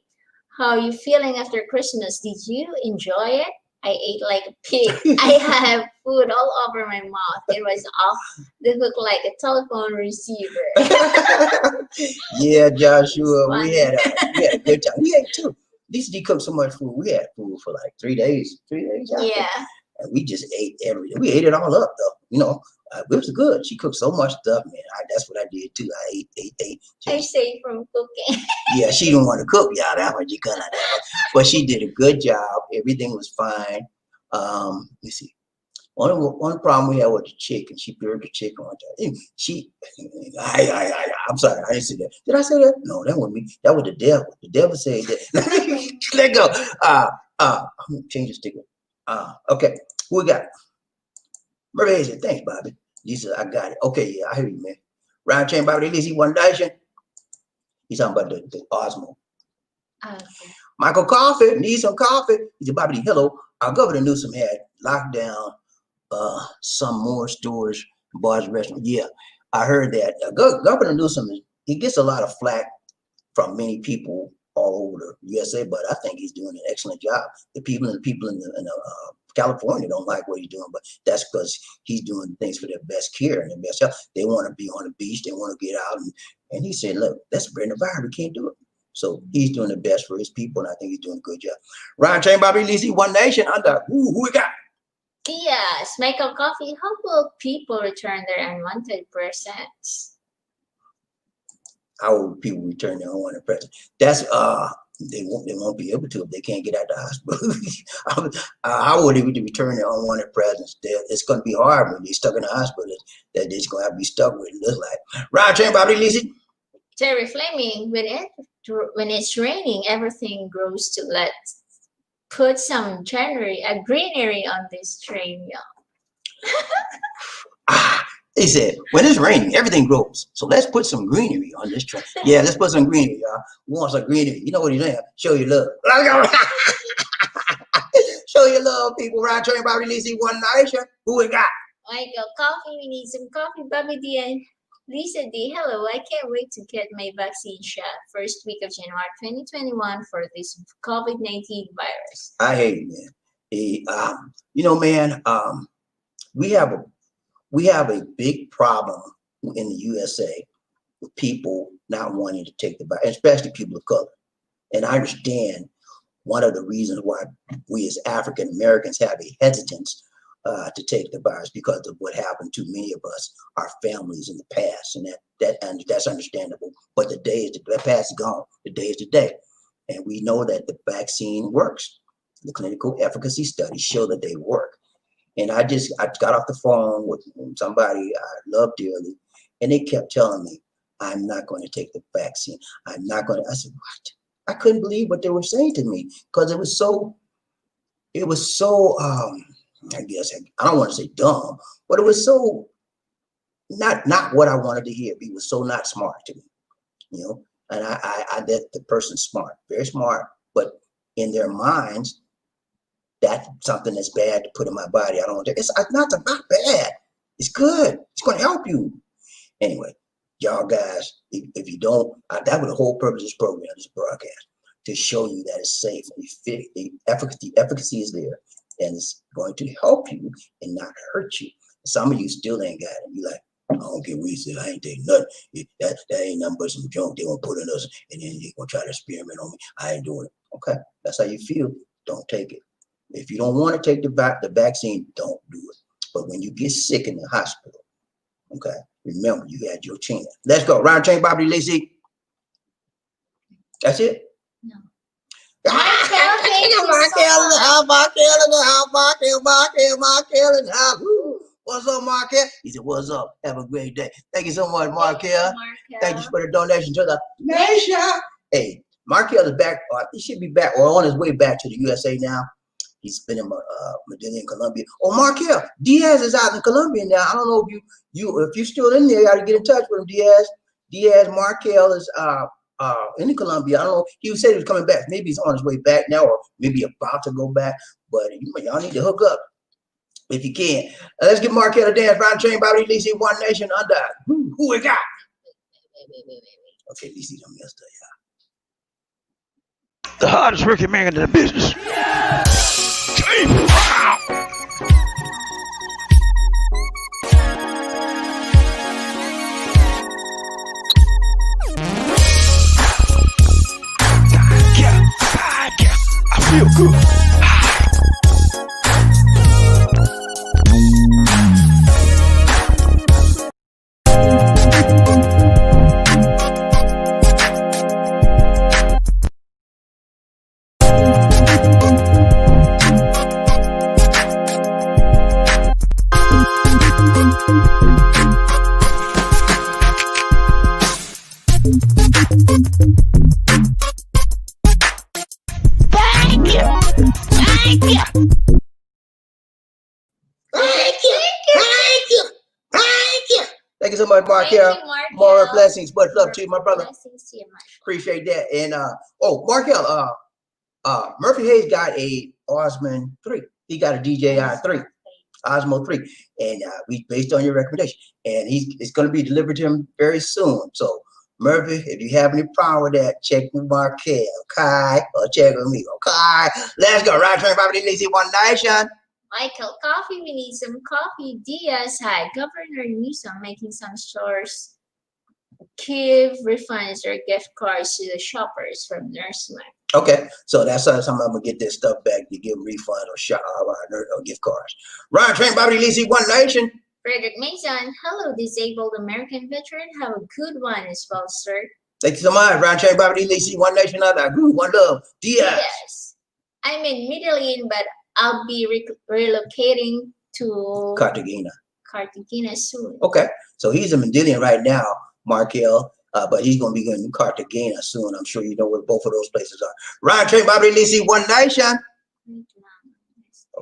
How are you feeling after Christmas? Did you enjoy it? I ate like a pig. I have food all over my mouth. It was off the hook like a telephone receiver. Yeah, Joshua, we had a good time. We ate too. Lisa cooked so much food. We had food for like 3 days. 3 days. Yeah. And we just ate everything. We ate it all up though. You know, it was good. She cooked so much stuff, man. That's what I did too. I ate. I say from cooking. Yeah, she didn't want to cook, y'all. That one you cut out that. But she did a good job. Everything was fine. Let's see. One problem we had with the chicken. She buried the chicken one time. I'm sorry, I didn't say that. Did I say that? No, that wasn't me. That was the devil. The devil said that. Let go. I'm gonna change the sticker. Okay, who we got? Murray said, thanks, Bobby. Lisa, I got it. Okay, yeah, I hear you, man. Round chain, Bobby, Lisa, one nation. He's talking about the Osmo. Okay. Michael Coffee, need some coffee. He said, Bobby, hello. Our Governor Newsom had locked down some more stores, bars, restaurants. Yeah, I heard that. Governor Newsom, he gets a lot of flack from many people all over the USA, but I think he's doing an excellent job. The people in California don't like what he's doing, but that's because he's doing things for their best care and their best health. They want to be on the beach, they want to get out, and he said, look, that's spreading the virus. We can't do it. So he's doing the best for his people, and I think he's doing a good job. Ryan Chain, Bobby Lizzie, One Nation under. Who we got? Yes, Michael Coffee. How will people return their unwanted presents? How will people return their unwanted presents? That's they won't be able to if they can't get out the hospital. How would they return their unwanted presents? It's going to be hard when they're stuck in the hospital. That they're just going to have to be stuck with. It looks like. Ryan Chain, Bobby Lizzie. Terry Fleming, when it's raining, everything grows to let's put some greenery on this train, He said, when it's raining, everything grows. So let's put some greenery on this train. Yeah, let's put some greenery, y'all. We want some greenery. You know what he's saying? Show your love. Show your love, people. Ryan Train, Bobby Lizzie, One Nation. Who we got? Michael Coffee, we need some coffee. BobbieD and LisaD, hello. I can't wait to get my vaccine shot first week of January 2021 for this COVID-19 virus. I hate it, man. You know, man, we have a big problem in the USA with people not wanting to take the virus, especially people of color. And I understand one of the reasons why we as African Americans have a hesitance to take the virus because of what happened to many of us, our families in the past, and that's understandable. But the past is gone. The day is today, and we know that the vaccine works. The clinical efficacy studies show that they work. And I got off the phone with somebody I love dearly, and they kept telling me, "I'm not going to take the vaccine. I'm not going to." I said, "What?" I couldn't believe what they were saying to me because it was so I guess I don't want to say dumb, but it was so not what I wanted to hear. It was so not smart to me, you know. And I that the person's smart, very smart, but in their minds, that's something that's bad to put in my body. I don't want to. It's not bad. It's good. It's going to help you. Anyway, y'all guys, if you don't, that was the whole purpose of this program, this broadcast, to show you that it's safe. The efficacy is there, and it's going to help you and not hurt you. Some of you still ain't got it. You like, I don't care what you say. I ain't taking nothing. That ain't nothing but some junk they gonna put in us, and then they gonna try to experiment on me. I ain't doing it. Okay, that's how you feel. Don't take it. If you don't want to take the vaccine, don't do it. But when you get sick in the hospital, okay, remember you had your chance. Let's go. Round chain, BobbieD and LisaD. That's it? No. What's up, Markel? He said, "What's up? Have a great day." Thank you so much, Markel. Thank you for the donation to the nation. Hey, Markel is back. He should be back or on his way back to the USA now. He's been in Medellin, in Colombia. Oh, Markel, Diaz is out in Colombia now. I don't know if if you're still in there, you got to get in touch with him, Diaz. Markel is in Colombia. I don't know. He said he was coming back. Maybe he's on his way back now, or maybe about to go back. But y'all need to hook up if you can. Let's get Markel a dance. Round chain, BobbieD and LisaD, One Nation under. Who we got? Okay, LisaD done messed up, y'all. The hardest working man in the business. Wow. I feel good. Thank you so much, Markel. More blessings. Much love to you, my brother. Blessings to you, Appreciate that. And Markel, Murphy Hayes got a Osmond 3. He got a DJI 3, Osmo 3, and we based on your recommendation. And it's going to be delivered to him very soon. So Murphy, if you have any problem with that, check with Markel, okay? Or check with me, okay? Let's go. Right turn, BobbieD and LisaD, One Nation. Michael, coffee, we need some coffee. Diaz, hi. Governor Newsom making some stores give refunds or gift cards to the shoppers from NurseMart. Okay, so that's something I'm gonna get this stuff back to give refund or gift cards. Ryan Train, BobbieD and LisaD, One Nation. Frederick Mason, hello, disabled American veteran. Have a good one as well, sir. Thank you so much. Ryan Train, BobbieD and LisaD, One Nation, One Love. Diaz. I'm in Medellin, but I'll be relocating to Cartagena soon. Okay, so he's in Medellin right now, Markel, but he's going to be going to Cartagena soon. I'm sure you know where both of those places are. Ryan Trey, BobbieD and LisaD, One Nation.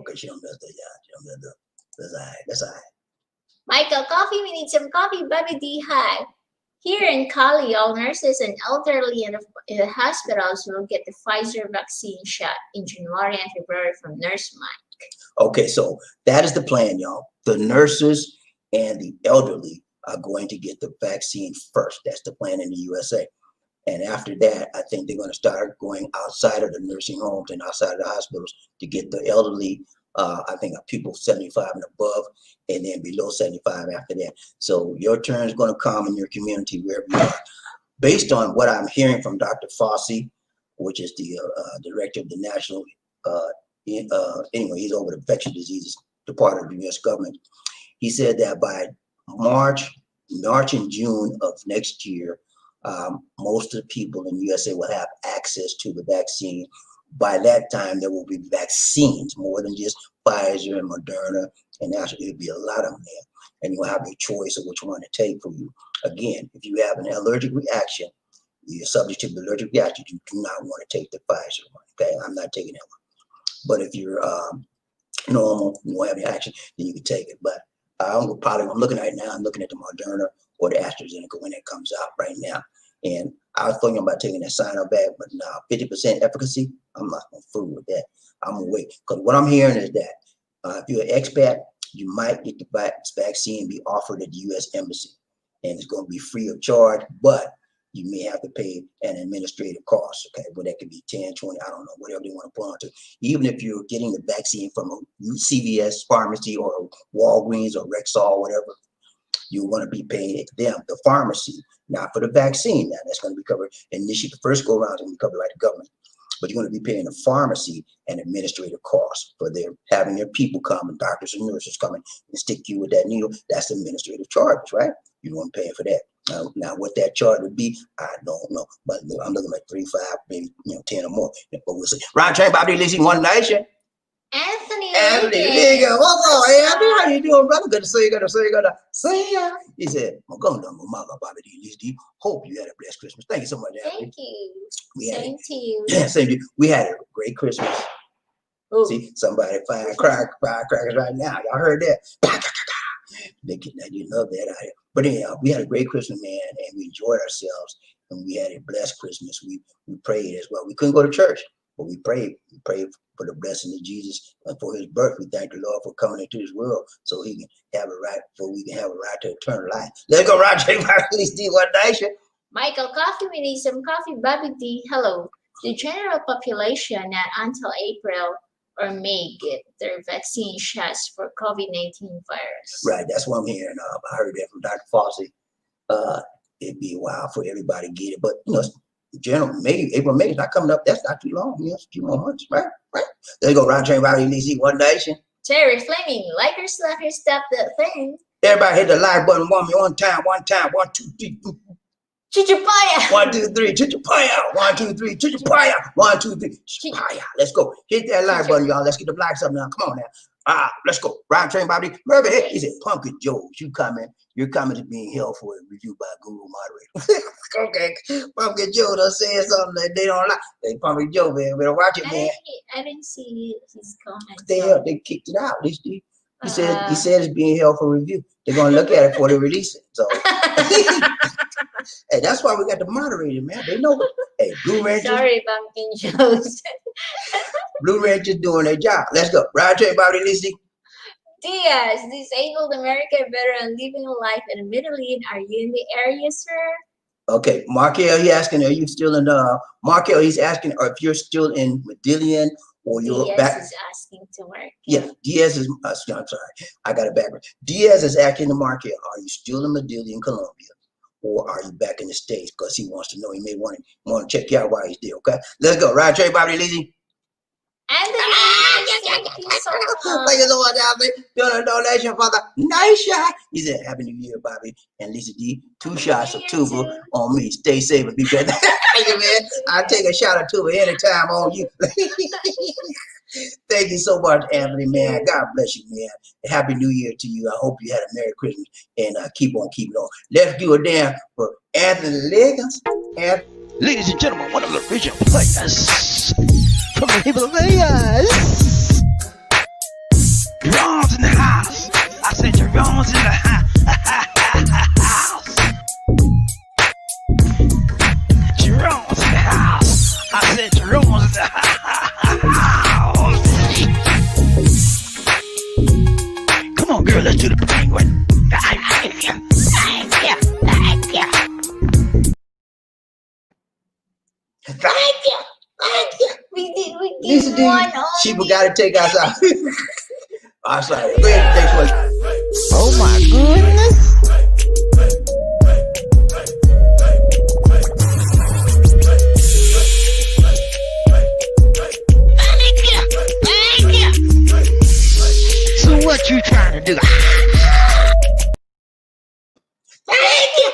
Okay, she don't mess that, yeah. She don't mess that. That's all right. That's all right. Michael, coffee. We need some coffee. BobbieD, hi. Here in Cali, all nurses and elderly in the hospitals will get the Pfizer vaccine shot in January and February from NurseMart. Okay, so that is the plan, y'all. The nurses and the elderly are going to get the vaccine first. That's the plan in the USA. And after that, I think they're going to start going outside of the nursing homes and outside of the hospitals to get the elderly I think people 75 and above, and then below 75 after that. So your turn is going to come in your community wherever you are. Based on what I'm hearing from Dr. Fossey, which is the director of the national, anyway, he's over the infectious diseases department of the U.S. government. He said that by March and June of next year, most of the people in the USA will have access to the vaccine. By that time, there will be vaccines, more than just Pfizer and Moderna, and actually there'll be a lot of them there. And you'll have a choice of which one to take for you. Again, if you have an allergic reaction, you're subject to the allergic reaction, you do not want to take the Pfizer one, okay? I'm not taking that one. But if you're normal, you don't have any action, then you can take it. But I'm looking right now, I'm looking at the Moderna or the AstraZeneca when it comes out right now. And I was thinking about taking that Sino-Vax, but now 50% efficacy, I'm not going to fool with that. I'm going to wait. Because what I'm hearing is that if you're an expat, you might get the vaccine be offered at the U.S. Embassy. And it's going to be free of charge, but you may have to pay an administrative cost, okay? Well, that could be 10, 20, I don't know, whatever they want to put on to. Even if you're getting the vaccine from a CVS pharmacy or Walgreens or Rexall, whatever, you're going to be paying them, the pharmacy, not for the vaccine. Now, that's going to be covered initially. The first go around is going to be covered by the government, but you're going to be paying the pharmacy an administrative cost for their having their people come and doctors and nurses come and stick you with that needle. That's administrative charges, right? You don't pay for that. Now, what that charge would be, I don't know, but I'm looking at 3, 5, maybe 10 or more. But we'll see. Ron Train, BobbieD and LisaD, One Nation. Anthony, there you go. What's up, Anthony? How you doing, brother? Good to see you. Good to see you. Good to see you. He said, "I'm going to mama, BobbieD and LisaD. Hope you had a blessed Christmas." Thank you so much, Anthony. Thank you. Same to you. Yeah, same to you. We had a great Christmas. Ooh. See, somebody firecrackers right now. Y'all heard that? You love that out here. But anyhow, we had a great Christmas, man, and we enjoyed ourselves, and we had a blessed Christmas. We prayed as well. We couldn't go to church, but we prayed. We prayed for the blessing of Jesus and for his birth. We thank the Lord for coming into this world so he can have a right, so we can have a right to eternal life. Let's go, Roger. One Nation. Michael, coffee, we need some coffee. BobbieD, hello. The general population until April or May get their vaccine shots for COVID-19 virus. Right, that's what I'm hearing. I heard that from Dr. Fossey. It'd be a while for everybody to get it, but general May, April, May is not coming up. That's not too long. It's a few more months, right? There you go, Ron Train, BobbieD and LisaD, One Nation. Terry Fleming, likers, slackers, stop that thing. Everybody hit the like button one time, 1, 2, 3. Chichapaya. 1, 2, 3, Chichapaya. 1, 2, 3, Chichapaya. 1, 2, 3, Chichapaya. Let's go. Hit that like button, y'all. Let's get the likes up now. Come on now. Let's go. Ron Train, BobbieD. Remember, he said, Pumpkin Joe, you're coming to being held for a review by Google moderator. Okay. Pumpkin Joe done said something that they don't like. Hey, Pumpkin Joe, man, better watch it, man. I didn't see his comments. They kicked it out. He said it's being held for review. They're gonna look at it before they release it. So hey, that's why we got the moderator, man. They know what. Hey, Blue Rangers. Sorry, Pumpkin Joe's. Blue Rangers doing their job. Let's go. Roger, BobbieD and LisaD. Diaz, disabled American veteran living a life in the Middle East. Are you in the area, sir? Okay, Markel, he's asking, are you still in Markel, he's asking if you're still in Medellin or you're back. Diaz is asking to work. Yeah, Diaz is, I'm sorry, I got it backwards. Diaz is asking to Markel, are you still in Medellin, Colombia? Or are you back in the States? Because he wants to know, he may want to check you out while he's there, okay? Let's go, Ryan Trey, BobbieD and LisaD. Anthony, thank you so much. Thank you so much, Anthony. Doing a donation for the nation. He said, Happy New Year, BobbieD and LisaD. 2 shots of tuba on me. Stay safe and be better. Thank you, man. I'll take a shot of tuba anytime on you. Thank you so much, Anthony, man. God bless you, man. Happy New Year to you. I hope you had a Merry Christmas and keep on keeping on. Let's do it down for Anthony Liggins. Ladies and gentlemen, one of the original players from the Himalayas. Jerome's in the house. I said Jerome's in the house. Jerome's in the house. I said Jerome's in the house. Come on, girl, let's do the penguin. We gave Lisa D, one she only. forgot to take us out. I'm sorry. Go ahead, next one. Oh my goodness. Thank you. So what you trying to do? Thank you.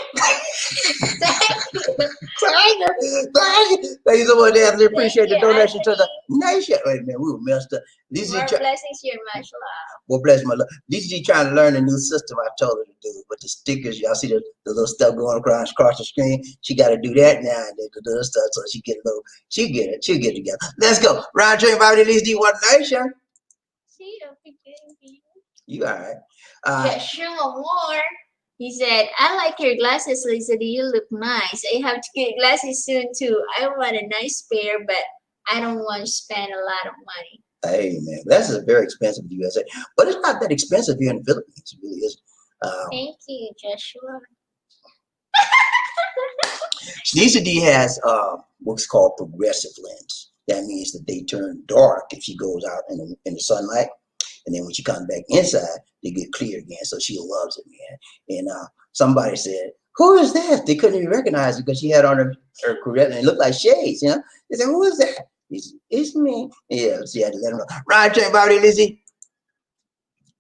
Thank you so much, Anthony. Appreciate the donation to the nation. Wait a minute, we were messed up. Lisa More D, blessings here, much love. well, bless my love. Lisa D trying to learn a new system I told her to do. But the stickers, y'all see the little stuff going across the screen? She got to do that now and then, the little stuff, so she get a little, she'll get it together. Let's go. Round train, Bobby, Lisa D, One Nation. See, I'm forgetting. You all right. Joshua Moore. He said, I like your glasses, Lisa. You look nice. I have to get glasses soon too. I want a nice pair, but I don't want to spend a lot of money. Hey man, that's very expensive in the USA, but it's not that expensive here in the Philippines. It really is. Thank you, Joshua. Lisa D has what's called progressive lens. That means that they turn dark if she goes out in the sunlight, and then when she comes back inside, they get clear again. So she loves it, man. And somebody said, "Who is that?" They couldn't even recognize it because she had on her correct, and it looked like shades. You know, they said, "Who is that?" It's me. Yeah, she had to let him know. Right, Jay, Bobby, Lizzie.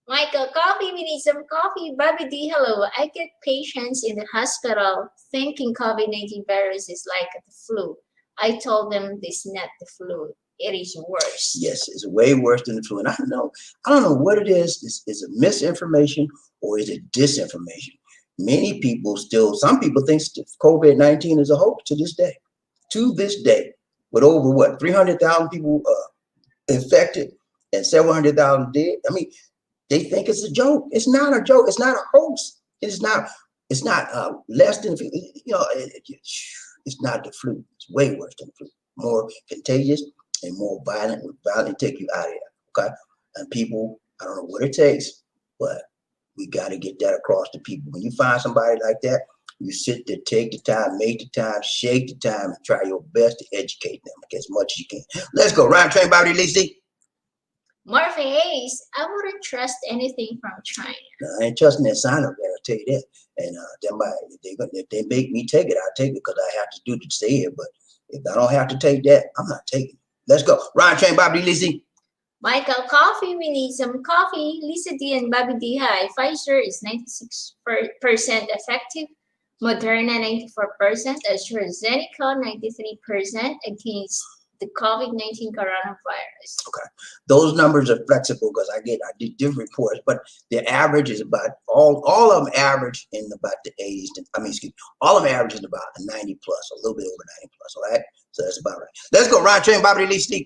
Michael, coffee. We need some coffee. Bobby D, hello. I get patients in the hospital thinking COVID-19 virus is like the flu. I told them this is not the flu. It is worse. Yes, it's way worse than the flu. And I don't know what it is. Is it misinformation or is it disinformation? Many people some people think COVID-19 is a hoax to this day. To this day, with over what 300,000 people infected and several hundred thousand dead. I mean, they think it's a joke. It's not a joke. It's not a hoax. It's not less than it's not the flu. It's way worse than the flu. More contagious and more violent. Violently take you out of here. Okay, and people, I don't know what it takes, but we got to get that across to people. When you find somebody like that, you sit there, take the time, make the time, shake the time, and try your best to educate them as much as you can. Let's go. Round train, Bobby, Lisa. Murphy Hayes, I wouldn't trust anything from China. No, I ain't trusting that sign up there, I'll tell you that. And if they make me take it, I'll take it because I have to do to stay here. But if I don't have to take that, I'm not taking it. Let's go. Round train, Bobby, Lisa. Michael, coffee. We need some coffee. Lisa D and Bobby D, hi. Pfizer is 96% effective. Moderna 94%, AstraZeneca 93% against the COVID-19 coronavirus. Okay, those numbers are flexible because I did different reports, but the average is about all of them average in about the 80s. All of them average in about a 90 plus, a little bit over 90 plus. All right, so that's about right. Let's go. Round train, Bobby, Lisa.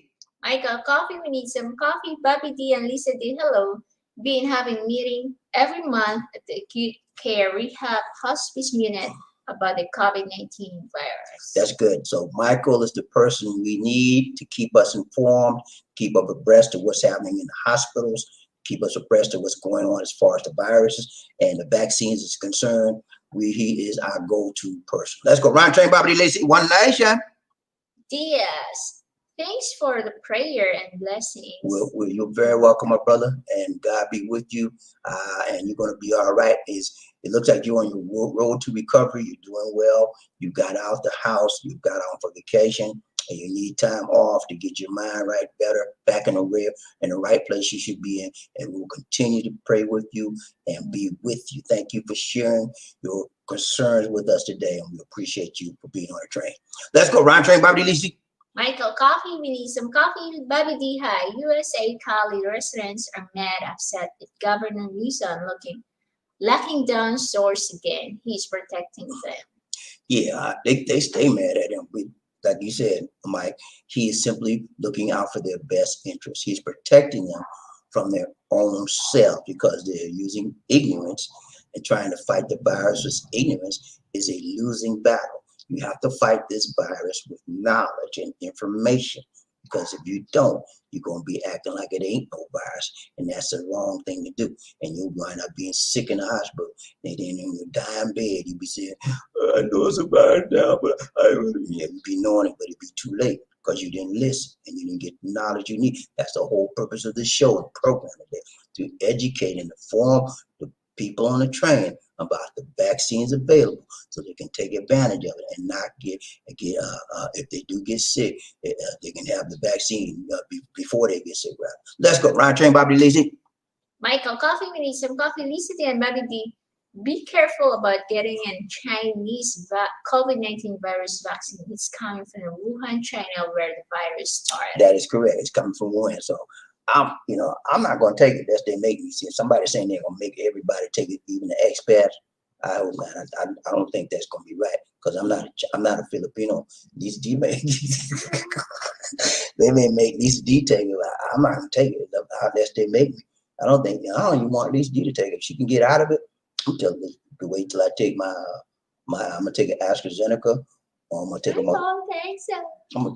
Michael, coffee. We need some coffee. Bobby D and Lisa D, hello. Been having meeting every month at the acute care rehab hospice unit about the COVID-19 virus. That's good. So Michael is the person we need to keep us informed, keep up abreast of what's happening in the hospitals, keep us abreast of what's going on as far as the viruses and the vaccines is concerned. He is our go-to person. Let's go. Round train, Bobby, Lisa. One Nation. Diaz. Thanks for the prayer and blessings. Well, you're very welcome, my brother, and God be with you, and you're going to be all right. It looks like you're on your road to recovery. You're doing well. You got out the house. You got on for vacation, and you need time off to get your mind right, better, back in the right place you should be in, and we'll continue to pray with you and be with you. Thank you for sharing your concerns with us today, and we appreciate you for being on the train. Let's go. Round train, Bobby Lisa. Michael, coffee. We need some coffee. Bobby D, hi. USA Cali residents are mad, upset at Governor Newsom locking down stores again. He's protecting them. Yeah, they stay mad at him. Like you said, Mike, he is simply looking out for their best interests. He's protecting them from their own self because they're using ignorance and trying to fight the virus with ignorance is a losing battle. You have to fight this virus with knowledge and information because if you don't, you're going to be acting like it ain't no virus. And that's the wrong thing to do. And you'll wind up being sick in the hospital. And then in your dying bed, you'll be saying, I know it's a virus now, but you'll be knowing it, but it'll be too late. because you didn't listen and you didn't get the knowledge you need. That's the whole purpose of this show and program today, to educate and inform the people on the train about the vaccines available so they can take advantage of it and not get if they do get sick, they can have the vaccine before they get sick. Right? Let's go. Ryan Train, Bobby Lazy. Michael, coffee, we need some coffee. LisaD and BobbieD. Be careful about getting a Chinese COVID-19 virus vaccine. It's coming from Wuhan, China, where the virus started. That is correct. It's coming from Wuhan. So I'm not going to take it. That's they make me see. Somebody saying they're going to make everybody take it, even the expats. I hope not. I don't think that's going to be right because I'm not a Filipino. LisaD they may make LisaD take it. I'm not going to take it unless they make me. I don't even want LisaD to take it. If she can get out of it, I'm telling you to wait till I take I'm gonna take an AstraZeneca or I'm gonna take I'm gonna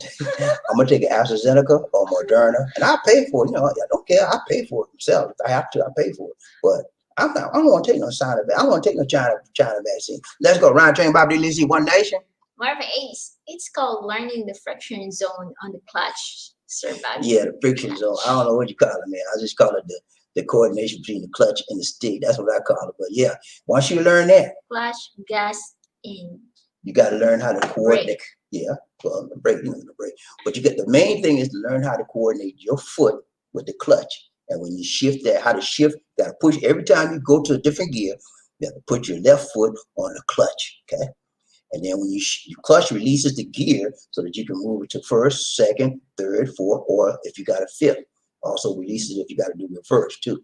take an AstraZeneca or Moderna, and I'll pay for it. I don't care. I pay for it myself. If I have to, I pay for it. But I don't want to take no side of it. I don't want to take no China vaccine. Let's go. Ryan Train, Bobby LisaD, One Nation. Marvin Ace. It's called learning the friction zone on the clutch, Sir Bobby. Yeah, the friction zone. I don't know what you call it, man. I just call it the coordination between the clutch and the stick. That's what I call it. But yeah, once you learn that, clutch, gas, in. You got to learn how to coordinate. Brake. Yeah, well, the brake, the brake. But the main thing is to learn how to coordinate your foot with the clutch. And when you shift that, how to shift, you got to push. Every time you go to a different gear, you have to put your left foot on the clutch, okay? And then when your clutch releases the gear so that you can move it to first, second, third, fourth, or if you got a fifth. Also releases if you got to do reverse too.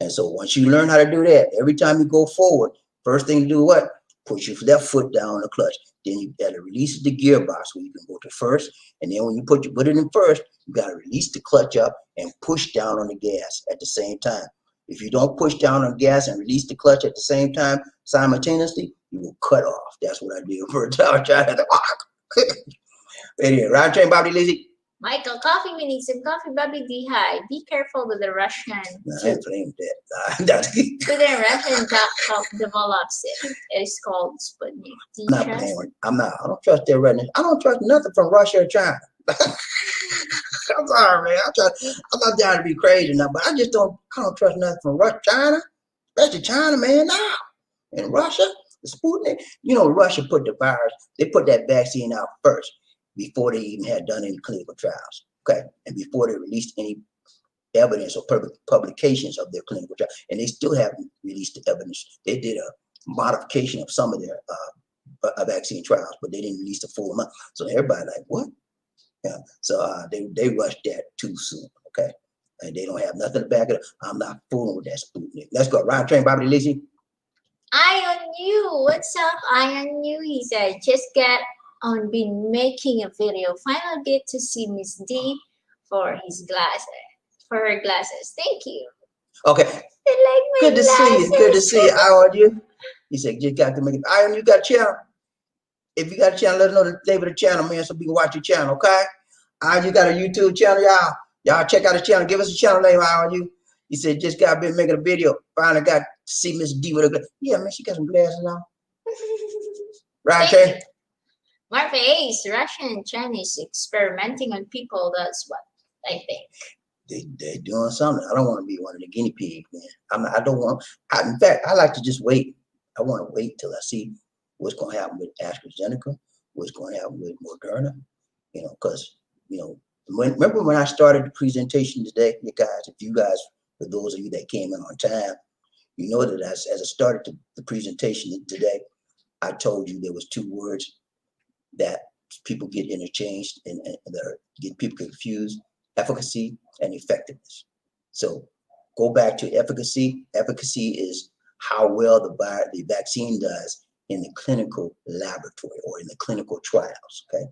And so once you learn how to do that, every time you go forward, first thing to do what? Put your left foot down on the clutch. Then you got to release the gearbox where you can go to first. And then when you put it in first, you got to release the clutch up and push down on the gas at the same time. If you don't push down on gas and release the clutch at the same time simultaneously, you will cut off. That's what I did for a time. Anyway, Ryan Train, Bobby Lazy. Michael, coffee, we need some coffee. BobbieD, hi. Be careful with the Russian. No, I ain't playing with that. With the Russian top develops it. It's called Sputnik. Do you trust? I don't trust their Russian. I don't trust nothing from Russia or China. I'm sorry, man. I'm not down to be crazy now, but I don't trust nothing from China, especially China, man. Now in Russia, the Sputnik. Russia put the virus. They put that vaccine out first, before they even had done any clinical trials, okay? And before they released any evidence or publications of their clinical trial. And they still haven't released the evidence. They did a modification of some of their vaccine trials, but they didn't release the full amount. So everybody like, what? Yeah. So they rushed that too soon, okay? And they don't have nothing to back it up. I'm not fooling with that Sputnik. Let's go. Ryan Train, Bobby LisaD. I on you. What's up? I on you. He said, just get on been making a video. Finally get to see Miss D for her glasses. Thank you. Okay. Good to see you. Good to see you. How are you? He said, just got to make it. Iron, you got a channel. If you got a channel, let us know the name of the channel, man, so we can watch your channel, okay? Iron, you got a YouTube channel, y'all. Y'all check out the channel. Give us a channel name, Iron, you. He said, just got been making a video. Finally got to see Miss D with her glasses. Yeah, man, she got some glasses on. Right, Trey? Martha Ace, Russia and China is experimenting on people. That's what I think. They're doing something. I don't want to be one of the guinea pigs, man. In fact, I like to just wait. I want to wait till I see what's going to happen with AstraZeneca, what's going to happen with Moderna, because, remember when I started the presentation today, you guys, for those of you that came in on time, you know that as I started the presentation today, I told you there was two words that people get interchanged and that get people confused: efficacy and effectiveness. So go back to efficacy. Efficacy is how well the vaccine does in the clinical laboratory or in the clinical trials, okay?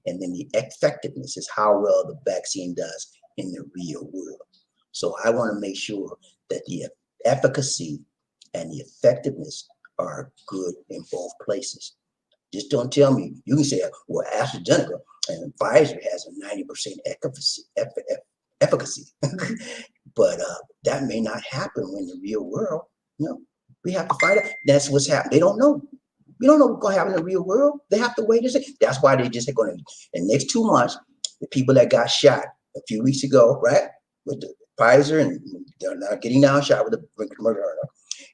And then the effectiveness is how well the vaccine does in the real world. So I want to make sure that the efficacy and the effectiveness are good in both places. Just don't tell me. You can say, well, AstraZeneca and Pfizer has a 90% efficacy. But that may not happen in the real world. We have to find out. That's what's happening. They don't know. We don't know what's going to happen in the real world. They have to wait and see. That's why they just are going to, in the next 2 months, the people that got shot a few weeks ago, right, with the Pfizer, and they're not getting now shot with the Moderna.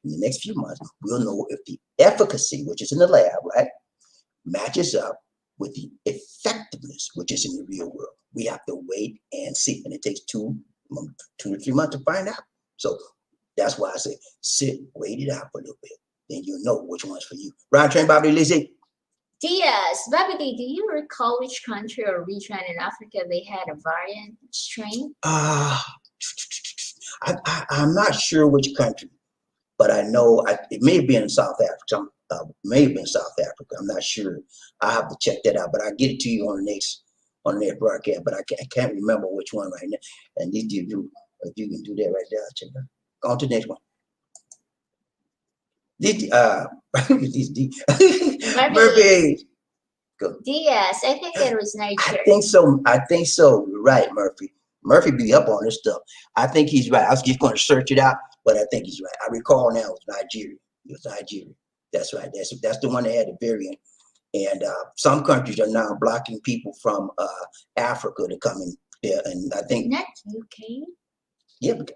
In the next few months, we'll know if the efficacy, which is in the lab, right, matches up with the effectiveness, which is in the real world. We have to wait and see, and it takes 2 to 3 months to find out. So that's why I say wait it out for a little bit, then you'll know which one's for you. Ryan Train, Bobby, Lizzie. Yes, BobbieD, do you recall which country or region in Africa they had a variant strain? I'm not sure which country, but I know it may have been in South Africa. I'm not sure. I have to check that out, but I'll get it to you on the next broadcast. But I can't remember which one right now. And if you can do that right there, I'll check that. Go on to the next one. Murphy. Go. Yes, I think it was Nigeria. I think so. You're right, Murphy. Murphy be up on this stuff. I think he's right. I was just going to search it out, but I think he's right. I recall now it was Nigeria. It was Nigeria. That's right. That's the one that had the variant. And some countries are now blocking people from Africa to come in there. And I think not UK. Yeah, but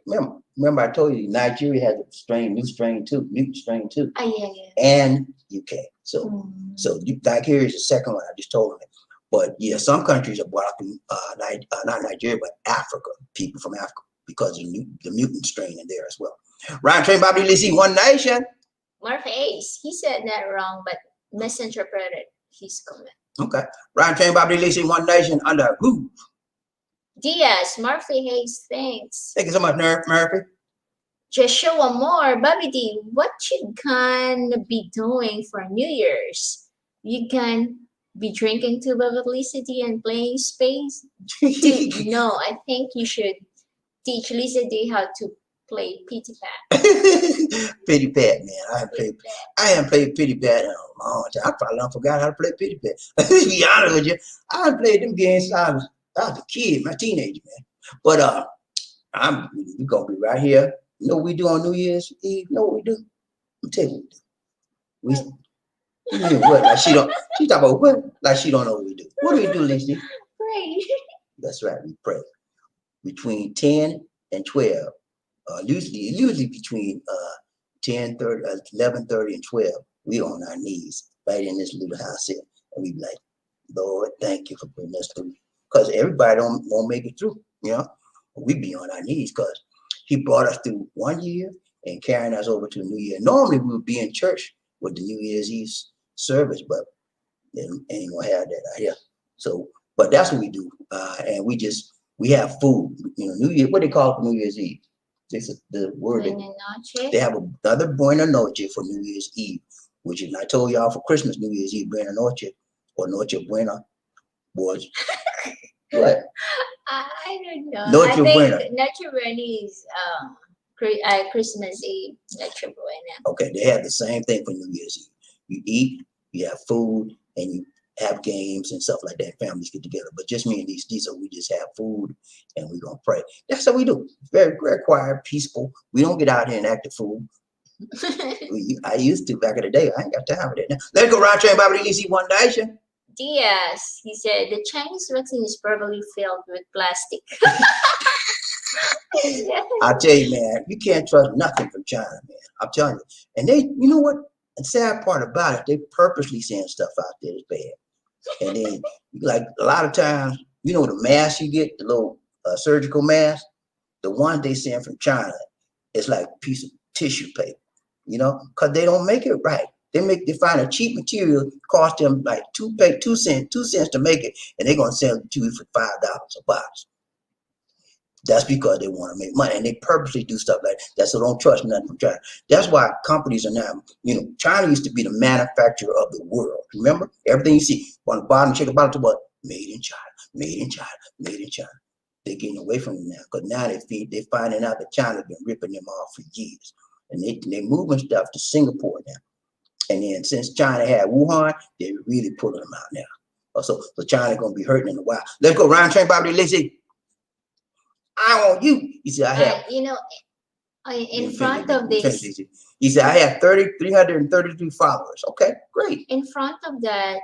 remember I told you Nigeria has a mutant strain too. Yeah. And UK. So Nigeria is the second one. I just told them. But yeah, some countries are blocking not Nigeria, but Africa, people from Africa, because of the mutant strain in there as well. Ryan Train, Bobby, Lizzie, One Nation. Murphy Ace, he said that wrong, but misinterpreted his comment. Okay. Ryan Train, Bobby, Lizzie, One Nation under who? Diaz, Murphy Hayes, thanks. Thank you so much, Murphy. Joshua Moore, BobbieD, what you gonna be doing for New Year's? You can be drinking to BobbieD LisaD and playing space? Dude, no, I think you should teach LisaD how to play Pity Pat. Pity Pat, man. I haven't played Pity Pat in a long time. I probably forgot how to play Pity Pat. To be honest with you, I haven't played them games since I was a kid, my teenager, man. But we're gonna be right here. You know what we do on New Year's Eve? You know what we do? I'll tell you what we do. What? Like she talk about what? Like she don't know what we do. What do we do, Lisa? Pray. That's right, we pray. Between 10 and 12. Usually between 11:30 and 12, we on our knees right in this little house here. And we be like, Lord, thank you for bringing us through. Because everybody won't make it through, you know. We be on our knees because he brought us through 1 year and carrying us over to the new year. Normally we would be in church with the New Year's Eve service, but they ain't gonna have that out here. So, but that's what we do. And we have food, you know, New Year, what they call it for New Year's Eve. This is the word. They have another Buena Noche for New Year's Eve, which is, I told y'all for Christmas, New Year's Eve, Buena Noche or Noche Buena was what? I don't know. Noche I think Buena. Noche Buena is Christmas Eve. Noche Buena. Okay, they have the same thing for New Year's Eve. You eat, you have food, and you have games and stuff like that. Families get together, but just me and these we just have food and we're gonna pray. That's what we do. Very, very quiet, peaceful. We don't get out here and act the fool. I used to back in the day. I ain't got time for that now. Let's go round train, Bobby, Lizzie, One Nation. Diaz, he said the Chinese vaccine is probably filled with plastic. I'll tell you, man, you can't trust nothing from China, man. I'm telling you. And they, you know what? The sad part about it, they purposely send stuff out there that's bad. And then, like a lot of times, you know, the mask you get, the little surgical mask, the one they send from China, it's like a piece of tissue paper, you know, because they don't make it right. They find a cheap material, cost them like 2 cents to make it, and they're gonna sell it to you for $5 a box. That's because they want to make money, and they purposely do stuff like that. So don't trust nothing from China. That's why companies are now, you know, China used to be the manufacturer of the world. Remember, everything you see on the bottom, check the bottom to what? Made in China, made in China, made in China. They're getting away from it now because now they're finding out that China's been ripping them off for years, and they're moving stuff to Singapore now. And then since China had Wuhan, they're really pulling them out now. So China's gonna be hurting in a while. Let's go round train, Bobby, Lizzie. I want you. He said, I have. You know, in front of this. He said, I have 333 followers. Okay, great. In front of that,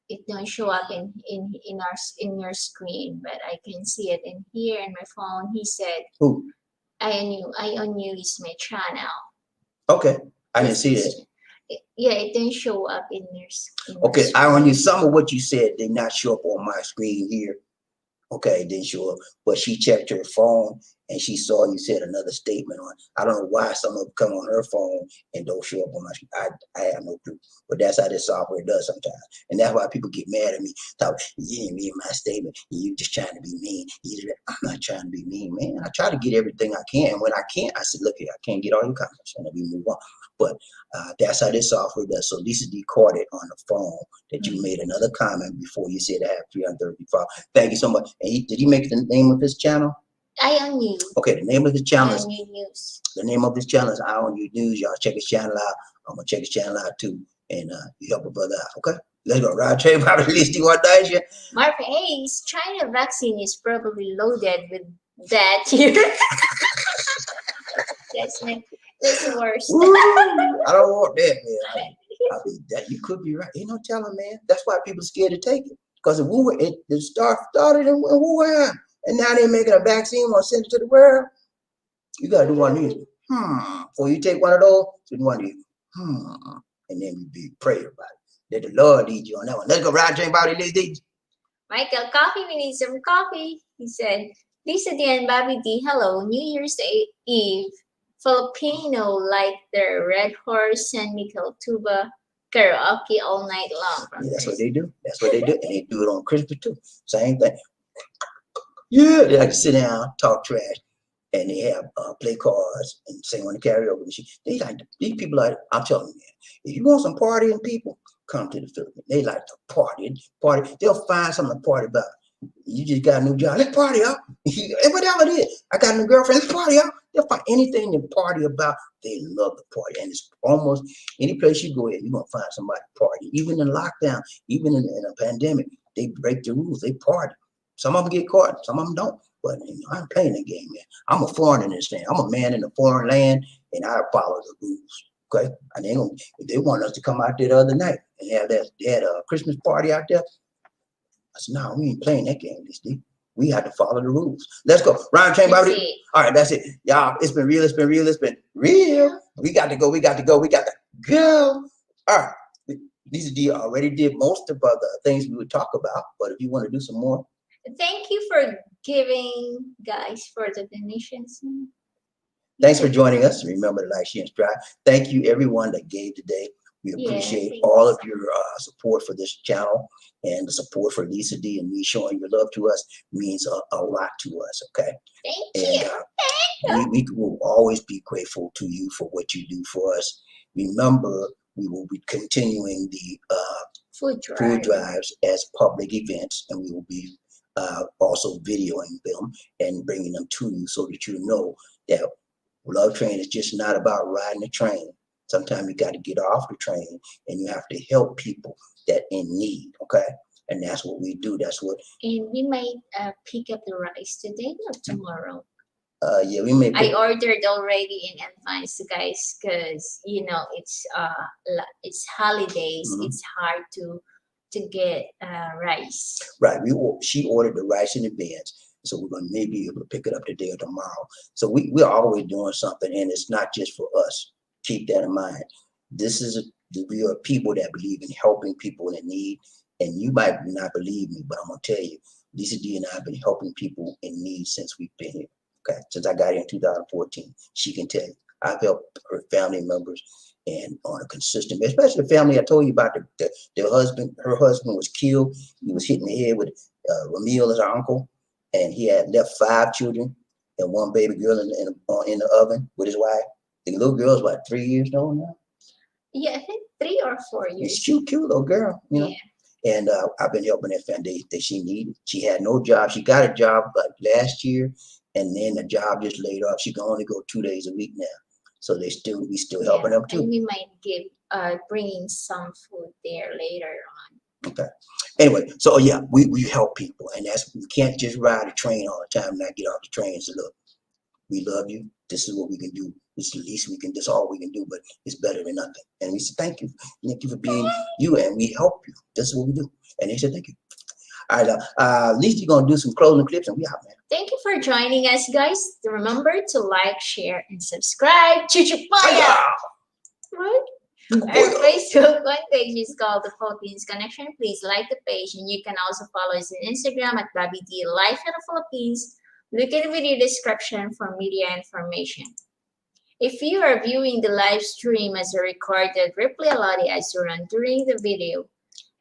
it don't show up in your screen, but I can see it in here in my phone. He said, Who? I is my channel. Okay, I didn't see that. Yeah, it didn't show up in your screen. Okay, I only some of what you said did not show up on my screen here. Okay, it didn't show up, but she checked her phone and she saw you said another statement on. I don't know why some of them come on her phone and don't show up on my screen. I have no clue, but that's how this software does sometimes, and that's why people get mad at me. Talk, you didn't read my statement. You just trying to be mean. I'm not trying to be mean, man. I try to get everything I can. When I can't, I said, look here, I can't get all your comments, and then we move on. But that's how this software does. So LisaD caught it on the phone that you made another comment before you said I have 335. Thank you so much. And did he make the name of his channel? I Own You. Okay, the name of the channel is News. The name of this channel is I Own You News. Y'all check his channel out. I'm gonna check his channel out too, and you help a brother out. Okay, let's go. Right, Trey, probably at least you. Mark Hayes, China vaccine is probably loaded with that here. That's the worst. I don't want that, man. I mean, that you could be right. Ain't no telling, man. That's why people scared to take it. Because the started in Wuhan, and now they're making a vaccine, want to send it to the world. You gotta do one of these. Before you take one of those, do one of these. And then you be pray about it. Let the Lord lead you on that one. Let's go. Ride, drink, body, lead. Michael, coffee. We need some coffee. He said, LisaD and BobbieD, hello. New Year's Eve. Filipino like their Red Horse San Miguel tuba karaoke all night long. Yeah, that's what they do. That's what they do. And they do it on Christmas too. Same thing. Yeah, they like to sit down, talk trash, and they have play cards and sing on the karaoke machine. They like these people like, I'm telling you, man, if you want some partying people, come to the Philippines. They like to party. They'll find something to party about. You just got a new job. Let's party up. Whatever it is. I got a new girlfriend. Let's party up. They'll find anything to party about. They love the party. And it's almost any place you go in, you're going to find somebody party. Even in lockdown, even in a pandemic, they break the rules. They party. Some of them get caught. Some of them don't. But I'm playing the game, man. I'm a foreigner in this thing. I'm a man in a foreign land, and I follow the rules. Okay? And they want us to come out there the other night and have that. They had a Christmas party out there. I said, no, we ain't playing that game, LisaD. We have to follow the rules. Let's go. Ryan Train, Bobby. All right, that's it. Y'all, it's been real. It's been real. It's been real. We got to go. We got to go. We got to go. All right. LisaD already did most of the things we would talk about, but if you want to do some more. Thank you for giving, guys, for the donations. Thanks for joining us. Remember to like, share, and subscribe. Thank you, everyone that gave today. We appreciate all of your support for this channel, and the support for LisaD and me showing your love to us means a lot to us. Okay. Thank you. We will always be grateful to you for what you do for us. Remember, we will be continuing the food drives as public events, and we will be also videoing them and bringing them to you so that you know that Love Train is just not about riding a train. Sometimes you got to get off the train and you have to help people that in need, okay? And that's what we do. That's what. And we might pick up the rice today or tomorrow. Yeah, we may. I ordered already in advance, guys, because it's holidays. It's hard to get rice. Right. She ordered the rice in advance, so we're gonna maybe be able to pick it up today or tomorrow. So we're always doing something, and it's not just for us. Keep that in mind. We are people that believe in helping people in need, and you might not believe me, but I'm gonna tell you, LisaD and I have been helping people in need since we've been here. Okay, since I got here in 2014, she can tell you I've helped her family members, and on a consistent, especially the family I told you about. The husband, her husband was killed. He was hit in the head with Ramil as our uncle, and he had left 5 children and 1 baby girl in the oven with his wife. The little girl's about 3 years old now. Yeah, I think 3 or 4 years. She's cute little girl, you know. Yeah. And I've been helping that family that she needed. She had no job. She got a job like last year, and then the job just laid off. She can only go 2 days a week now. So we still helping them too. And we might bringing some food there later on. Okay. Anyway, so yeah, we help people, and we can't just ride a train all the time and not get off the train and say, look, we love you. This is what we can do It's the least we can. That's all we can do. But it's better than nothing. And we said thank you for being you, and we help you. That's what we do. And they said thank you. All right, Lisa, you're gonna do some closing clips, and we out, man. Thank you for joining us, guys. Remember to like, share, and subscribe. Chuchupaya! Right? Our Facebook page is called The Philippines Connection. Please like the page, and you can also follow us on Instagram at BobbieD Life in the Philippines. Look at the video description for media information. If you are viewing the live stream as a recorded replay, allow the ads to run during the video.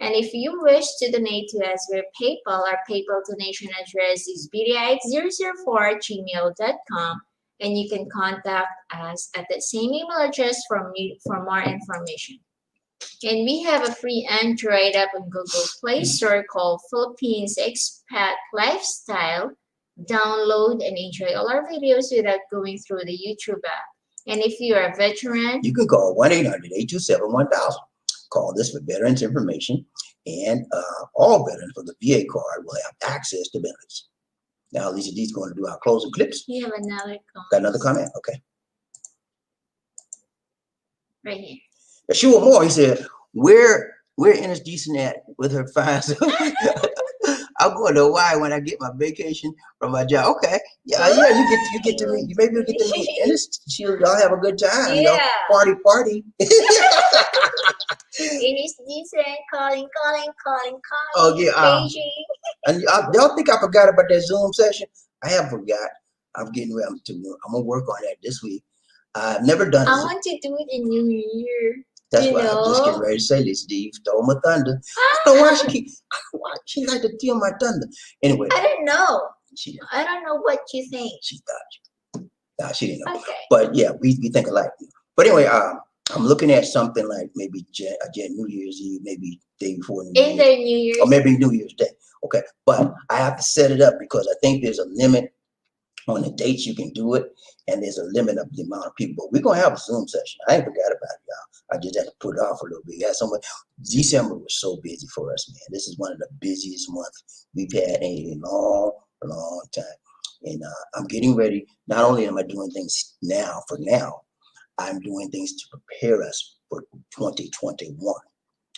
And if you wish to donate to us via PayPal, our PayPal donation address is bdi800@gmail.com, and you can contact us at the same email address for more information. And we have a free Android app on Google Play Store called Philippines Expat Lifestyle. Download and enjoy all our videos without going through the YouTube app. And if you are a veteran, you can call 1-800-827-1000. Call this for veterans information, and all veterans for the VA card will have access to benefits. Now, Lisa D's going to do our closing clips. We have another comment. Got another comment? Okay. Right here. Yeshua Moore, he said, where Ennis Decent at with her fine self? I'm going to Hawaii when I get my vacation from my job. Okay. Yeah, you get to meet. Maybe you'll get to meet Ennis. Y'all have a good time. Yeah. Party. Ennis Decent calling. Oh yeah. And y'all think I forgot about that Zoom session? I haven't forgot. I'm getting ready to. I'm gonna work on that this week. I've never done it. I want to do it in New Year. That's why I'm just getting ready to say this. Steve stole my thunder. I don't know why she like to steal my thunder. Anyway. I don't know. I don't know what you think. She thought. Nah, she didn't know. Okay. But yeah, we think alike. But anyway, I'm looking at something like maybe New Year's Eve, maybe day before New Year's. Either New Year's. Or maybe New Year's Day. Okay. But I have to set it up because I think there's a limit on the dates you can do it, and there's a limit of the amount of people. But we're gonna have a Zoom session. I ain't forgot about it, y'all. I just had to put it off a little bit. Yeah, December was so busy for us, man. This is one of the busiest months we've had in a long time. And I'm getting ready. Not only am I doing things now, I'm doing things to prepare us for 2021.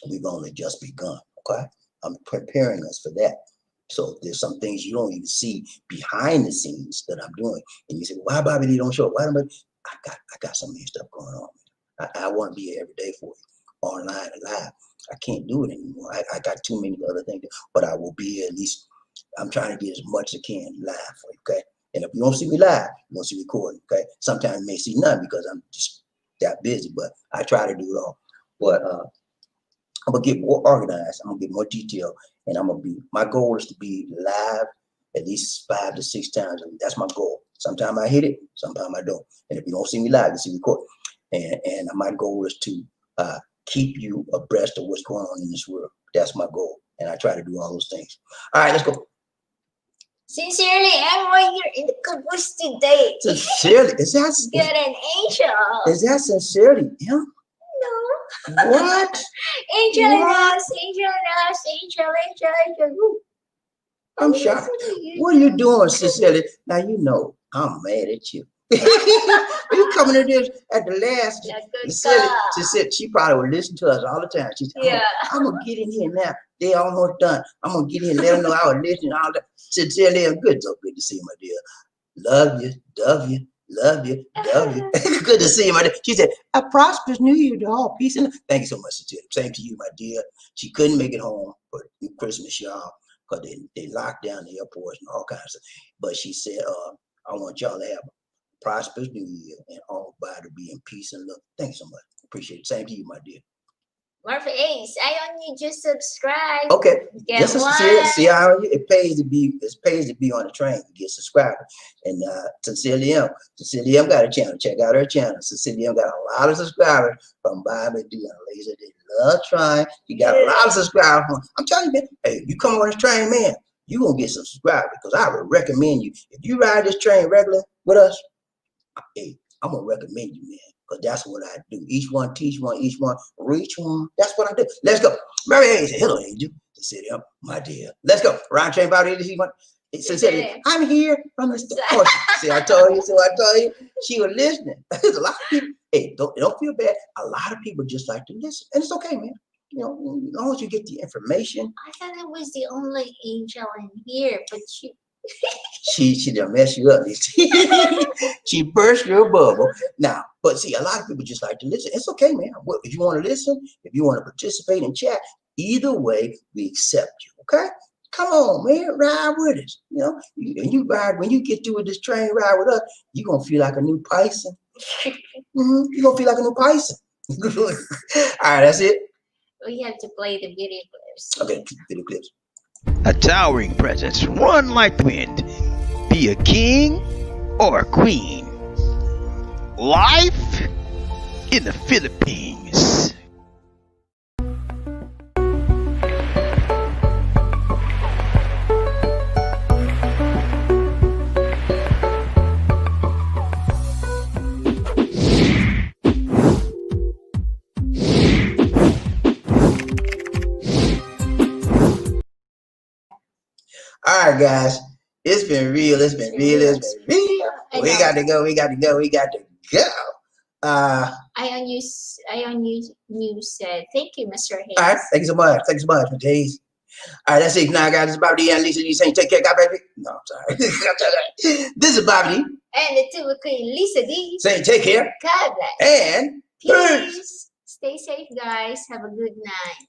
We've only just begun. Okay, I'm preparing us for that. So there's some things you don't even see behind the scenes that I'm doing, and you say, "Why, Bobby? They don't show up? Why don't I got some of this stuff going on. I want to be here every day for you, online and live. I can't do it anymore. I got too many other things, but I will be here at least. I'm trying to get as much as I can live for you, okay? And if you don't see me live, you won't see me recording, okay? Sometimes you may see none because I'm just that busy, but I try to do it all. But I'm gonna get more organized. I'm gonna get more detailed, and my goal is to be live at least 5 to 6 times a week. That's my goal. Sometimes I hit it, sometimes I don't. And if you don't see me live, you see me recording. And my goal is to keep you abreast of what's going on in this world. That's my goal, and I try to do all those things. All right, let's go. Sincerely, I'm here in the caboose today. Sincerely, is that Get an angel? Is that sincerely him? No. What? Angel in the house, angel. Ooh. I'm shocked. What are you doing, sincerely? Now you know I'm mad at you. You coming in there at the last. She said she probably would listen to us all the time. She said, yeah. I'm gonna get in here now. They almost done. I'm gonna get in and let them know I was listening all that. Sincerely, I'm good. So good to see you, my dear. Love you. Good to see you, my dear. She said, a prosperous New Year to all. Peace and love. Thank you so much, sincerely. Same to you, my dear. She couldn't make it home for Christmas, y'all, because they locked down the airports and all kinds of stuff. But she said, I want y'all to have a prosperous New Year and all body to be in peace and love. Thank you so much. Appreciate it. Same to you, my dear. Murphy Ace, I only just subscribe. Okay. Get one. See how it pays to be on the train to get subscribers. And Sincerely M got a channel. Check out her channel. Sincerely M got a lot of subscribers from BobbieD and LisaD. They love trying. You got a lot of subscribers. I'm telling you, man, hey, you come on this train, man, you gonna get some subscribers, because I would recommend you. If you ride this train regular with us, hey, I'm gonna recommend you, man. Because that's what I do. Each one teach one, each one reach one. That's what I do. Let's go. Mary Hayes, hello, Angel. Sit up, my dear. Let's go. Round train, BobbieD and LisaD. Sincerely, I'm here from the store. Oh, see, I told you. She was listening. There's a lot of people. Hey, don't feel bad. A lot of people just like to listen, and it's okay, man. You know, as long as you get the information. I thought I was the only angel in here, but she done mess you up. She burst your bubble. Now, but see, a lot of people just like to listen. It's okay, man. If you want to listen, if you want to participate in chat, either way, we accept you. Okay. Come on, man, ride with us. You know, you ride when you get through with this train ride with us, you're gonna feel like a new Python. You're gonna feel like a new Python. All right, that's it. We have to play the video clips. Okay, video clips. A towering presence, run like the wind. Be a king or a queen. Life in the Philippines. All right, guys. It's been real. It's been real. We got to go. ACI-R said, thank you, Mr. Hayes. All right. Thank you so much. Mr. Hayes. All right, that's it. Now, guys, this is BobbieD and LisaD saying take care, God, baby. No, I'm sorry. This is BobbieD. And the two Queen LisaD saying take care. God bless. And peace. Stay safe, guys. Have a good night.